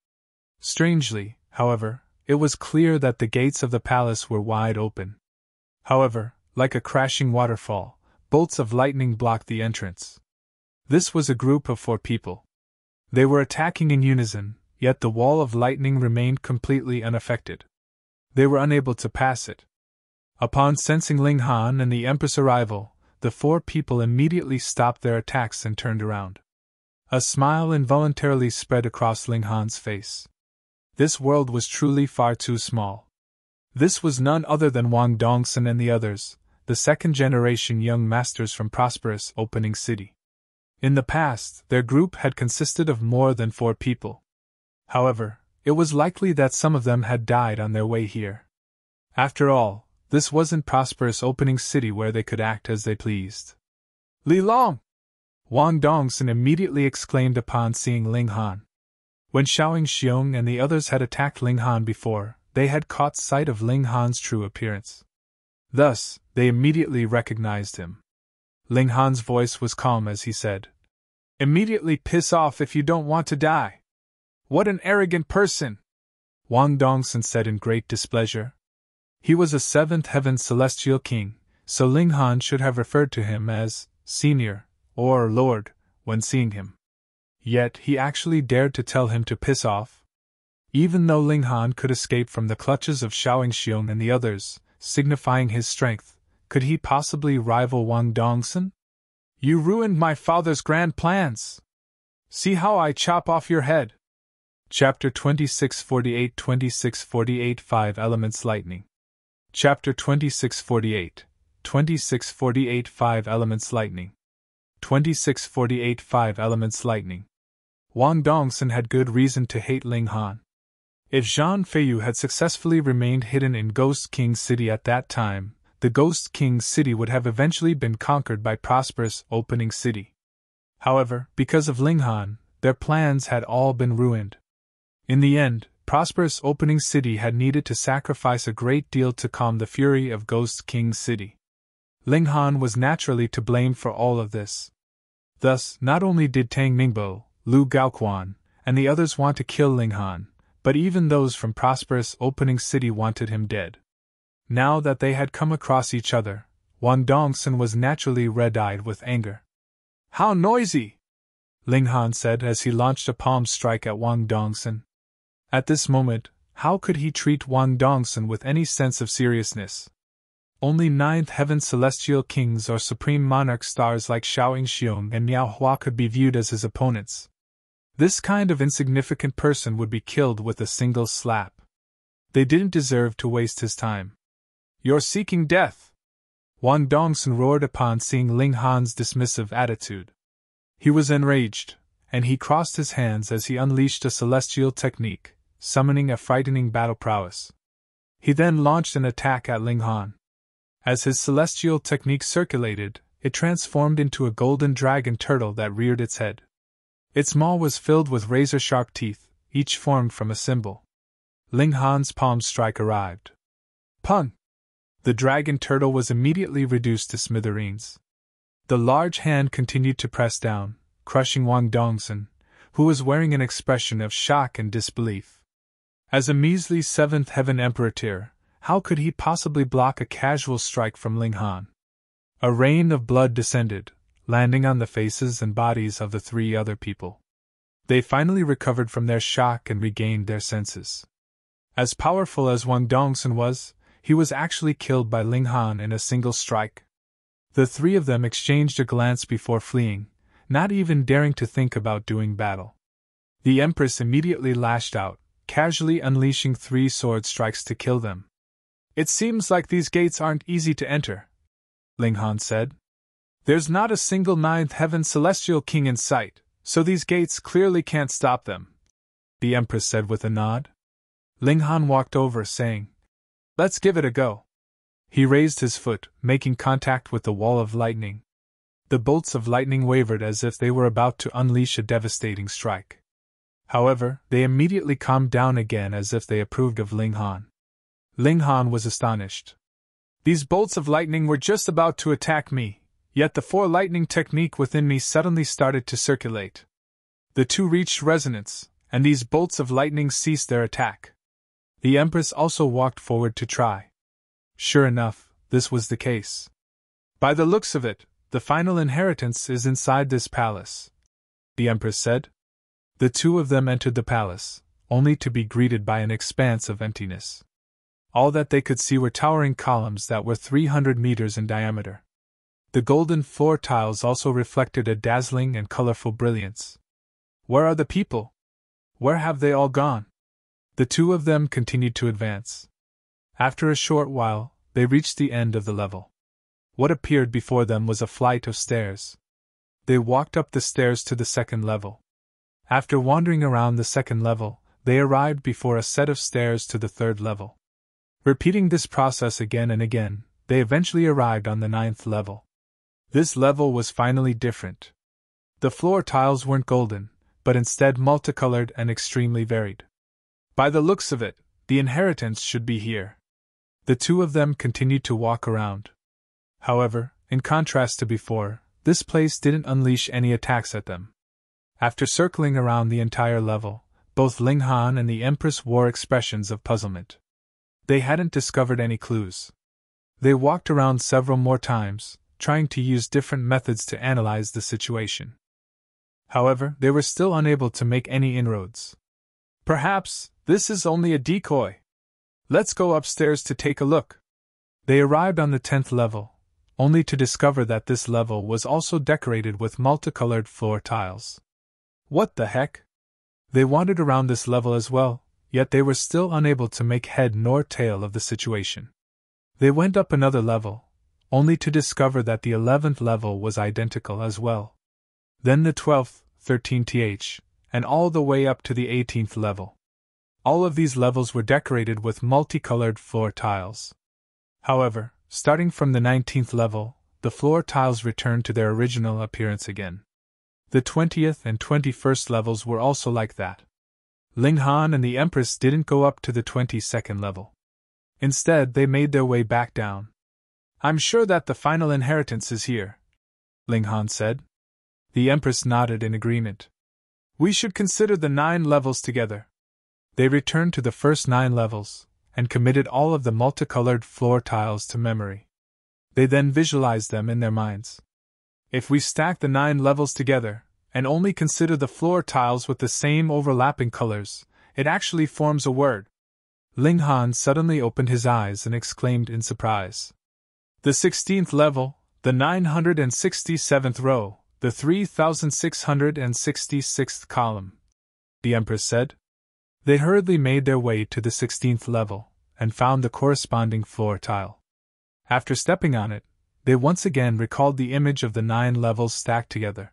Strangely, however, it was clear that the gates of the palace were wide open. However, like a crashing waterfall, bolts of lightning blocked the entrance. This was a group of 4 people. They were attacking in unison, yet the wall of lightning remained completely unaffected. They were unable to pass it. Upon sensing Ling Han and the Empress' arrival, the 4 people immediately stopped their attacks and turned around. A smile involuntarily spread across Ling Han's face. This world was truly far too small. This was none other than Wang Dongsun and the others, the second-generation young masters from prosperous opening city. In the past, their group had consisted of more than 4 people. However, it was likely that some of them had died on their way here. After all, this wasn't prosperous opening city where they could act as they pleased. Li Long! Wang Dongsun immediately exclaimed upon seeing Ling Han. When Yingxiong and the others had attacked Ling Han before, they had caught sight of Ling Han's true appearance. Thus, they immediately recognized him. Ling Han's voice was calm as he said, "Immediately piss off if you don't want to die." "What an arrogant person!" Wang Dongsun said in great displeasure. He was a 7th heaven celestial king, so Ling Han should have referred to him as senior or lord when seeing him. Yet he actually dared to tell him to piss off. Even though Ling Han could escape from the clutches of Yingxiong and the others, signifying his strength, could he possibly rival Wang Dongsun? "You ruined my father's grand plans! See how I chop off your head!" Chapter 2648 2648 5 Elements Lightning. Chapter 2648 2648 5 Elements Lightning. 2648 5 Elements Lightning. Wang Dongsun had good reason to hate Ling Han. If Zhang Feiyu had successfully remained hidden in Ghost King City at that time, the Ghost King City would have eventually been conquered by prosperous Opening City. However, because of Ling Han, their plans had all been ruined. In the end, prosperous opening city had needed to sacrifice a great deal to calm the fury of Ghost King City. Ling Han was naturally to blame for all of this. Thus, not only did Tang Ningbo, Lu Gaoquan, and the others want to kill Ling Han, but even those from prosperous opening city wanted him dead. Now that they had come across each other, Wang Dongsun was naturally red-eyed with anger. "How noisy!" Ling Han said as he launched a palm strike at Wang Dongsun. At this moment, how could he treat Wang Dongsun with any sense of seriousness? Only ninth heaven celestial kings or supreme monarch stars like Xiao Yingxiong and Miao Hua could be viewed as his opponents. This kind of insignificant person would be killed with a single slap. They didn't deserve to waste his time. "You're seeking death!" Wang Dongsun roared upon seeing Ling Han's dismissive attitude. He was enraged, and he crossed his hands as he unleashed a celestial technique, summoning a frightening battle prowess. He then launched an attack at Ling Han. As his celestial technique circulated, it transformed into a golden dragon turtle that reared its head. Its maw was filled with razor-sharp teeth, each formed from a symbol. Ling Han's palm strike arrived. Pun! The dragon turtle was immediately reduced to smithereens. The large hand continued to press down, crushing Wang Dongsun, who was wearing an expression of shock and disbelief. As a measly 7th Heaven Emperor tier, how could he possibly block a casual strike from Ling Han? A rain of blood descended, landing on the faces and bodies of the three other people. They finally recovered from their shock and regained their senses. As powerful as Wang Dongsun was, he was actually killed by Ling Han in a single strike. The three of them exchanged a glance before fleeing, not even daring to think about doing battle. The Empress immediately lashed out, casually unleashing 3 sword strikes to kill them. "It seems like these gates aren't easy to enter," Ling Han said. "There's not a single 9th heaven celestial king in sight, so these gates clearly can't stop them," the Empress said with a nod. Ling Han walked over, saying, "Let's give it a go." He raised his foot, making contact with the wall of lightning. The bolts of lightning wavered as if they were about to unleash a devastating strike. However, they immediately calmed down again as if they approved of Ling Han. Ling Han was astonished. "These bolts of lightning were just about to attack me, yet the 4 lightning technique within me suddenly started to circulate. The 2 reached resonance, and these bolts of lightning ceased their attack." The Empress also walked forward to try. Sure enough, this was the case. "By the looks of it, the final inheritance is inside this palace," the Empress said. The 2 of them entered the palace, only to be greeted by an expanse of emptiness. All that they could see were towering columns that were 300 meters in diameter. The golden floor tiles also reflected a dazzling and colorful brilliance. "Where are the people? Where have they all gone?" The 2 of them continued to advance. After a short while, they reached the end of the level. What appeared before them was a flight of stairs. They walked up the stairs to the 2nd level. After wandering around the 2nd level, they arrived before a set of stairs to the 3rd level. Repeating this process again and again, they eventually arrived on the 9th level. This level was finally different. The floor tiles weren't golden, but instead multicolored and extremely varied. "By the looks of it, the inheritance should be here." The 2 of them continued to walk around. However, in contrast to before, this place didn't unleash any attacks at them. After circling around the entire level, both Ling Han and the Empress wore expressions of puzzlement. They hadn't discovered any clues. They walked around several more times, trying to use different methods to analyze the situation. However, they were still unable to make any inroads. "Perhaps this is only a decoy. Let's go upstairs to take a look." They arrived on the 10th level, only to discover that this level was also decorated with multicolored floor tiles. What the heck? They wandered around this level as well, yet they were still unable to make head nor tail of the situation. They went up another level, only to discover that the 11th level was identical as well. Then the 12th, 13th, and all the way up to the 18th level. All of these levels were decorated with multicolored floor tiles. However, starting from the 19th level, the floor tiles returned to their original appearance again. The 20th and 21st levels were also like that. Ling Han and the Empress didn't go up to the 22nd level. Instead, they made their way back down. I'm sure that the final inheritance is here, Ling Han said. The Empress nodded in agreement. We should consider the 9 levels together. They returned to the first 9 levels, and committed all of the multicolored floor tiles to memory. They then visualized them in their minds. If we stack the 9 levels together, and only consider the floor tiles with the same overlapping colors, it actually forms a word. Ling Han suddenly opened his eyes and exclaimed in surprise. The 16th level, the 967th row, the 3666th column, the Empress said. They hurriedly made their way to the 16th level, and found the corresponding floor tile. After stepping on it, they once again recalled the image of the 9 levels stacked together.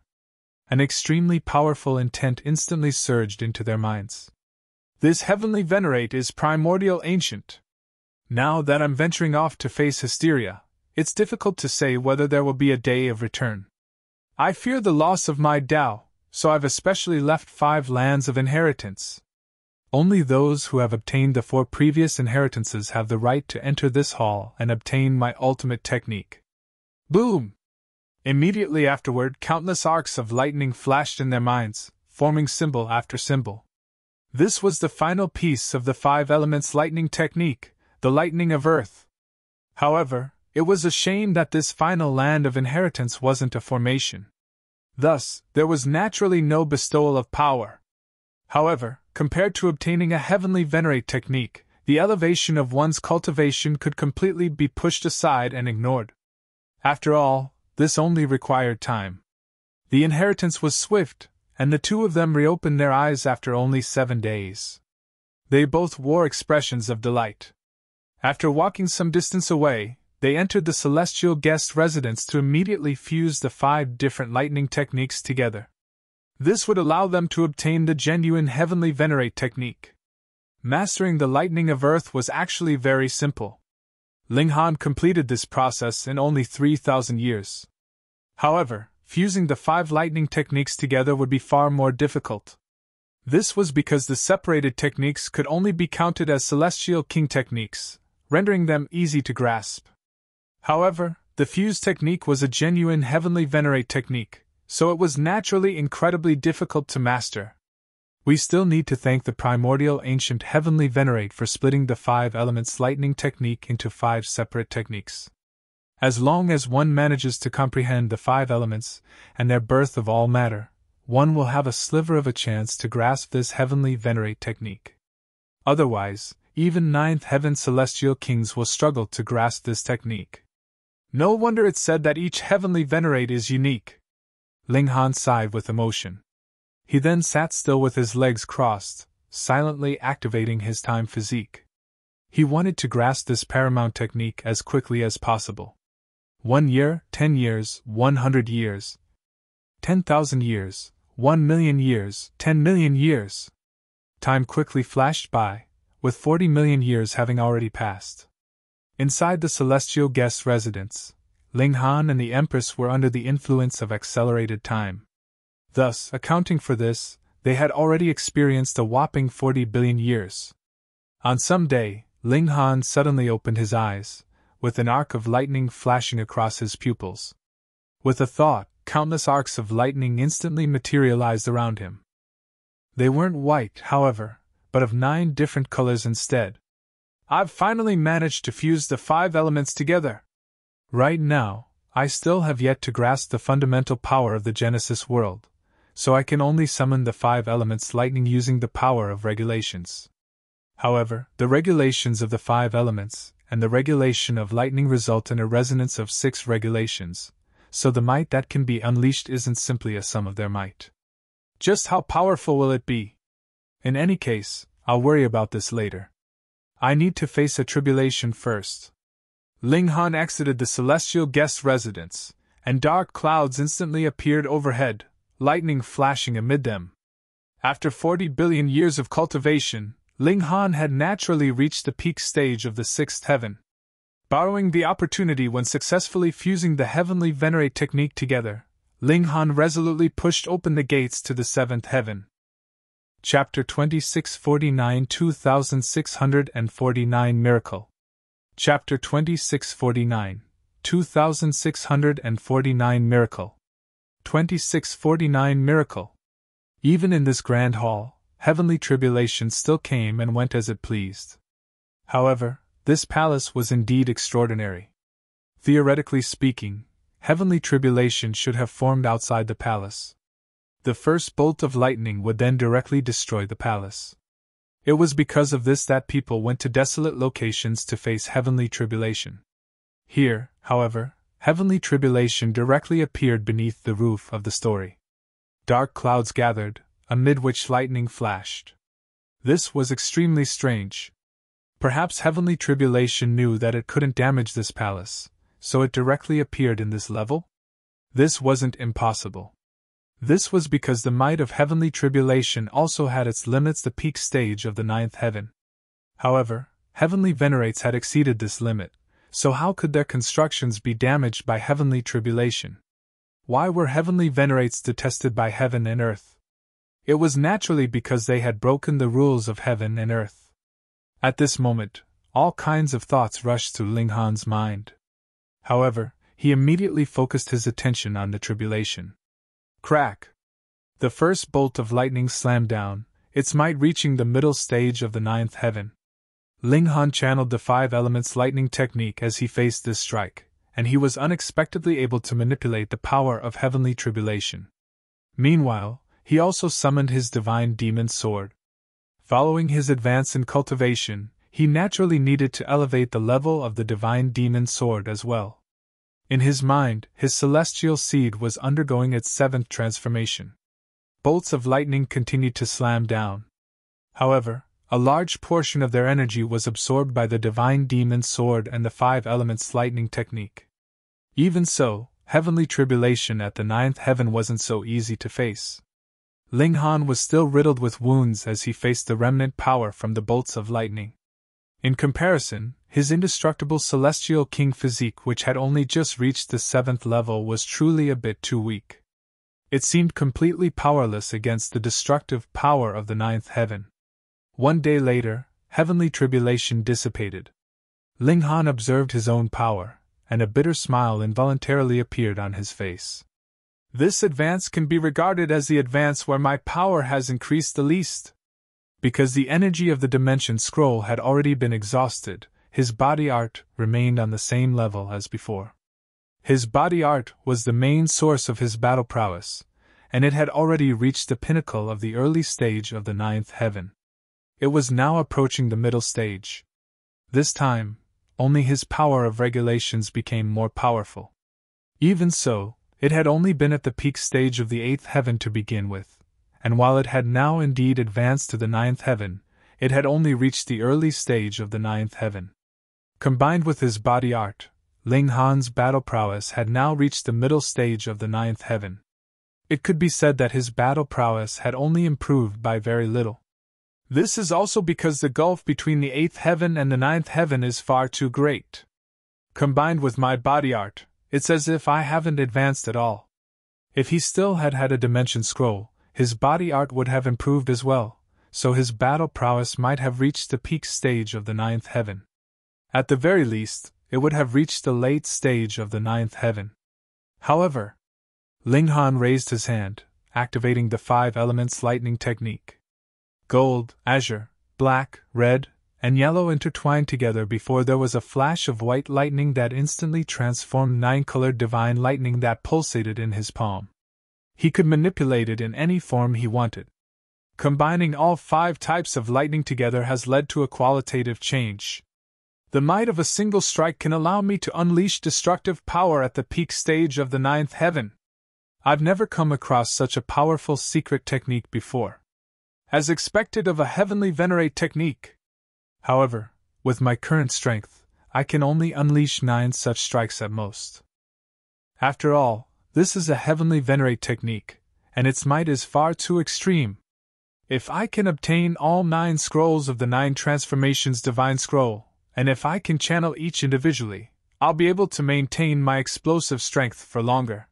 An extremely powerful intent instantly surged into their minds. This heavenly venerate is primordial ancient. Now that I'm venturing off to face hysteria, it's difficult to say whether there will be a day of return. I fear the loss of my Tao, so I've especially left 5 lands of inheritance. Only those who have obtained the 4 previous inheritances have the right to enter this hall and obtain my ultimate technique. Boom! Immediately afterward, countless arcs of lightning flashed in their minds, forming symbol after symbol. This was the final piece of the 5 elements lightning technique, the lightning of earth. However, it was a shame that this final land of inheritance wasn't a formation. Thus, there was naturally no bestowal of power. However, compared to obtaining a heavenly venerate technique, the elevation of one's cultivation could completely be pushed aside and ignored. After all, this only required time. The inheritance was swift, and the 2 of them reopened their eyes after only 7 days. They both wore expressions of delight. After walking some distance away, they entered the celestial guest residence to immediately fuse the 5 different lightning techniques together. This would allow them to obtain the genuine heavenly venerate technique. Mastering the lightning of earth was actually very simple. Ling Han completed this process in only 3,000 years. However, fusing the 5 lightning techniques together would be far more difficult. This was because the separated techniques could only be counted as celestial king techniques, rendering them easy to grasp. However, the fuse technique was a genuine heavenly venerate technique, so it was naturally incredibly difficult to master. We still need to thank the primordial ancient heavenly venerate for splitting the 5 elements lightning technique into 5 separate techniques. As long as one manages to comprehend the 5 elements and their birth of all matter, one will have a sliver of a chance to grasp this heavenly venerate technique. Otherwise, even 9th heaven celestial kings will struggle to grasp this technique. No wonder it's said that each heavenly venerate is unique. Ling Han sighed with emotion. He then sat still with his legs crossed, silently activating his time physique. He wanted to grasp this paramount technique as quickly as possible. 1 year, 10 years, 100 years, 10,000 years, 1 million years, 10 million years. Time quickly flashed by, with 40 million years having already passed. Inside the celestial guest residence, Ling Han and the Empress were under the influence of accelerated time. Thus, accounting for this, they had already experienced a whopping 40 billion years. On some day, Ling Han suddenly opened his eyes, with an arc of lightning flashing across his pupils. With a thought, countless arcs of lightning instantly materialized around him. They weren't white, however, but of 9 different colors instead. I've finally managed to fuse the 5 elements together. Right now, I still have yet to grasp the fundamental power of the Genesis world, so I can only summon the 5 elements lightning using the power of regulations. However, the regulations of the 5 elements and the regulation of lightning result in a resonance of 6 regulations, so the might that can be unleashed isn't simply a sum of their might. Just how powerful will it be? In any case, I'll worry about this later. I need to face a tribulation first. Ling Han exited the celestial guest residence, and dark clouds instantly appeared overhead, lightning flashing amid them. After 40 billion years of cultivation, Ling Han had naturally reached the peak stage of the 6th heaven. Borrowing the opportunity when successfully fusing the heavenly venerate technique together, Ling Han resolutely pushed open the gates to the 7th heaven. Chapter 2649 2649 Miracle. Chapter 2649 2649 Miracle. 2649 Miracle. Even in this grand hall, heavenly tribulation still came and went as it pleased. However, this palace was indeed extraordinary. Theoretically speaking, heavenly tribulation should have formed outside the palace. The first bolt of lightning would then directly destroy the palace. It was because of this that people went to desolate locations to face heavenly tribulation. Here, however, heavenly tribulation directly appeared beneath the roof of the story. Dark clouds gathered, amid which lightning flashed. This was extremely strange. Perhaps heavenly tribulation knew that it couldn't damage this palace, so it directly appeared in this level? This wasn't impossible. This was because the might of heavenly tribulation also had its limits, the peak stage of the ninth heaven. However, heavenly venerates had exceeded this limit, so how could their constructions be damaged by heavenly tribulation? Why were heavenly venerates detested by heaven and earth? It was naturally because they had broken the rules of heaven and earth. At this moment, all kinds of thoughts rushed through Ling Han's mind. However, he immediately focused his attention on the tribulation. Crack! The first bolt of lightning slammed down, its might reaching the middle stage of the ninth heaven. Ling Han channeled the five elements lightning technique as he faced this strike, and he was unexpectedly able to manipulate the power of heavenly tribulation. Meanwhile, he also summoned his divine demon sword. Following his advance in cultivation, he naturally needed to elevate the level of the divine demon sword as well. In his mind, his celestial seed was undergoing its seventh transformation. Bolts of lightning continued to slam down. However, a large portion of their energy was absorbed by the divine demon sword and the five elements lightning technique. Even so, heavenly tribulation at the ninth heaven wasn't so easy to face. Ling Han was still riddled with wounds as he faced the remnant power from the bolts of lightning. In comparison, his indestructible celestial king physique, which had only just reached the seventh level, was truly a bit too weak. It seemed completely powerless against the destructive power of the ninth heaven. One day later, heavenly tribulation dissipated. Ling Han observed his own power, and a bitter smile involuntarily appeared on his face. This advance can be regarded as the advance where my power has increased the least. Because the energy of the dimension scroll had already been exhausted, his body art remained on the same level as before. His body art was the main source of his battle prowess, and it had already reached the pinnacle of the early stage of the ninth heaven. It was now approaching the middle stage. This time, only his power of regulations became more powerful. Even so, it had only been at the peak stage of the eighth heaven to begin with, and while it had now indeed advanced to the ninth heaven, it had only reached the early stage of the ninth heaven. Combined with his body art, Ling Han's battle prowess had now reached the middle stage of the ninth heaven. It could be said that his battle prowess had only improved by very little. This is also because the gulf between the eighth heaven and the ninth heaven is far too great. Combined with my body art, it's as if I haven't advanced at all. If he still had had a dimension scroll, his body art would have improved as well, so his battle prowess might have reached the peak stage of the ninth heaven. At the very least, it would have reached the late stage of the ninth heaven. However, Ling Han raised his hand, activating the five elements lightning technique. Gold, azure, black, red, and yellow intertwined together before there was a flash of white lightning that instantly transformed nine-colored divine lightning that pulsated in his palm. He could manipulate it in any form he wanted. Combining all five types of lightning together has led to a qualitative change. The might of a single strike can allow me to unleash destructive power at the peak stage of the ninth heaven. I've never come across such a powerful secret technique before. As expected of a heavenly venerate technique. However, with my current strength, I can only unleash 9 such strikes at most. After all, this is a heavenly venerate technique, and its might is far too extreme. If I can obtain all 9 scrolls of the 9 transformations divine scroll, and if I can channel each individually, I'll be able to maintain my explosive strength for longer.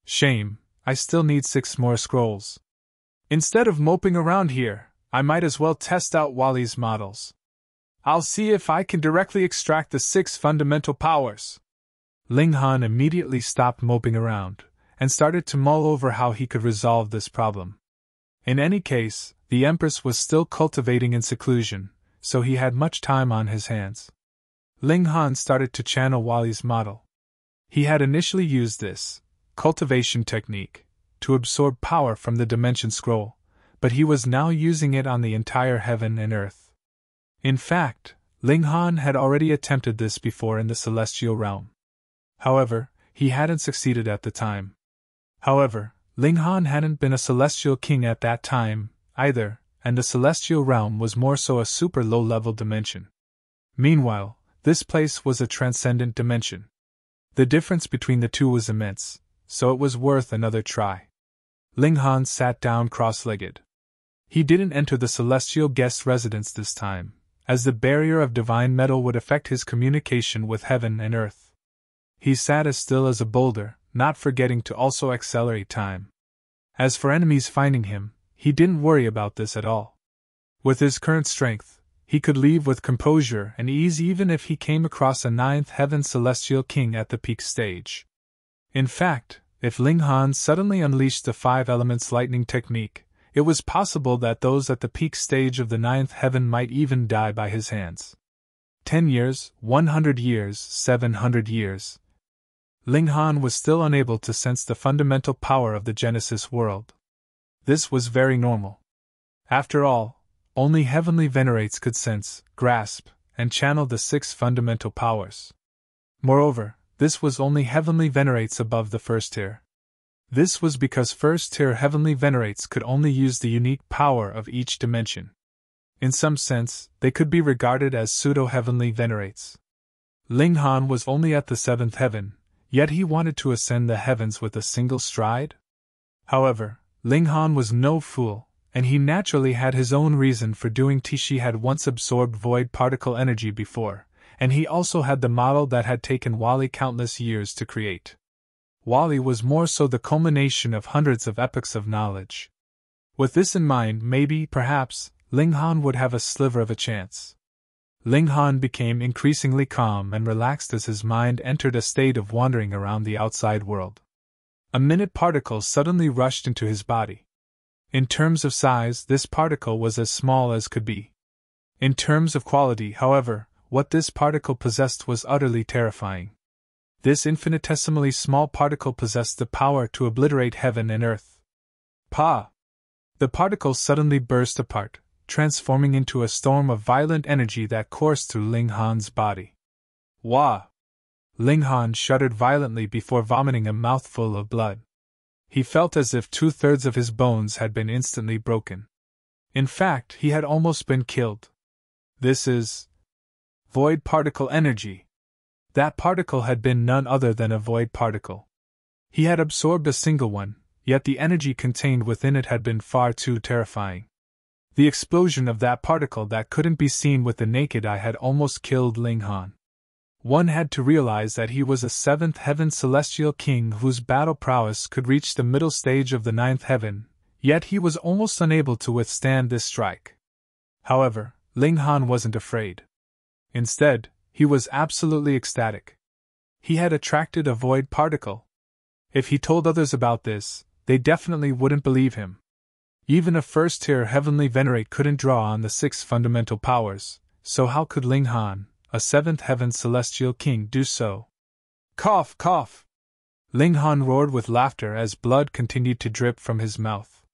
Shame, I still need 6 more scrolls. Instead of moping around here, I might as well test out Wally's models. I'll see if I can directly extract the 6 fundamental powers. Ling Han immediately stopped moping around, and started to mull over how he could resolve this problem. In any case, the Empress was still cultivating in seclusion, so he had much time on his hands. Ling Han started to channel Wally's model. He had initially used this cultivation technique to absorb power from the Dimension Scroll, but he was now using it on the entire heaven and earth. In fact, Ling Han had already attempted this before in the celestial realm. However, he hadn't succeeded at the time. However, Ling Han hadn't been a celestial king at that time, either, and the celestial realm was more so a super low-level dimension. Meanwhile, this place was a transcendent dimension. The difference between the two was immense, so it was worth another try. Ling Han sat down cross-legged. He didn't enter the celestial guest residence this time, as the barrier of divine metal would affect his communication with heaven and earth. He sat as still as a boulder, not forgetting to also accelerate time. As for enemies finding him, he didn't worry about this at all. With his current strength, he could leave with composure and ease even if he came across a 9th heaven celestial king at the peak stage. In fact, if Ling Han suddenly unleashed the 5 elements lightning technique, it was possible that those at the peak stage of the 9th heaven might even die by his hands. 10 years, 100 years, 700 years. Ling Han was still unable to sense the fundamental power of the Genesis world. This was very normal. After all, only heavenly venerates could sense, grasp, and channel the 6 fundamental powers. Moreover, this was only heavenly venerates above the first tier. This was because first-tier heavenly venerates could only use the unique power of each dimension. In some sense, they could be regarded as pseudo-heavenly venerates. Ling Han was only at the 7th heaven, yet he wanted to ascend the heavens with a single stride? However, Ling Han was no fool, and he naturally had his own reason for doing it. She had once absorbed void particle energy before, and he also had the model that had taken Wally countless years to create. Wally was more so the culmination of hundreds of epochs of knowledge. With this in mind, maybe, perhaps, Ling Han would have a sliver of a chance. Ling Han became increasingly calm and relaxed as his mind entered a state of wandering around the outside world. A minute particle suddenly rushed into his body. In terms of size, this particle was as small as could be. In terms of quality, however, what this particle possessed was utterly terrifying. This infinitesimally small particle possessed the power to obliterate heaven and earth. Pa! The particle suddenly burst apart, transforming into a storm of violent energy that coursed through Ling Han's body. Wah! Ling Han shuddered violently before vomiting a mouthful of blood. He felt as if 2/3 of his bones had been instantly broken. In fact, he had almost been killed. This is void particle energy. That particle had been none other than a void particle. He had absorbed a single one, yet the energy contained within it had been far too terrifying. The explosion of that particle that couldn't be seen with the naked eye had almost killed Ling Han. One had to realize that he was a 7th heaven celestial king whose battle prowess could reach the middle stage of the 9th heaven, yet he was almost unable to withstand this strike. However, Ling Han wasn't afraid. Instead, he was absolutely ecstatic. He had attracted a void particle. If he told others about this, they definitely wouldn't believe him. Even a first-tier heavenly venerate couldn't draw on the 6 fundamental powers, so how could Ling Han, a 7th heaven celestial king, do so? Cough, cough! Ling Han roared with laughter as blood continued to drip from his mouth.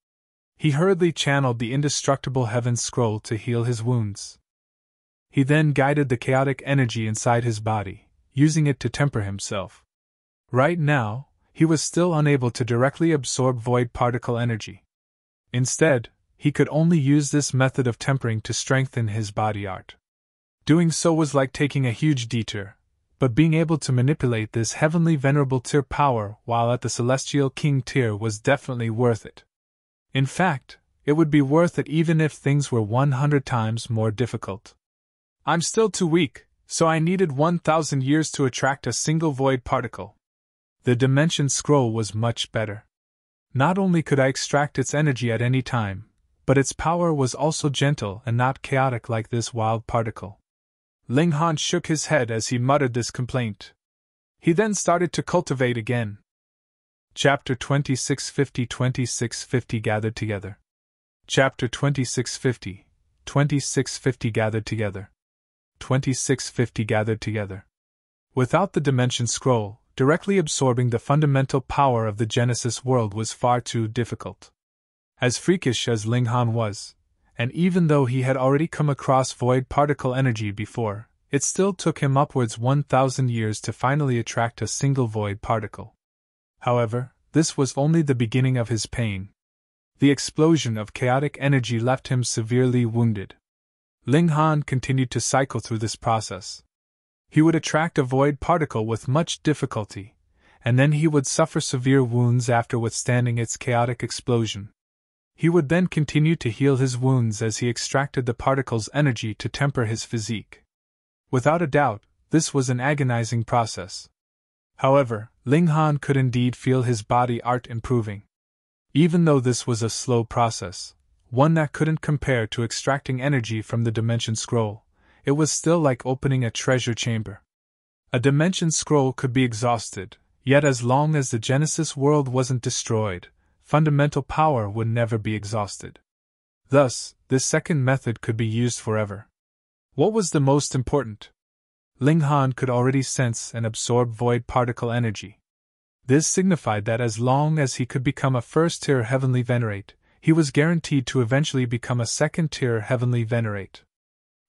He hurriedly channeled the indestructible heaven scroll to heal his wounds. He then guided the chaotic energy inside his body, using it to temper himself. Right now, he was still unable to directly absorb void particle energy. Instead, he could only use this method of tempering to strengthen his body art. Doing so was like taking a huge detour, but being able to manipulate this heavenly venerable tier power while at the celestial king tier was definitely worth it. In fact, it would be worth it even if things were 100 times more difficult. I'm still too weak, so I needed 1,000 years to attract a single void particle. The dimension scroll was much better. Not only could I extract its energy at any time, but its power was also gentle and not chaotic like this wild particle. Ling Han shook his head as he muttered this complaint. He then started to cultivate again. Chapter 2650 gathered together. Chapter 2650 gathered together. 2650 gathered together. Without the Dimension Scroll, directly absorbing the fundamental power of the Genesis world was far too difficult. As freakish as Ling Han was, and even though he had already come across void particle energy before, it still took him upwards 1,000 years to finally attract a single void particle. However, this was only the beginning of his pain. The explosion of chaotic energy left him severely wounded. Ling Han continued to cycle through this process. He would attract a void particle with much difficulty, and then he would suffer severe wounds after withstanding its chaotic explosion. He would then continue to heal his wounds as he extracted the particle's energy to temper his physique. Without a doubt, this was an agonizing process. However, Ling Han could indeed feel his body art improving. Even though this was a slow process, one that couldn't compare to extracting energy from the Dimension Scroll, it was still like opening a treasure chamber. A Dimension Scroll could be exhausted, yet as long as the Genesis world wasn't destroyed, fundamental power would never be exhausted. Thus, this second method could be used forever. What was the most important? Ling Han could already sense and absorb void particle energy. This signified that as long as he could become a first-tier heavenly venerate, he was guaranteed to eventually become a second-tier heavenly venerate.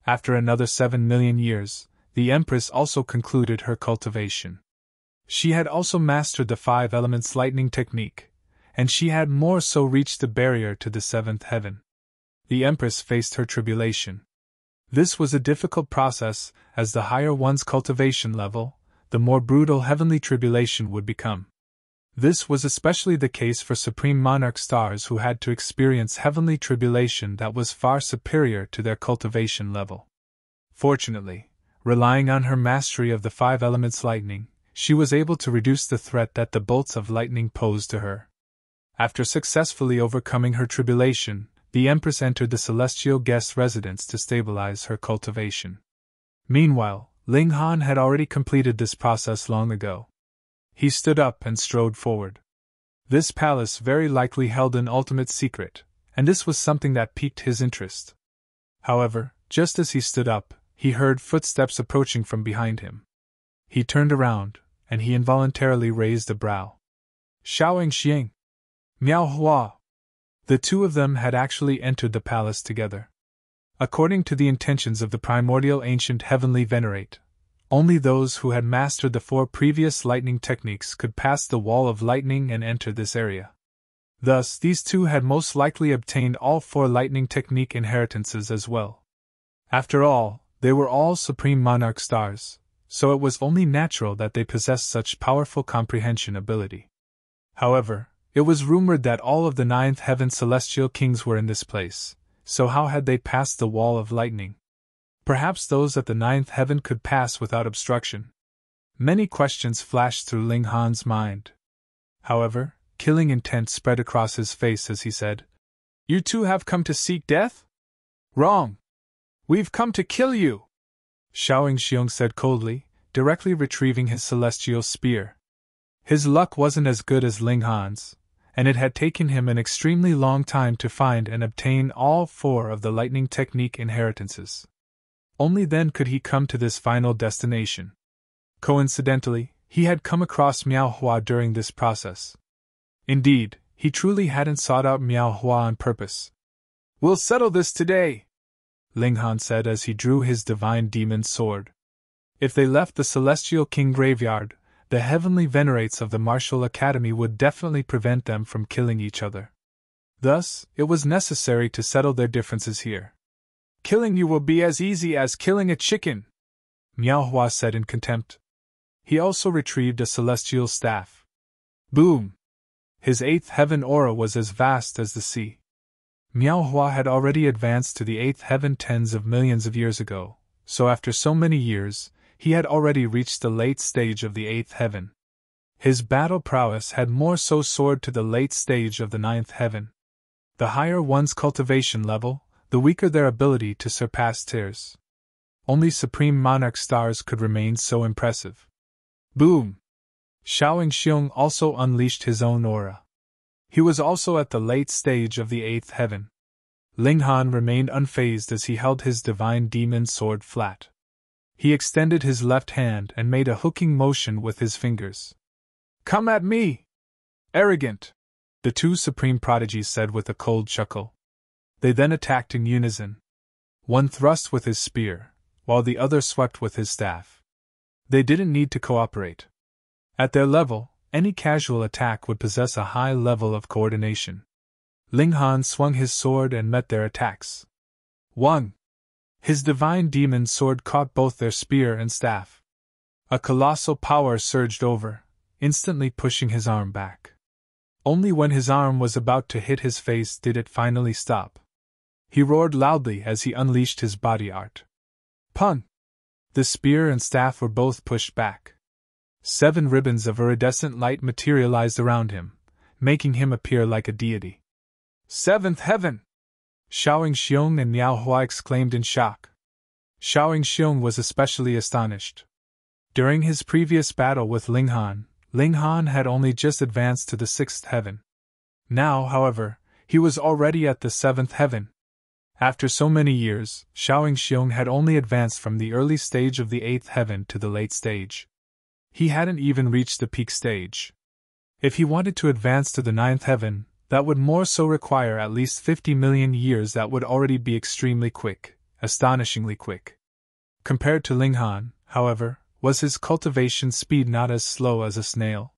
After another 7 million years, the Empress also concluded her cultivation. She had also mastered the 5 elements lightning technique, and she had more so reached the barrier to the 7th heaven. The Empress faced her tribulation. This was a difficult process, as the higher one's cultivation level, the more brutal heavenly tribulation would become. This was especially the case for Supreme Monarch stars who had to experience heavenly tribulation that was far superior to their cultivation level. Fortunately, relying on her mastery of the 5 elements lightning, she was able to reduce the threat that the bolts of lightning posed to her. After successfully overcoming her tribulation, the Empress entered the celestial guest residence to stabilize her cultivation. Meanwhile, Ling Han had already completed this process long ago. He stood up and strode forward. This palace very likely held an ultimate secret, and this was something that piqued his interest. However, just as he stood up, he heard footsteps approaching from behind him. He turned around, and he involuntarily raised a brow. Xiao Yingxiong. Miao Hua. The two of them had actually entered the palace together. According to the intentions of the primordial ancient heavenly venerate, only those who had mastered the 4 previous lightning techniques could pass the wall of lightning and enter this area. Thus, these two had most likely obtained all 4 lightning technique inheritances as well. After all, they were all Supreme Monarch stars, so it was only natural that they possessed such powerful comprehension ability. However, it was rumored that all of the 9th heaven celestial kings were in this place, so how had they passed the wall of lightning? Perhaps those at the 9th heaven could pass without obstruction. Many questions flashed through Ling Han's mind. However, killing intent spread across his face as he said, "You two have come to seek death?" "Wrong! We've come to kill you!" Xiao Yingxiong said coldly, directly retrieving his celestial spear. His luck wasn't as good as Ling Han's, and it had taken him an extremely long time to find and obtain all 4 of the lightning technique inheritances. Only then could he come to this final destination. Coincidentally, he had come across Miao Hua during this process. Indeed, he truly hadn't sought out Miao Hua on purpose. "We'll settle this today," Ling Han said as he drew his divine demon sword. If they left the Celestial King graveyard, the heavenly venerates of the Martial Academy would definitely prevent them from killing each other. Thus, it was necessary to settle their differences here. "Killing you will be as easy as killing a chicken," Miao Hua said in contempt. He also retrieved a celestial staff. Boom! His 8th heaven aura was as vast as the sea. Miao Hua had already advanced to the 8th heaven tens of millions of years ago, so after so many years, he had already reached the late stage of the 8th heaven. His battle prowess had more so soared to the late stage of the ninth heaven. The higher one's cultivation level, the weaker their ability to surpass tiers. Only Supreme Monarch stars could remain so impressive. Boom! Yingxiong also unleashed his own aura. He was also at the late stage of the eighth heaven. Ling Han remained unfazed as he held his divine demon sword flat. He extended his left hand and made a hooking motion with his fingers. "Come at me! Arrogant!" the two supreme prodigies said with a cold chuckle. They then attacked in unison. One thrust with his spear, while the other swept with his staff. They didn't need to cooperate. At their level, any casual attack would possess a high level of coordination. Ling Han swung his sword and met their attacks. 1. His divine demon sword caught both their spear and staff. A colossal power surged over, instantly pushing his arm back. Only when his arm was about to hit his face did it finally stop. He roared loudly as he unleashed his body art. Pun! The spear and staff were both pushed back. 7 ribbons of iridescent light materialized around him, making him appear like a deity. "Seventh heaven!" Yingxiong and Miao Hua exclaimed in shock. Yingxiong was especially astonished. During his previous battle with Ling Han had only just advanced to the 6th heaven. Now, however, he was already at the 7th heaven. After so many years, Yingxiong had only advanced from the early stage of the 8th heaven to the late stage. He hadn't even reached the peak stage. If he wanted to advance to the 9th heaven, that would more so require at least 50 million years. That would already be extremely quick, astonishingly quick. Compared to Ling Han, however, was his cultivation speed not as slow as a snail.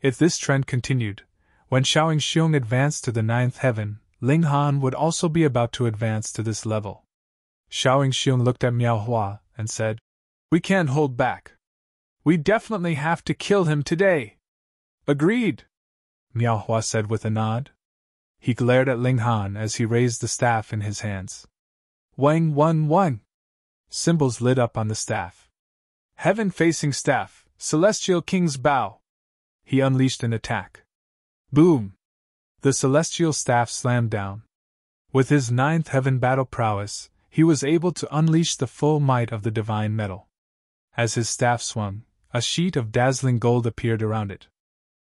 If this trend continued, when Yingxiong advanced to the 9th heaven, Ling Han would also be about to advance to this level. Yingxiong looked at Miao Hua and said, "We can't hold back. We definitely have to kill him today." "Agreed," Miao Hua said with a nod. He glared at Ling Han as he raised the staff in his hands. Wang Wen Wen! Symbols lit up on the staff. "Heaven-facing staff, Celestial King's bow!" He unleashed an attack. Boom! The celestial staff slammed down. With his 9th heaven battle prowess, he was able to unleash the full might of the divine metal. As his staff swung, a sheet of dazzling gold appeared around it.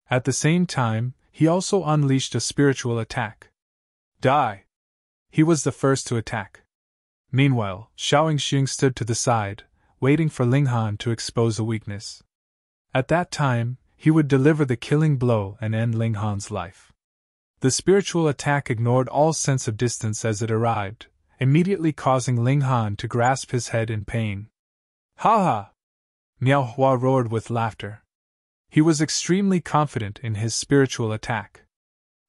At the same time, he also unleashed a spiritual attack. Die! He was the first to attack. Meanwhile, Yingxiong stood to the side, waiting for Ling Han to expose a weakness. At that time, he would deliver the killing blow and end Ling Han's life. The spiritual attack ignored all sense of distance as it arrived, immediately causing Ling Han to grasp his head in pain. "Ha ha!" Miao Hua roared with laughter. He was extremely confident in his spiritual attack.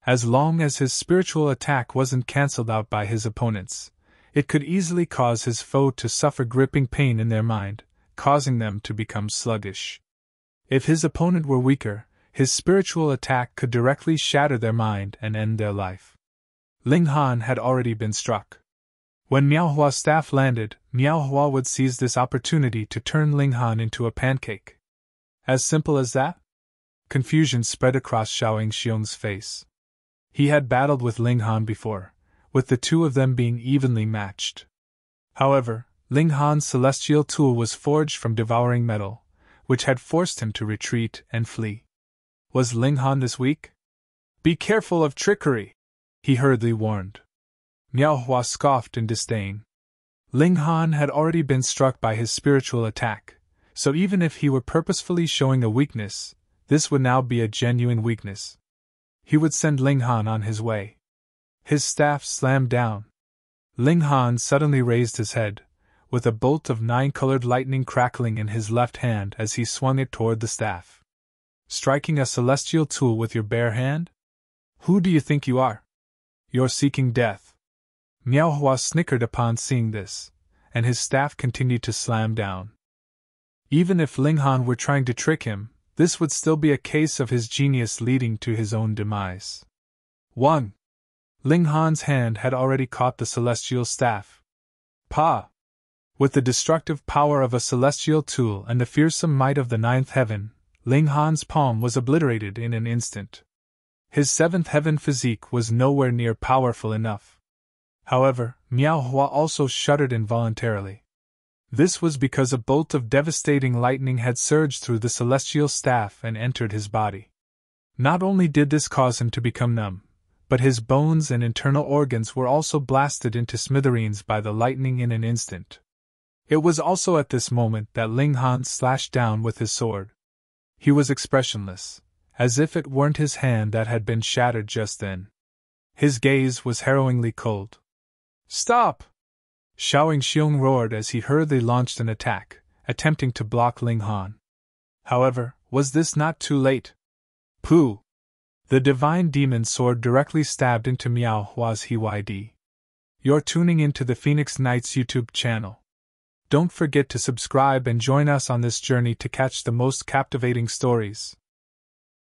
As long as his spiritual attack wasn't cancelled out by his opponents, it could easily cause his foe to suffer gripping pain in their mind, causing them to become sluggish. If his opponent were weaker, his spiritual attack could directly shatter their mind and end their life. Ling Han had already been struck. When Miao Hua's staff landed, Miao Hua would seize this opportunity to turn Ling Han into a pancake. As simple as that? Confusion spread across Yingxiong's face. He had battled with Ling Han before, with the two of them being evenly matched. However, Ling Han's celestial tool was forged from devouring metal, which had forced him to retreat and flee. Was Ling Han this weak? "Be careful of trickery," he hurriedly warned. Miao Hua scoffed in disdain. Ling Han had already been struck by his spiritual attack, so even if he were purposefully showing a weakness, this would now be a genuine weakness. He would send Ling Han on his way. His staff slammed down. Ling Han suddenly raised his head, with a bolt of 9-colored lightning crackling in his left hand as he swung it toward the staff. "Striking a celestial tool with your bare hand? Who do you think you are? You're seeking death." Miao Hua snickered upon seeing this, and his staff continued to slam down. Even if Ling Han were trying to trick him, this would still be a case of his genius leading to his own demise. 1. Ling Han's hand had already caught the celestial staff. Pa! With the destructive power of a celestial tool and the fearsome might of the 9th heaven, Ling Han's palm was obliterated in an instant. His seventh heaven physique was nowhere near powerful enough. However, Miao Hua also shuddered involuntarily. This was because a bolt of devastating lightning had surged through the celestial staff and entered his body. Not only did this cause him to become numb, but his bones and internal organs were also blasted into smithereens by the lightning in an instant. It was also at this moment that Ling Han slashed down with his sword. He was expressionless, as if it weren't his hand that had been shattered just then. His gaze was harrowingly cold. "Stop!" Xiao Yingxiong roared as he hurriedly launched an attack, attempting to block Ling Han. However, was this not too late? Pooh! The divine demon sword directly stabbed into Miao Hua's HYD. You're tuning into the Phoenix Knights YouTube channel. Don't forget to subscribe and join us on this journey to catch the most captivating stories.